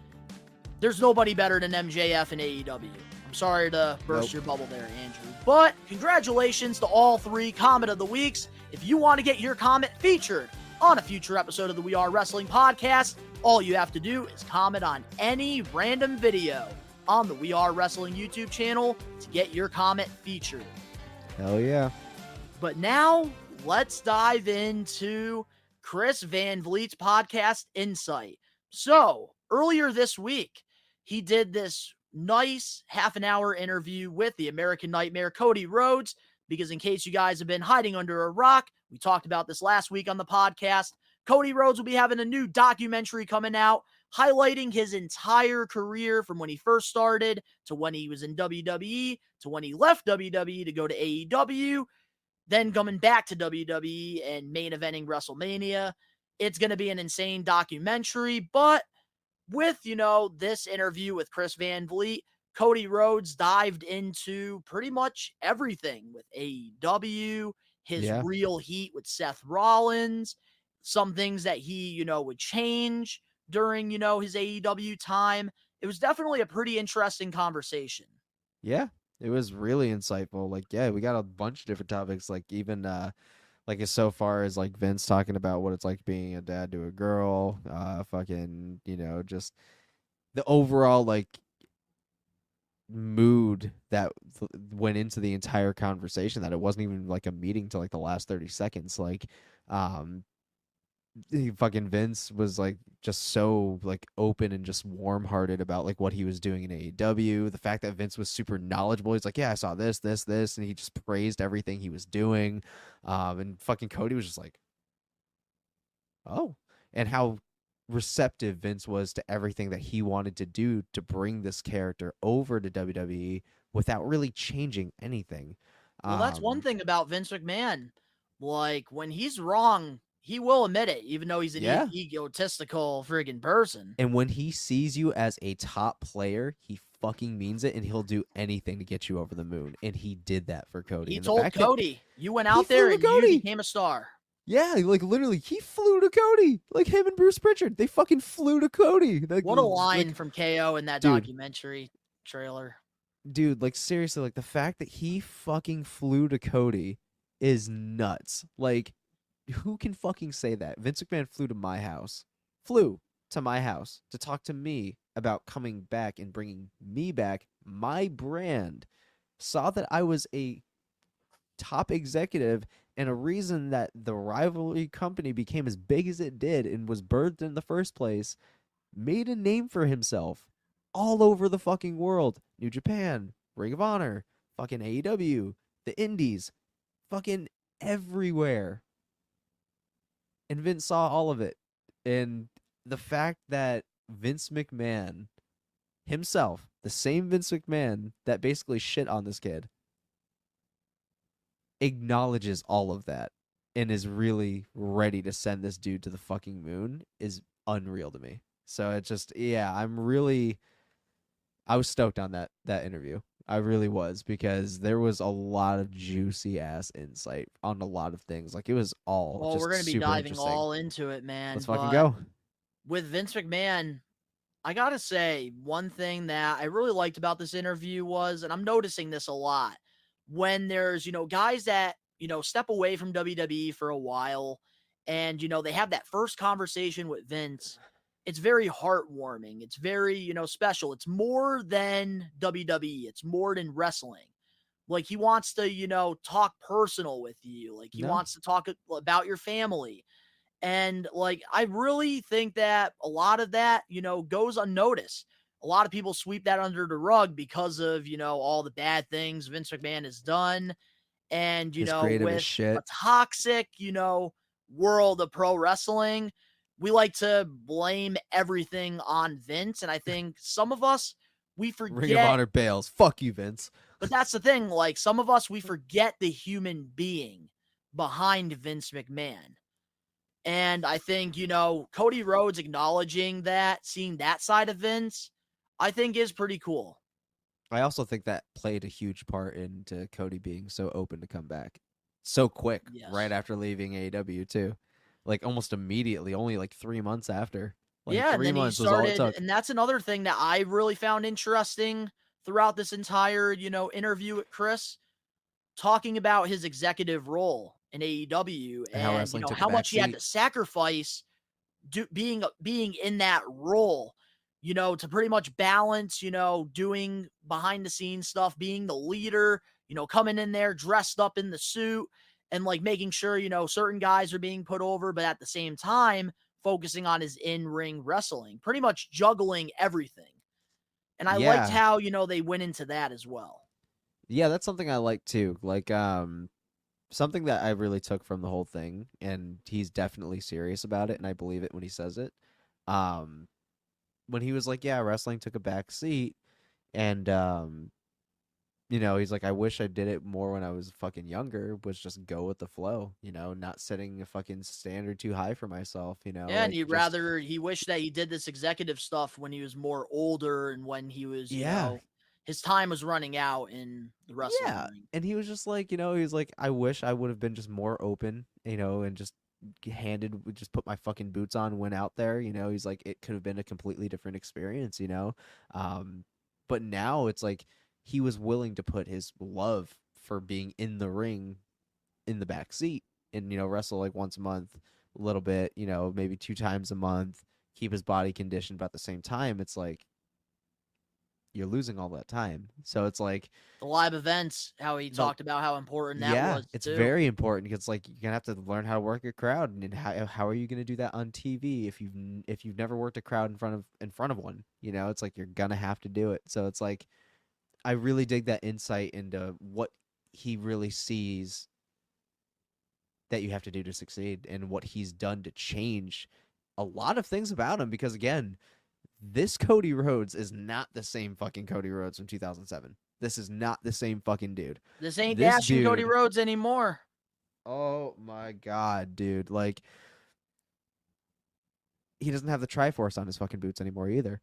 there's nobody better than MJF in AEW. I'm sorry to burst your bubble there, Andrew. But congratulations to all 3 Comment of the Weeks. If you want to get your comment featured on a future episode of the We Are Wrestling podcast, all you have to do is comment on any random video on the We Are Wrestling YouTube channel to get your comment featured. Hell yeah. But now, let's dive into Chris Van Vliet's podcast Insight. So, earlier this week, he did this nice half-an-hour interview with the American Nightmare, Cody Rhodes, because in case you guys have been hiding under a rock, we talked about this last week on the podcast. Cody Rhodes will be having a new documentary coming out highlighting his entire career from when he first started to when he was in WWE to when he left WWE to go to AEW, then coming back to WWE and main eventing WrestleMania. It's going to be an insane documentary, but with, this interview with Chris Van Vliet, Cody Rhodes dived into pretty much everything with AEW, his real heat with Seth Rollins, some things that he, would change during, his AEW time. It was definitely a pretty interesting conversation. Yeah, it was really insightful. Like, yeah, we got a bunch of different topics, like even like as so far as like Vince talking about what it's like being a dad to a girl, fucking, just the overall like mood that went into the entire conversation, that it wasn't even like a meeting till like the last 30 seconds. Like, fucking Vince was like just so like open and just warm-hearted about like what he was doing in AEW. The fact that Vince was super knowledgeable, he's like, yeah, I saw this, and he just praised everything he was doing. And fucking Cody was just like, oh, and how receptive Vince was to everything that he wanted to do to bring this character over to WWE without really changing anything. Well, that's one thing about Vince McMahon. Like, when he's wrong, he will admit it, even though he's an egotistical friggin' person. And when he sees you as a top player, he fucking means it, and he'll do anything to get you over the moon. And he did that for Cody. He told Cody, you went out there and you became a star. Yeah, like literally, he flew to Cody. Like him and Bruce Pritchard, they fucking flew to Cody. Like, what a line from KO in that documentary trailer. Dude, like seriously, like the fact that he fucking flew to Cody is nuts. Like, who can fucking say that? Vince McMahon flew to my house to talk to me about coming back and bringing me back, my brand. Saw that I was a top executive and a reason that the rivalry company became as big as it did and was birthed in the first place, made a name for himself all over the fucking world. New Japan, Ring of Honor, fucking AEW, the Indies, fucking everywhere. And Vince saw all of it. And the fact that Vince McMahon himself, the same Vince McMahon that basically shit on this kid, acknowledges all of that and is really ready to send this dude to the fucking moon is unreal to me. So it just, yeah, I was stoked on that interview. I really was, because there was a lot of juicy ass insight on a lot of things. Like, it was all Well, just we're going to be super diving interesting. all into it, man. Let's fucking but go. With Vince McMahon, I got to say, one thing that I really liked about this interview was, and I'm noticing this a lot, when there's, guys that, step away from WWE for a while and, they have that first conversation with Vince. It's very heartwarming. It's very, special. It's more than WWE. It's more than wrestling. Like, he wants to, talk personal with you. Like, he wants to talk about your family. And, like, I really think that a lot of that, goes unnoticed. A lot of people sweep that under the rug because of, all the bad things Vince McMahon has done. And, His creative as with shit. a toxic, world of pro wrestling, we like to blame everything on Vince. And I think some of us, we forget. Ring of Honor bails. Fuck you, Vince. But that's the thing. Like, some of us, we forget the human being behind Vince McMahon. And I think, Cody Rhodes acknowledging that, seeing that side of Vince, I think is pretty cool. I also think that played a huge part into Cody being so open to come back so quick, right after leaving AEW too. Like, almost immediately, only like 3 months after. Like, yeah, 3 and then months he was all it started, took. and that's another thing that I really found interesting throughout this entire, interview with Chris, talking about his executive role in AEW And how and wrestling took a how much he had backseat. to sacrifice being in that role, to pretty much balance, doing behind the scenes stuff, being the leader, coming in there dressed up in the suit and like making sure, certain guys are being put over, but at the same time, focusing on his in-ring wrestling, pretty much juggling everything. And I liked how, they went into that as well. Yeah, that's something I like too. Like, something that I really took from the whole thing, and he's definitely serious about it, and I believe it when he says it. When he was like, yeah, wrestling took a back seat, and he's like, I wish I did it more when I was fucking younger, was just go with the flow, not setting a fucking standard too high for myself, Yeah, like, and he wished that he did this executive stuff when he was more older and when he was, his time was running out in the wrestling ring. And he was just like, he was like, I wish I would have been just more open, and just put my fucking boots on, went out there, he's like, it could have been a completely different experience, but now it's like he was willing to put his love for being in the ring in the back seat and, wrestle like once a month, a little bit, maybe 2 times a month, keep his body conditioned, but at the same time, it's like, you're losing all that time. So it's like the live events, how he talked about how important that was. It's very important, because like, you're gonna have to learn how to work a crowd, and how are you gonna do that on TV if you've never worked a crowd in front of one? It's like, you're gonna have to do it. So it's like, I really dig that insight into what he really sees that you have to do to succeed, and what he's done to change a lot of things about him. Because again, this Cody Rhodes is not the same fucking Cody Rhodes from 2007. This is not the same fucking dude. This ain't dashing Cody Rhodes anymore. Oh my god, dude. Like, he doesn't have the Triforce on his fucking boots anymore either.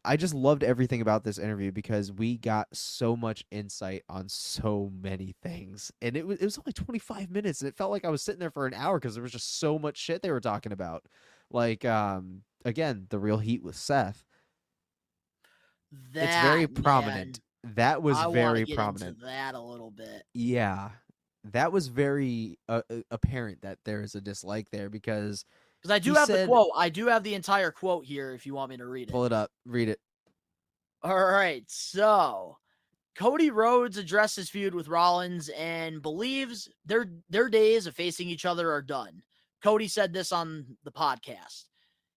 I just loved everything about this interview, because we got so much insight on so many things. And it was only 25 minutes, and it felt like I was sitting there for an hour, because there was just so much shit they were talking about. Like, again, the real heat with Seth. It's very prominent. That was very prominent. Into that a little bit. Yeah. That was very apparent that there is a dislike there, because I do have the quote. I do have the entire quote here if you want me to read it. Pull it up. Read it. All right. So, Cody Rhodes addressed his feud with Rollins and believes their days of facing each other are done. Cody said this on the podcast.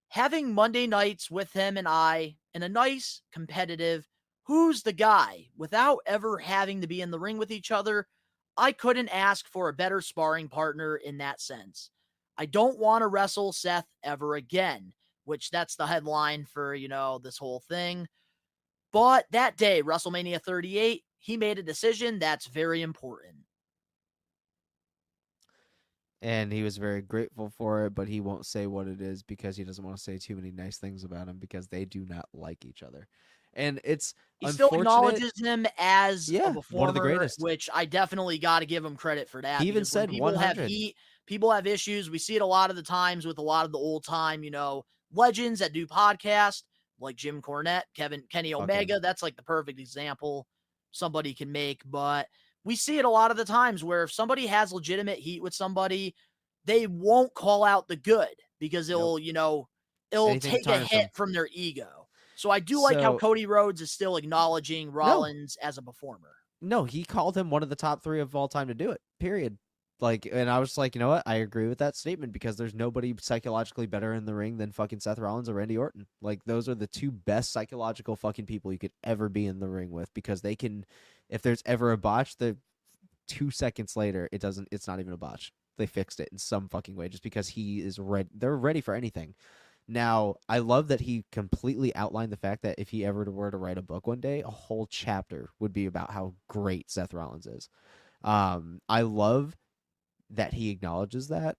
Having Monday nights with him and I in a nice, competitive, who's the guy, without ever having to be in the ring with each other, I couldn't ask for a better sparring partner in that sense. I don't want to wrestle Seth ever again, which that's the headline for, this whole thing. But that day, WrestleMania 38, he made a decision that's very important. And he was very grateful for it, but he won't say what it is because he doesn't want to say too many nice things about him because they do not like each other. And it's he still unfortunate. acknowledges him as a performer, one of the greatest. Which I definitely got to give him credit for that. He even said people 100. have heat, people have issues. We see it a lot of the times with a lot of the old time, legends that do podcasts like Jim Cornette, Kenny Omega. That's like the perfect example somebody can make. But we see it a lot of the times where if somebody has legitimate heat with somebody, they won't call out the good because it'll take a hit from their ego. So I do like how Cody Rhodes is still acknowledging Rollins as a performer. No, he called him one of the top 3 of all time to do it, period. And I was like, you know what? I agree with that statement because there's nobody psychologically better in the ring than fucking Seth Rollins or Randy Orton. Like, those are the 2 best psychological fucking people you could ever be in the ring with because they can, if there's ever a botch, 2 seconds later, it's not even a botch. They fixed it in some fucking way just because he is ready. They're ready for anything. Now, I love that he completely outlined the fact that if he ever were to write a book one day, a whole chapter would be about how great Seth Rollins is. I love that he acknowledges that,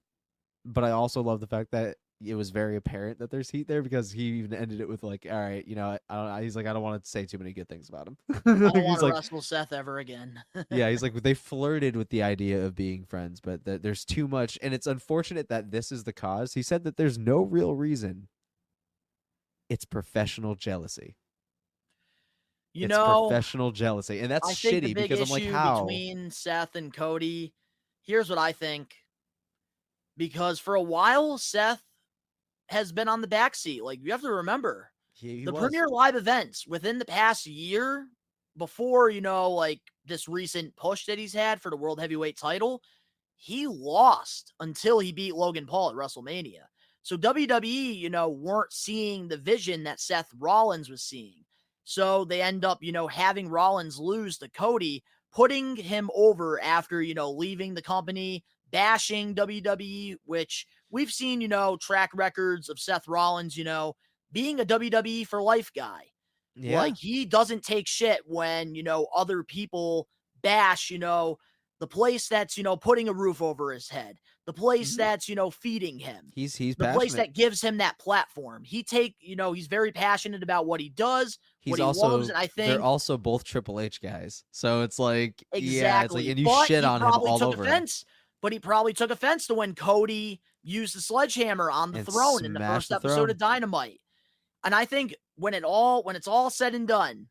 but I also love the fact that it was very apparent that there's heat there because he even ended it with like, all right, he's like, I don't want to say too many good things about him. I don't want to wrestle Seth ever again. Yeah, he's like, they flirted with the idea of being friends, but there's too much, and it's unfortunate that this is the cause. He said that there's no real reason. It's professional jealousy. It's professional jealousy, and that's shitty because I'm like, how? Between Seth and Cody, here's what I think. Because for a while, Seth has been on the backseat. Like, you have to remember, the Premier Live events within the past year, before, this recent push that he's had for the World Heavyweight title, he lost until he beat Logan Paul at WrestleMania. So WWE, weren't seeing the vision that Seth Rollins was seeing. So they end up, having Rollins lose to Cody, putting him over after, leaving the company, bashing WWE, which we've seen, track records of Seth Rollins, being a WWE for life guy. Yeah. Like, he doesn't take shit when, other people bash, the place that's, putting a roof over his head, the place that's, feeding him. He's the passionate. Place that gives him that platform. He's very passionate about what he does, what he loves, and I think they're also both Triple H guys. So it's like, exactly. Yeah, it's like, and you shit on him all over him. But he probably took offense to when Cody used the sledgehammer on the throne in the first episode of Dynamite. And I think when it's all said and done,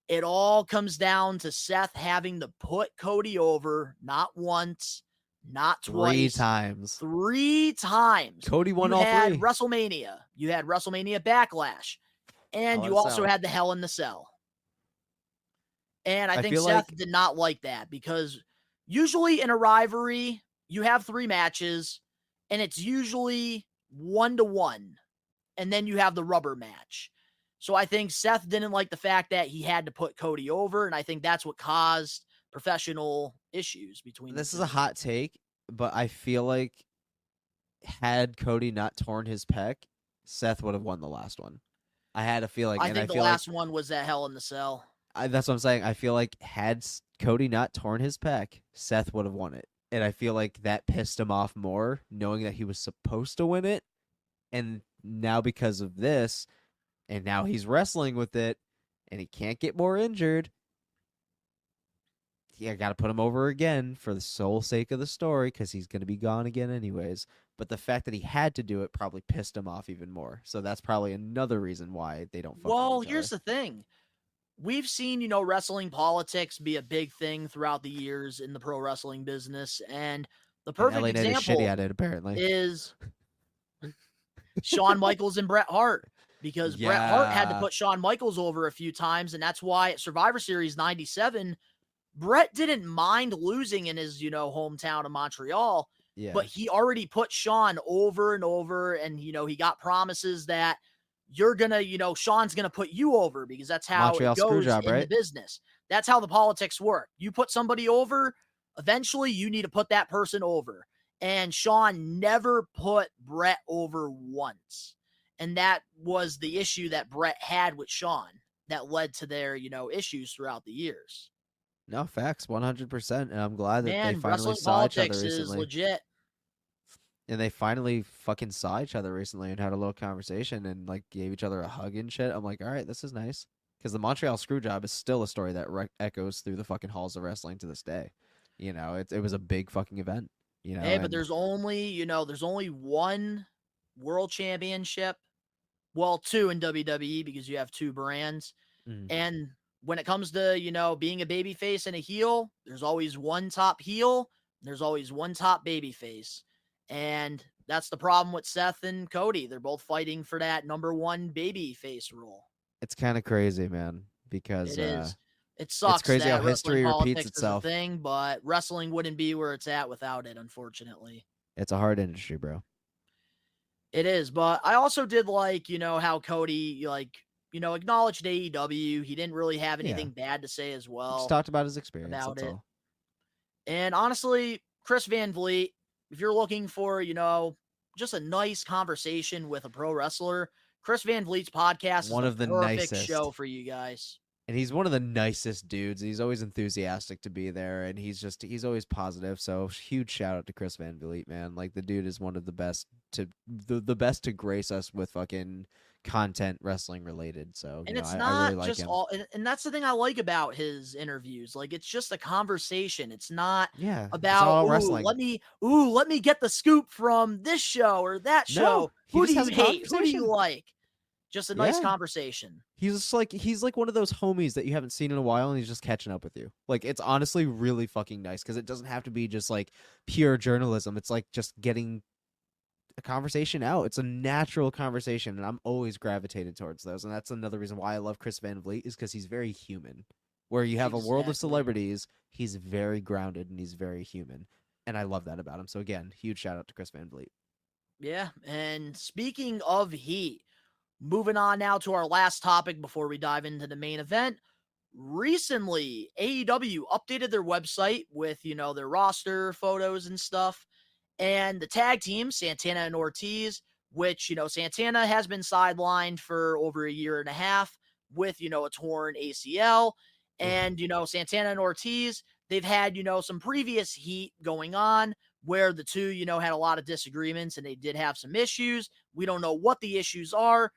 it all comes down to Seth having to put Cody over not once, not twice. 3 times. Cody won all 3. You had WrestleMania. You had WrestleMania Backlash. And you also had the Hell in the Cell. And I think Seth did not like that because usually in a rivalry, you have 3 matches, and it's usually 1-1, and then you have the rubber match. So I think Seth didn't like the fact that he had to put Cody over, and I think that's what caused professional issues between them. This is a hot take, but I feel like had Cody not torn his pec, Seth would have won the last one. I had a feeling. I think the last one was that Hell in the Cell. That's what I'm saying. I feel like had Cody not torn his pec, Seth would have won it. And I feel like that pissed him off more, knowing that he was supposed to win it. And now because of this, and now he's wrestling with it, and he can't get more injured, I got to put him over again for the sole sake of the story, because he's going to be gone again anyways. But the fact that he had to do it probably pissed him off even more. So that's probably another reason why they don't fuck Well, with each here's other. the thing. We've seen, wrestling politics be a big thing throughout the years in the pro wrestling business. And the perfect example shitty at it, apparently. is Shawn Michaels and Bret Hart. because Bret Hart had to Yeah. put Shawn Michaels over a few times, and that's why at Survivor Series 97, Bret didn't mind losing in his, hometown of Montreal, Yeah. but he already put Shawn over and over, and, he got promises that you're going to, Shawn's going to put you over because that's how Montreal it goes Screwjob, in the right? business. That's how the politics work. You put somebody over, eventually you need to put that person over. And Shawn never put Bret over once. And that was the issue that Bret had with Shawn that led to their, issues throughout the years. No, facts, 100%. And I'm glad that they Man, finally wrestling saw each other politics is recently. legit. And they finally fucking saw each other recently and had a little conversation and like gave each other a hug and shit. I'm like, all right, this is nice. Because the Montreal Screwjob is still a story that echoes through the fucking halls of wrestling to this day. It was a big fucking event. Hey, but there's only one world championship. Well, two in WWE because you have two brands. Mhm. And when it comes to, being a babyface and a heel, there's always one top heel. There's always one top babyface. And that's the problem with Seth and Cody. They're both fighting for that number one babyface role. It's kind of crazy, man, because It is. It sucks crazy that how history wrestling repeats politics itself. is a thing, but wrestling wouldn't be where it's at without it, unfortunately. it's a hard industry, bro. It is, but I also did like, how Cody, acknowledged AEW. He didn't really have anything bad to say as well. Just talked about his experience. about That's it. all. And honestly, Chris Van Vliet, if you're looking for, just a nice conversation with a pro wrestler, Chris Van Vliet's podcast is One of the perfect nicest. show for you guys. And he's one of the nicest dudes. He's always enthusiastic to be there, and he's always positive. So huge shout out to Chris Van Vliet, man. Like the dude is one of the best the best to grace us with fucking content wrestling related. So And it's I not really like just him. all, and that's the thing I like about his interviews. Like it's just a conversation. It's not Yeah, it's about all ooh, wrestling. let me get the scoop from this show or that show. No, he Who do just you has a hate? Who do you conversation. like? Just a nice Yeah. conversation. He's like one of those homies that you haven't seen in a while, and he's just catching up with you. Like it's honestly really fucking nice because it doesn't have to be just like pure journalism. It's like just getting a conversation out. It's a natural conversation, and I'm always gravitated towards those. And that's another reason why I love Chris Van Vliet is because he's very human. Where you have a world of Exactly. celebrities, he's very grounded and he's very human, and I love that about him. So again, huge shout out to Chris Van Vliet. Yeah. And speaking of heat, moving on now to our last topic before we dive into the main event. Recently, AEW updated their website with, their roster photos and stuff. And the tag team, Santana and Ortiz, which, Santana has been sidelined for over a year and a half with, a torn ACL. And, Santana and Ortiz, they've had, some previous heat going on where the two, had a lot of disagreements and they did have some issues. We don't know what the issues are.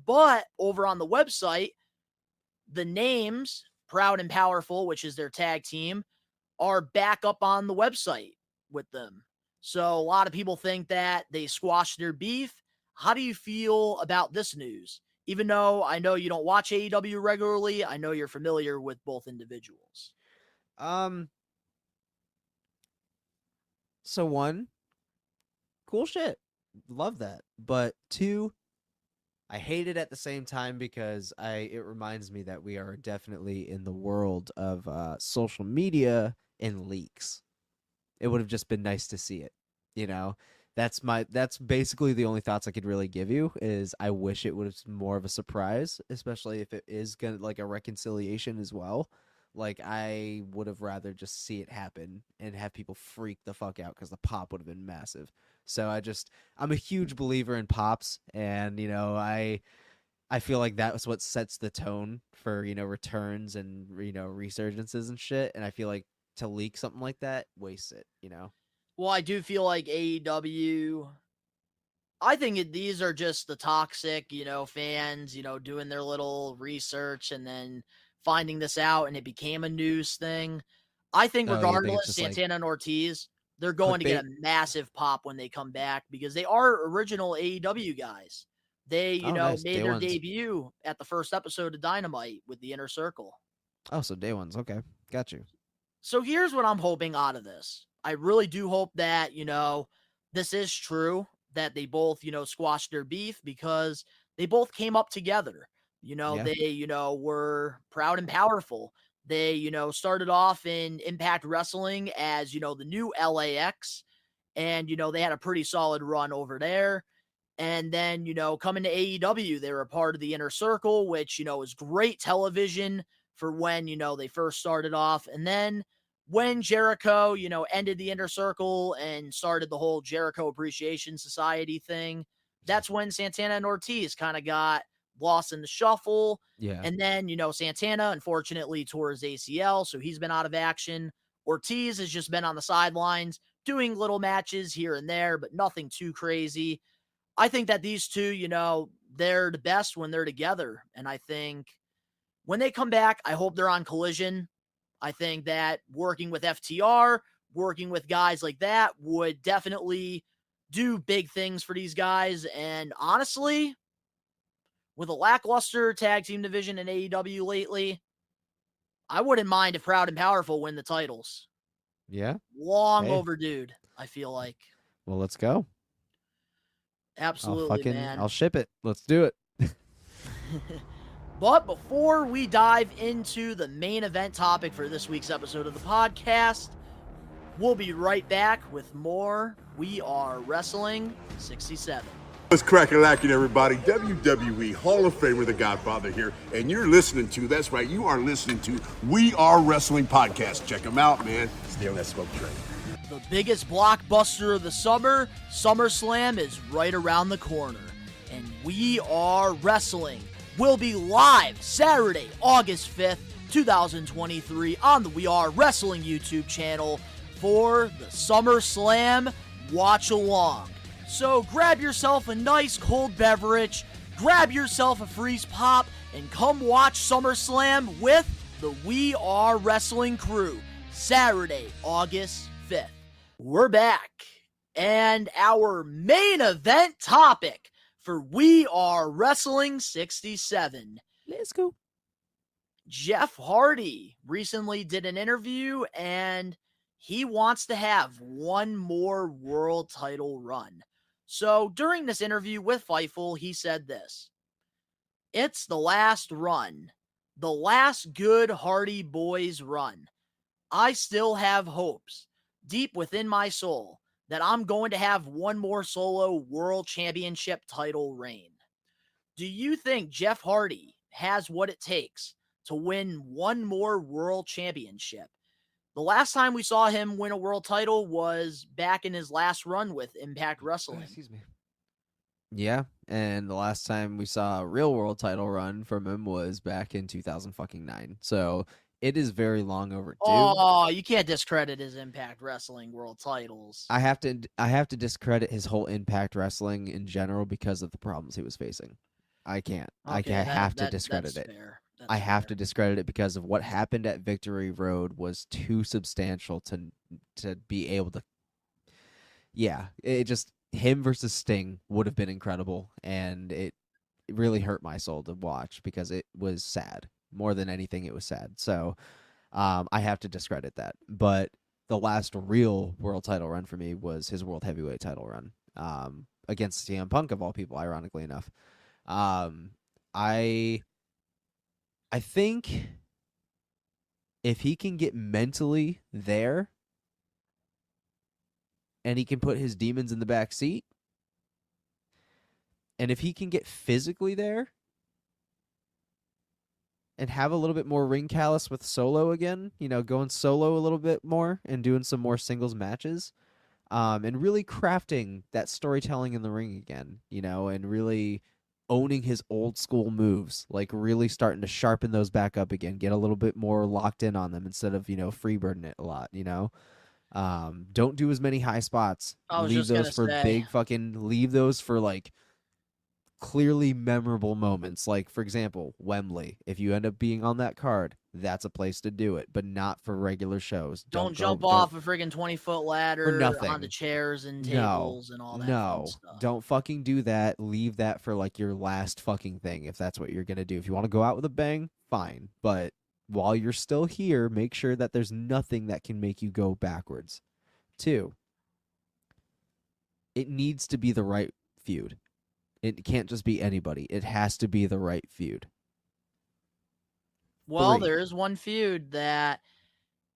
But over on the website, the names, Proud and Powerful, which is their tag team, are back up on the website with them. So a lot of people think that they squashed their beef. How do you feel about this news? Even though I know you don't watch AEW regularly, I know you're familiar with both individuals. So one, cool shit. Love that. But two, I hate it at the same time because it reminds me that we are definitely in the world of social media and leaks. It would have just been nice to see it, That's basically the only thoughts I could really give you is I wish it would have been more of a surprise, especially if it is gonna like a reconciliation as well. Like I would have rather just see it happen and have people freak the fuck out because the pop would have been massive. So I'm a huge believer in pops, and I feel like that's what sets the tone for returns and resurgences and shit. And I feel like to leak something like that wastes it. Well, I do feel like AEW, I think these are just the toxic, fans, doing their little research and then finding this out and it became a news thing. I think Oh, you think it's regardless, just like Santana and Ortiz, they're going to get a massive pop when they come back because they are original AEW guys. They, nice. made Day their ones. debut at the first episode of Dynamite with the Inner Circle. Oh, so day ones. Okay. Got you. So here's what I'm hoping out of this. I really do hope that, this is true, that they both, squashed their beef because they both came up together. Yeah. They, were proud and powerful. They, started off in Impact Wrestling as, the new LAX. And, they had a pretty solid run over there. And then, coming to AEW, they were a part of the Inner Circle, which, is great television for when, they first started off. And then when Jericho, ended the Inner Circle and started the whole Jericho Appreciation Society thing, that's when Santana and Ortiz kind of got lost in the shuffle. Yeah. And then, Santana, unfortunately, tore his ACL, so he's been out of action. Ortiz has just been on the sidelines, doing little matches here and there, but nothing too crazy. I think that these two, they're the best when they're together. And I think when they come back, I hope they're on Collision. I think that working with FTR, working with guys like that would definitely do big things for these guys. And honestly, with a lackluster tag team division in AEW lately, I wouldn't mind if Proud and Powerful win the titles. Yeah. Long overdue, I feel like. Well, let's go. Absolutely, man. I'll ship it. Let's do it. But before we dive into the main event topic for this week's episode of the podcast, we'll be right back with more We Are Wrestling 67. What's crackin' everybody? WWE Hall of Famer, The Godfather here, and you're listening to, that's right, you are listening to We Are Wrestling Podcast. Check them out, man. Stay on that smoke train. The biggest blockbuster of the summer, SummerSlam, is right around the corner. And We Are Wrestling will be live Saturday, August 5th, 2023 on the We Are Wrestling YouTube channel for the SummerSlam Watch Along. So grab yourself a nice cold beverage, grab yourself a freeze pop, and come watch SummerSlam with the We Are Wrestling crew, Saturday, August 5th. We're back, and our main event topic for We Are Wrestling 67. Let's go. Jeff Hardy recently did an interview, and he wants to have one more world title run. So during this interview with Fightful, he said this: "It's the last run, the last good Hardy Boys run. I still have hopes deep within my soul that I'm going to have one more solo world championship title reign." Do you think Jeff Hardy has what it takes to win one more world championship? The last time we saw him win a world title was back in his last run with Impact Wrestling. Excuse me. Yeah, and the last time we saw a real world title run from him was back in 2009. So it is very long overdue. Oh, you can't discredit his Impact Wrestling world titles. I have to discredit his whole Impact Wrestling in general because of the problems he was facing. I can't. Okay, I have to discredit it. Fair. I have to discredit it because of what happened at Victory Road was too substantial to be able to. Yeah, it just, him versus Sting would have been incredible, and it really hurt my soul to watch because it was sad. More than anything, it was sad. So I have to discredit that. But the last real world title run for me was his world heavyweight title run against CM Punk, of all people, ironically enough. I think if he can get mentally there and he can put his demons in the back seat, and if he can get physically there and have a little bit more ring callus with Solo again, going solo a little bit more and doing some more singles matches, and really crafting that storytelling in the ring again, and really owning his old school moves, like really starting to sharpen those back up again, get a little bit more locked in on them instead of, freebirding it a lot, don't do as many high spots. Leave those for leave those for like clearly memorable moments. Like, for example, Wembley. If you end up being on that card, that's a place to do it, but not for regular shows. Don't jump off a friggin' 20-foot ladder nothing. onto chairs and tables and all that fun stuff. Don't fucking do that. Leave that for like your last fucking thing if that's what you're going to do. If you want to go out with a bang, fine. But while you're still here, make sure that there's nothing that can make you go backwards. 2, it needs to be the right feud. It can't just be anybody. It has to be the right feud. Well, 3. there is one feud that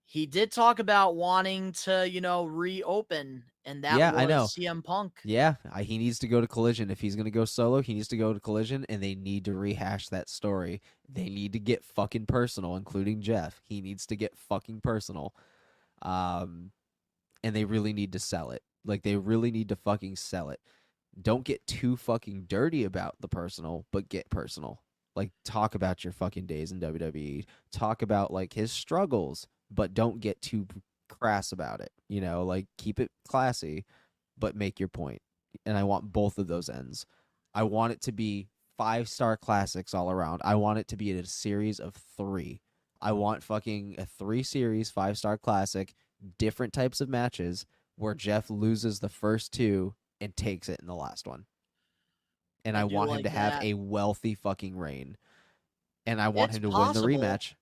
he did talk about wanting to, reopen, and that Yeah, I know. was CM Punk. Yeah, he needs to go to Collision. If he's going to go solo, he needs to go to Collision, and they need to rehash that story. They need to get fucking personal, including Jeff. He needs to get fucking personal. And they really need to sell it. Like, they really need to fucking sell it. Don't get too fucking dirty about the personal, but get personal. Like, talk about your fucking days in WWE. Talk about, like, his struggles, but don't get too crass about it. Like, keep it classy, but make your point. And I want both of those ends. I want it to be 5-star classics all around. I want it to be a series of 3. I want fucking a 3-series 5-star classic, different types of matches where Jeff loses the first 2 and takes it in the last one. And I want him to have a wealthy fucking reign. And I want him to win the rematch.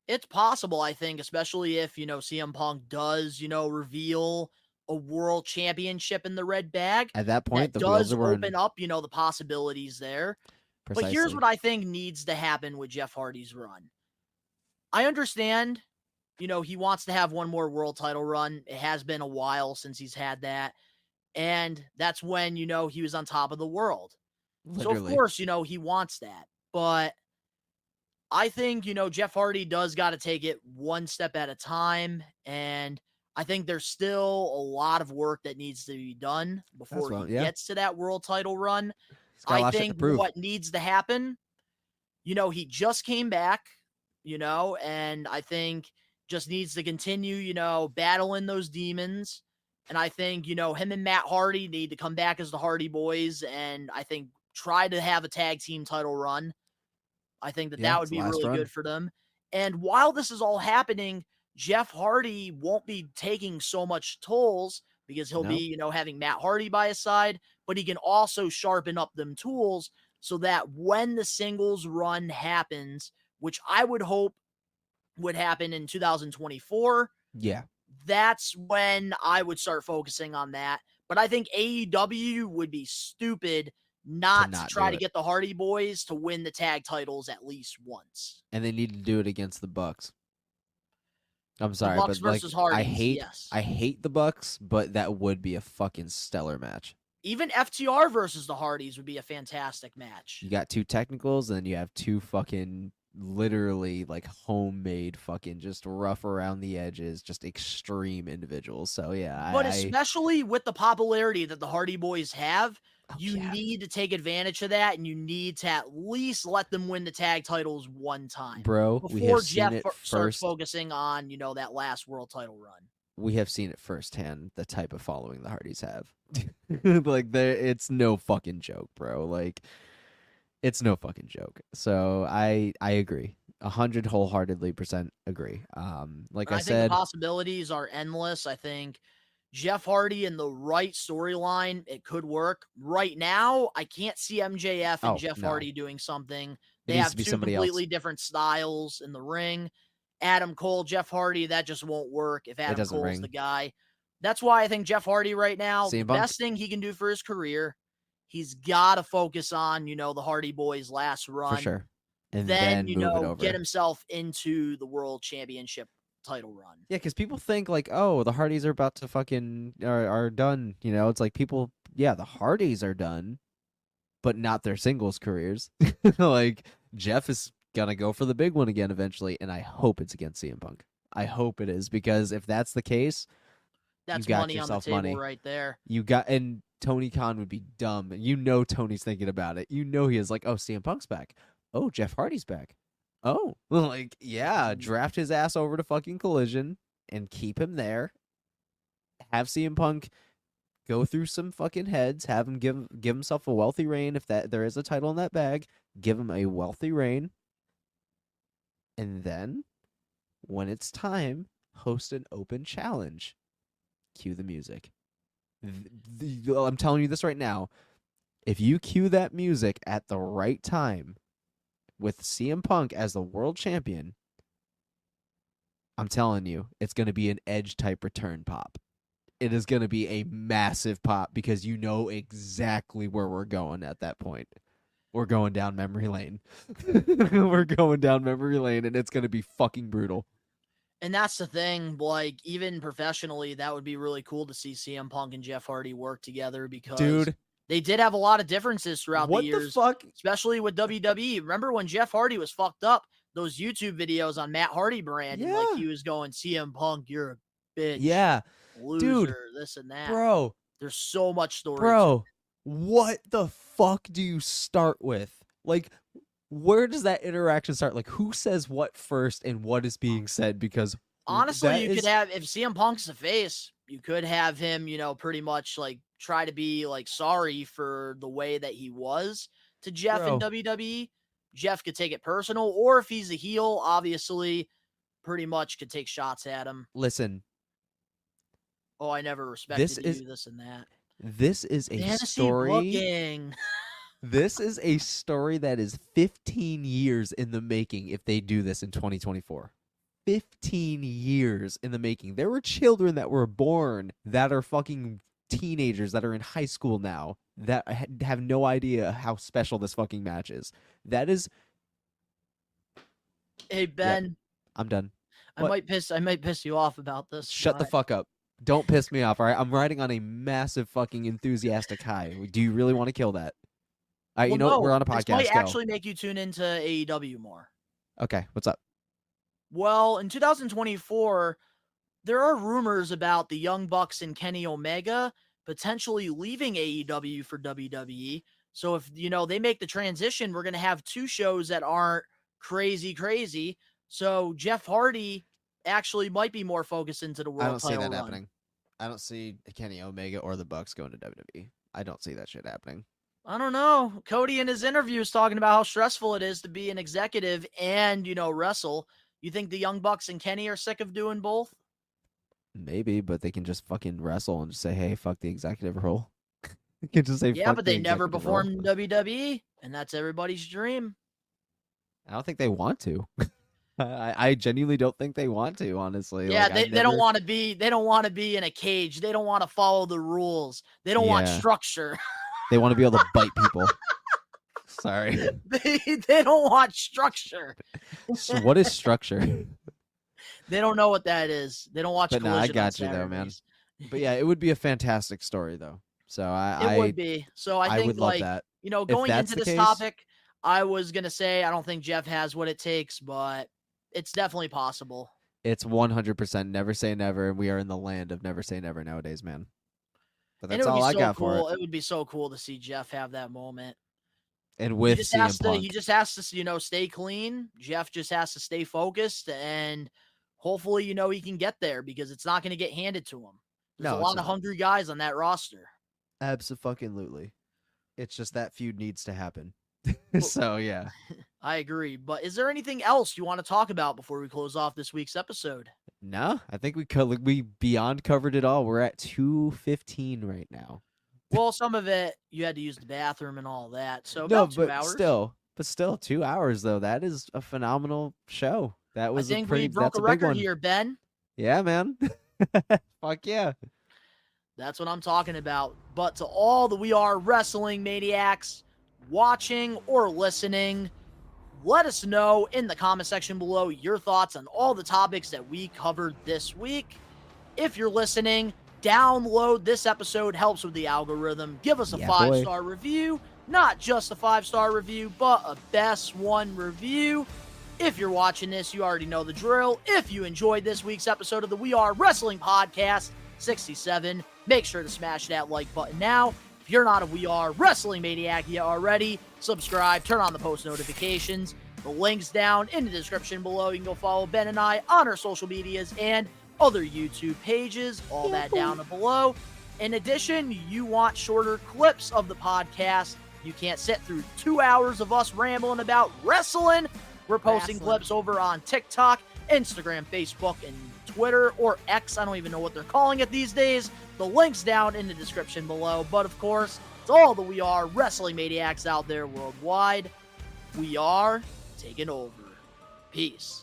It's possible, I think, especially if, CM Punk does, reveal a world championship in the red bag. At that point, that the does wheels are open up, the possibilities there. Precisely. But here's what I think needs to happen with Jeff Hardy's run. I understand, he wants to have one more world title run. It has been a while since he's had that. And that's when, he was on top of the world. Literally. So, of course, he wants that. But I think, Jeff Hardy does got to take it one step at a time. And I think there's still a lot of work that needs to be done before he gets to that world title run. I think what needs to happen, he just came back, and I think just needs to continue, battling those demons. And I think, him and Matt Hardy need to come back as the Hardy Boys, and I think try to have a tag team title run. I think that would be really good for them. And while this is all happening, Jeff Hardy won't be taking so much tolls because he'll be, having Matt Hardy by his side, but he can also sharpen up them tools so that when the singles run happens, which I would hope would happen in 2024. Yeah. That's when I would start focusing on that. But I think AEW would be stupid not to try to get the Hardy Boys to win the tag titles at least once. And they need to do it against the Bucks. I'm sorry, Bucks but versus Hardys, I hate the Bucks, but that would be a fucking stellar match. Even FTR versus the Hardys would be a fantastic match. You got 2 technicals, and then you have 2 fucking literally like homemade fucking just rough around the edges, just extreme individuals. So yeah, but especially with the popularity that the Hardy Boys have, you need to take advantage of that, and you need to at least let them win the tag titles one time, bro. Before Jeff starts focusing on that last world title run. We have seen it firsthand, the type of following the Hardys have. Like, it's no fucking joke, bro. Like, it's no fucking joke. So I agree. 100 wholeheartedly % agree. Like I said, think the possibilities are endless. I think Jeff Hardy in the right storyline, it could work. Right now, I can't see MJF and Jeff Hardy doing something. They have 2 completely different styles in the ring. Adam Cole, Jeff Hardy, that just won't work if Adam Cole's the guy. That's why I think Jeff Hardy right now, the best thing he can do for his career, he's got to focus on, the Hardy Boys' last run. For sure. And then get himself into the World Championship title run. Yeah, because people think like, oh, the Hardys are about to fucking are done. It's like people, the Hardys are done, but not their singles careers. Like, Jeff is gonna go for the big one again eventually, and I hope it's against CM Punk. I hope it is, because if that's the case, that's you got money on the table right there. And Tony Khan would be dumb. Tony's thinking about it. He is like, oh, CM Punk's back. Oh, Jeff Hardy's back. Oh, like, yeah, draft his ass over to fucking Collision and keep him there. Have CM Punk go through some fucking heads. Have him give himself a wealthy reign. If there is a title in that bag, give him a wealthy reign. And then, when it's time, host an open challenge. Cue the music. I'm telling you this right now. If you cue that music at the right time, with CM Punk as the world champion, I'm telling you, it's going to be an Edge type return pop. it is going to be a massive pop because you know exactly where we're going at that point. We're going down memory lane. We're going down memory lane, and it's going to be fucking brutal. And that's the thing, like, even professionally, that would be really cool to see CM Punk and Jeff Hardy work together because Dude, they did have a lot of differences throughout the years. What the fuck? Especially with WWE. Remember when Jeff Hardy was fucked up? Those YouTube videos on Matt Hardy brand, and like he was going, CM Punk, you're a bitch. Yeah. Loser, Dude, this and that. Bro. There's so much story. Bro, what the fuck do you start with? Like, where does that interaction start? Like, who says what first and what is being said? Because honestly, you could have, if CM Punk's the face, you could have him, you know, pretty much like try to be like sorry for the way that he was to Jeff in WWE. Jeff could take it personal, or if he's a heel, obviously, pretty much could take shots at him. Listen. Oh, I never respected you, this and that. This is a Fantasy story. Booking. This is a story that is 15 years in the making if they do this in 2024. 15 years in the making. There were children that were born that are fucking teenagers that are in high school now that have no idea how special this fucking match is. That is. Hey, Ben. Yeah, I'm done. I might piss you off about this. Shut the fuck up. Don't piss me off, all right? I'm riding on a massive fucking enthusiastic high. Do you really want to kill that? All right, you know what? We're on a podcast. This might actually make you tune into AEW more. Okay, what's up? Well, in 2024, there are rumors about the Young Bucks and Kenny Omega potentially leaving AEW for WWE. So if, you know, they make the transition, we're going to have two shows that aren't crazy. So Jeff Hardy actually might be more focused into the world title I don't see that run. happening. I don't see Kenny Omega or the Bucks going to WWE. I don't see that shit happening. I don't know. Cody in his interview is talking about how stressful it is to be an executive and, you know, wrestle. You think the Young Bucks and Kenny are sick of doing both? Maybe, but they can just fucking wrestle and just say, hey, fuck the executive role. You can just say, yeah, fuck but they the never executive performed role. in WWE, and that's everybody's dream. I don't think they want to. I genuinely don't think they want to, honestly. Yeah, like, they don't want to be. They don't want to be in a cage. They don't want to follow the rules. They don't want structure. They want to be able to bite people. Sorry. They don't want structure. So what is structure? They don't know what that is. They don't watch. But no, I got you though, man. But yeah, it would be a fantastic story though. So it would be. So I think would love like that. You know, going into this case, topic, I was gonna say I don't think Jeff has what it takes, but it's definitely possible. It's 100% never say never, and we are in the land of never say never nowadays, man. But that's all I got for it. It would be so cool to see Jeff have that moment. And with CM Punk. He just has to, you know, stay clean. Jeff just has to stay focused, and hopefully, you know, he can get there because it's not going to get handed to him. There's a lot of hungry guys on that roster. Absolutely. It's just that feud needs to happen. So, yeah. I agree. But is there anything else you want to talk about before we close off this week's episode? No, I think we beyond covered it all. We're at 2:15 right now. Well, some of it you had to use the bathroom and all that. So about 2 hours. Still 2 hours though. That is a phenomenal show. That was I think we broke a record here, Ben. Yeah, man. Fuck yeah. That's what I'm talking about. But to all the We Are Wrestling maniacs watching or listening, let us know in the comment section below your thoughts on all the topics that we covered this week. If you're listening, download this episode. Helps with the algorithm. Give us a 5-star review. Not just a 5-star review, but a best one review. If you're watching this, you already know the drill. If you enjoyed this week's episode of the We Are Wrestling Podcast 67, make sure to smash that like button now. If you're not a We Are Wrestling Maniac yet already, subscribe, turn on the post notifications. The link's down in the description below. You can go follow Ben and I on our social medias and other YouTube pages, all that down below. In addition, you want shorter clips of the podcast. You can't sit through 2 hours of us rambling about wrestling. We're posting clips over on TikTok, Instagram, Facebook, and Twitter, or X. I don't even know what they're calling it these days. The link's down in the description below. But of course, to all the We Are Wrestling Maniacs out there worldwide, we are taking over. Peace.